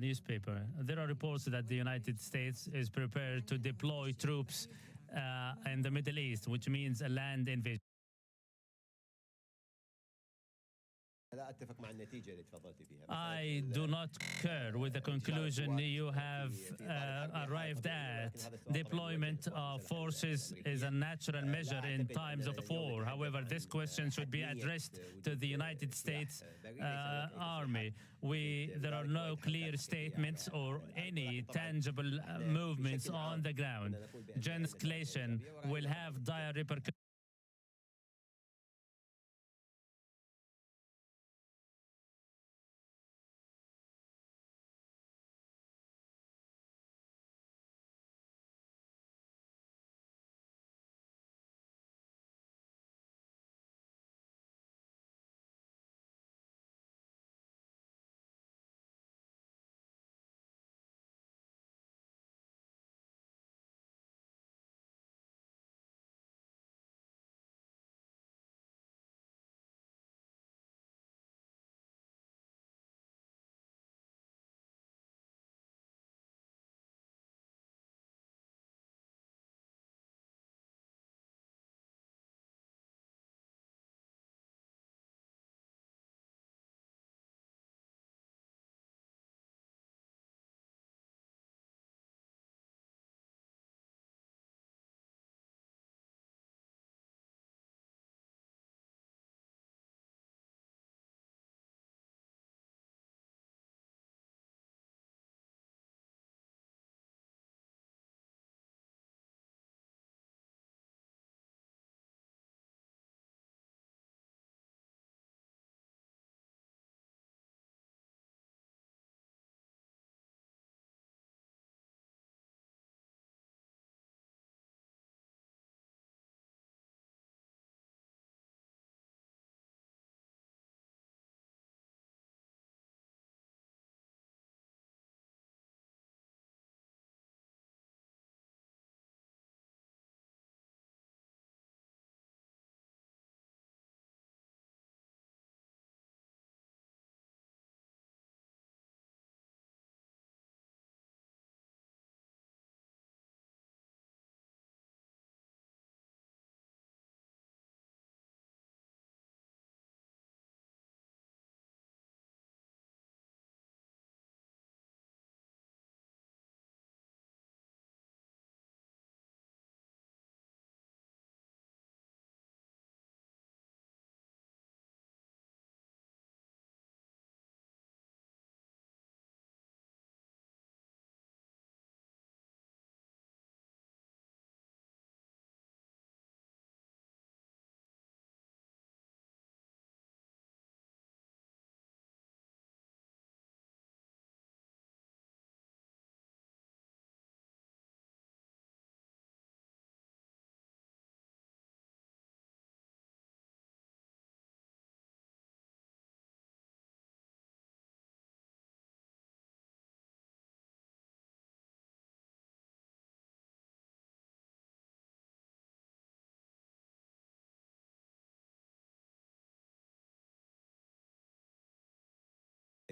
newspaper. There are reports that the United States is prepared to deploy troops in the Middle East, which means a land invasion. I do not concur with the conclusion you have arrived at. Deployment of forces is a natural measure in times of war. However, this question should be addressed to the United States Army. There are no clear statements or any tangible movements on the ground. General escalation will have dire repercussions.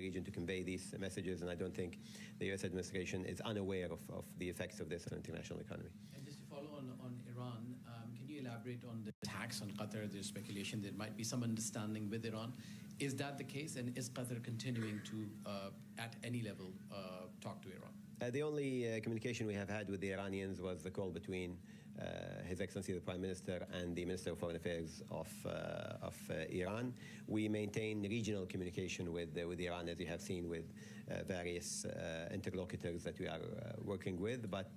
region to convey these messages, and I don't think the U.S. administration is unaware of the effects of this on the international economy. And just to follow on Iran, can you elaborate on the tax on Qatar? There's speculation there might be some understanding with Iran. Is that the case, and is Qatar continuing to, at any level, talk to Iran? The only communication we have had with the Iranians was the call between His Excellency the Prime Minister and the Minister of Foreign Affairs of Iran. We maintain regional communication with Iran, as you have seen, with various interlocutors that we are working with, but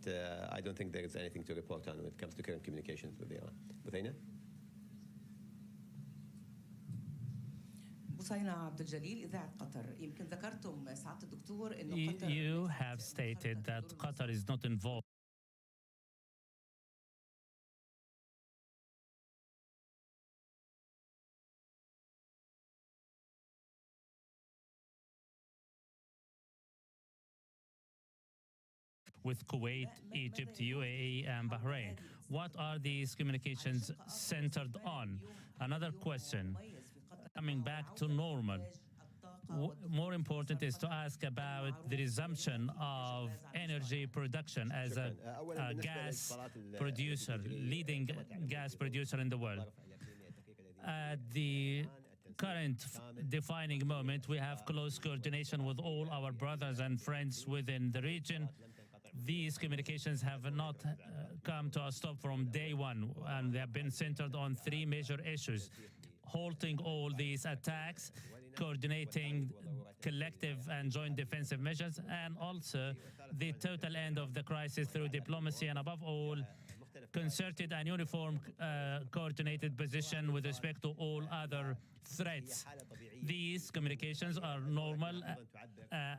I don't think there is anything to report on when it comes to current communications with Iran. Buthayna? You have stated that Qatar is not involved with Kuwait, Egypt, UAE, and Bahrain. What are these communications centered on? Another question, coming back to normal. More important is to ask about the resumption of energy production as a gas producer, leading gas producer in the world. At the current defining moment, we have close coordination with all our brothers and friends within the region. These communications have not come to a stop from day one, and they have been centered on three major issues: halting all these attacks, coordinating collective and joint defensive measures, and also the total end of the crisis through diplomacy, and above all, concerted and uniform coordinated position with respect to all other threats. These communications are normal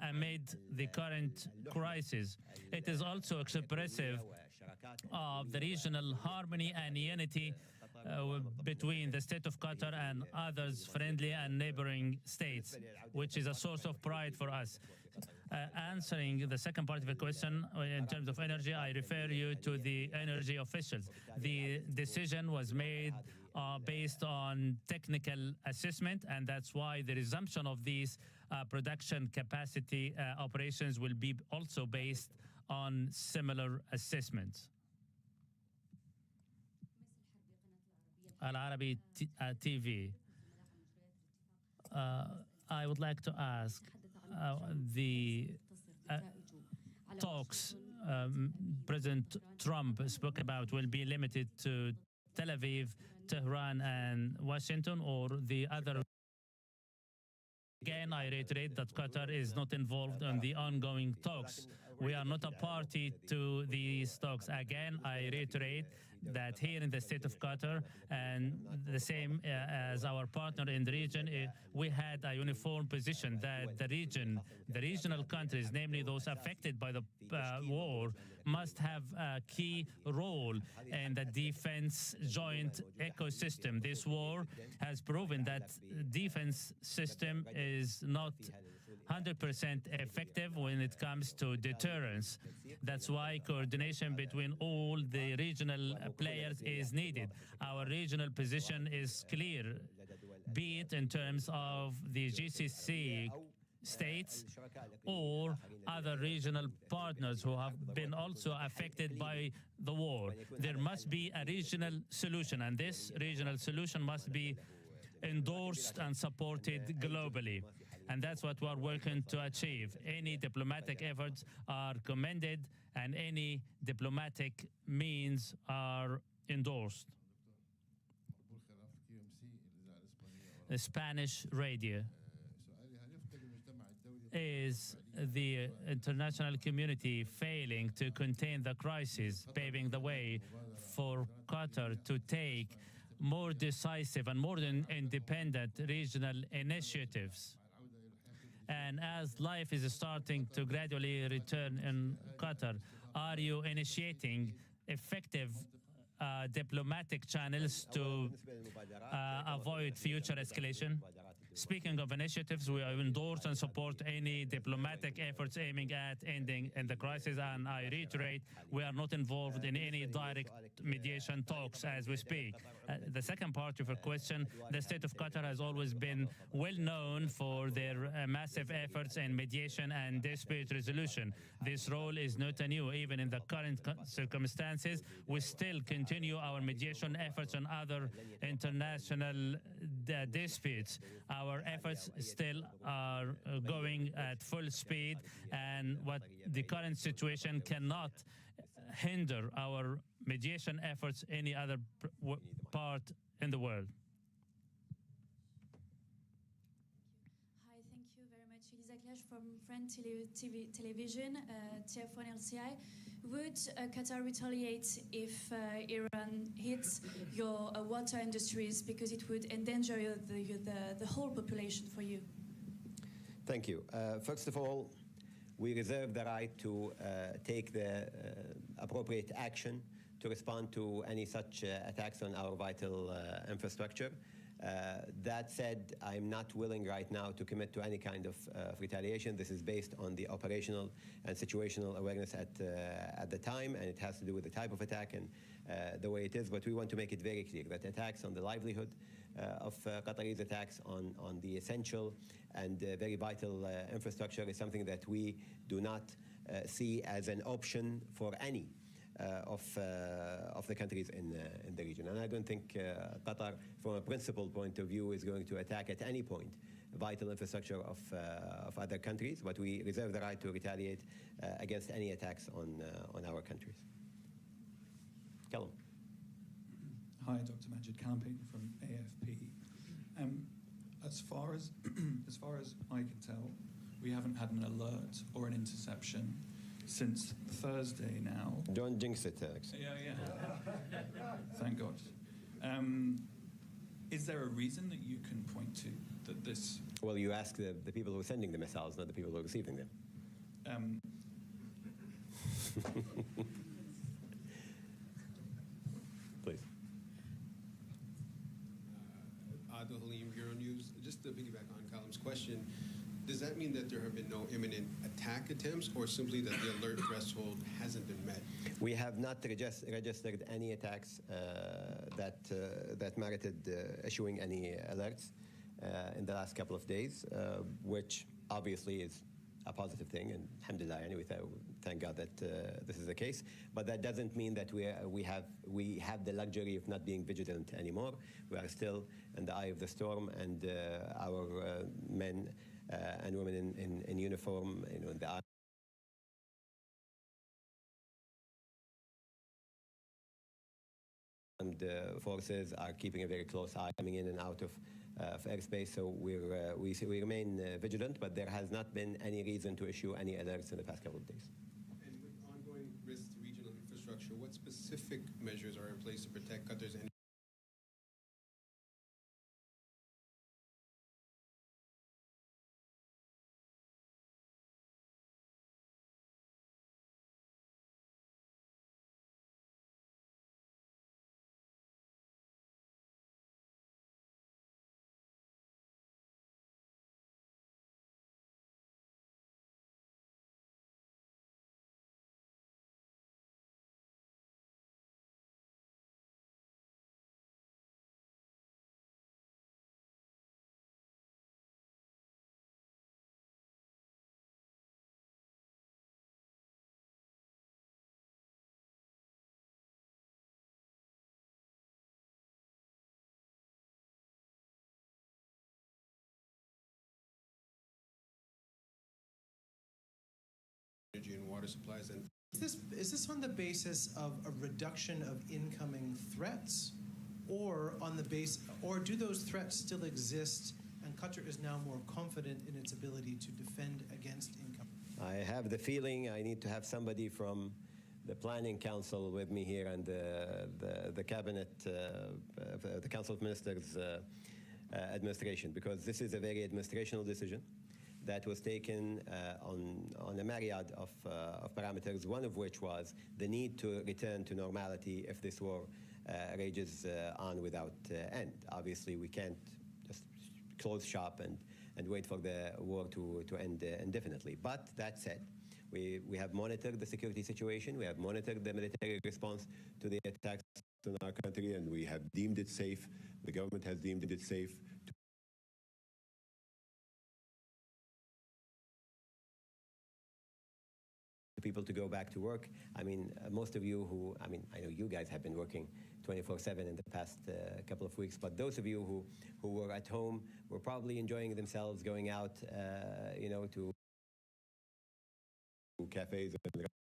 amid the current crisis. It is also expressive of the regional harmony and unity between the state of Qatar and others friendly and neighboring states, which is a source of pride for us. Answering the second part of the question, in terms of energy, I refer you to the energy officials. The decision was made based on technical assessment, and that's why the resumption of these production capacity operations will be also based on similar assessments. Al Arabi TV. I would like to ask the talks President Trump spoke about will be limited to Tel Aviv, Tehran, and Washington, or the other? Again, I reiterate that Qatar is not involved in the ongoing talks. We are not a party to these talks. Again, I reiterate that here in the state of Qatar, and the same as our partner in the region, we had a uniform position that the regional countries, namely those affected by the war, must have a key role in the defense joint ecosystem. This war has proven that defense system is not 100% effective when it comes to deterrence. That's why coordination between all the regional players is needed. Our regional position is clear, be it in terms of the GCC states or other regional partners who have been also affected by the war. There must be a regional solution, and this regional solution must be endorsed and supported globally. And that's what we're working to achieve. Any diplomatic efforts are commended, and any diplomatic means are endorsed. The Spanish radio. Is the international community failing to contain the crisis, paving the way for Qatar to take more decisive and more independent regional initiatives? And as life is starting to gradually return in Qatar, are you initiating effective diplomatic channels to avoid future escalation? Speaking of initiatives, we endorse and support any diplomatic efforts aiming at ending in the crisis, and I reiterate, we are not involved in any direct mediation talks as we speak. The second part of your question, the state of Qatar has always been well known for their massive efforts in mediation and dispute resolution. This role is not new. Even in the current circumstances, we still continue our mediation efforts on other international disputes. Our efforts still are going at full speed, and what the current situation cannot hinder our mediation efforts any other part in the world. Hi, thank you very much. Elisa Clash from French Television, TF1 LCI. Would Qatar retaliate if Iran hits your water industries, because it would endanger the whole population for you? Thank you. First of all, we reserve the right to take the appropriate action to respond to any such attacks on our vital infrastructure. That said, I'm not willing right now to commit to any kind of retaliation. This is based on the operational and situational awareness at the time, and it has to do with the type of attack and the way it is. But we want to make it very clear that attacks on the livelihood of Qataris, attacks on the essential and very vital infrastructure is something that we do not see as an option for any of the countries in the region. And I don't think Qatar, from a principled point of view, is going to attack at any point vital infrastructure of other countries, but we reserve the right to retaliate against any attacks on our countries. Callum. Hi, Dr. Majid Camping from AFP. As far as I can tell, we haven't had an alert or an interception since Thursday now. Don't jinx it, Alex. Yeah. Thank God. Is there a reason that you can point to that this... Well, you ask the people who are sending the missiles, not the people who are receiving them. Please. Adil Halim, Bureau News. Just to piggyback on Callum's question, does that mean that there have been no imminent attack attempts, or simply that the alert threshold hasn't been met? We have not registered any attacks that merited issuing any alerts in the last couple of days, which obviously is a positive thing, and alhamdulillah, anyway, thank God that this is the case. But that doesn't mean that we have the luxury of not being vigilant anymore. We are still in the eye of the storm, and our men and women in uniform, in the armed forces are keeping a very close eye coming in and out of airspace. So we remain vigilant, but there has not been any reason to issue any alerts in the past couple of days. And with ongoing risks to regional infrastructure, what specific measures are in place to protect Qatar's energy? Energy and water supplies. And is this on the basis of a reduction of incoming threats, or on the or do those threats still exist and Qatar is now more confident in its ability to defend against income? I have the feeling I need to have somebody from the Planning Council with me here, and the Cabinet, the Council of Ministers administration, because this is a very administrational decision that was taken on a myriad of parameters, one of which was the need to return to normality if this war rages on without end. Obviously, we can't just close shop and wait for the war to end indefinitely. But that said, we have monitored the security situation. We have monitored the military response to the attacks in our country, and we have deemed it safe. The government has deemed it safe to people to go back to work. I mean, most of you who, I mean, I know you guys have been working 24/7 in the past couple of weeks, but those of you who were at home were probably enjoying themselves, going out, you know, to cafes and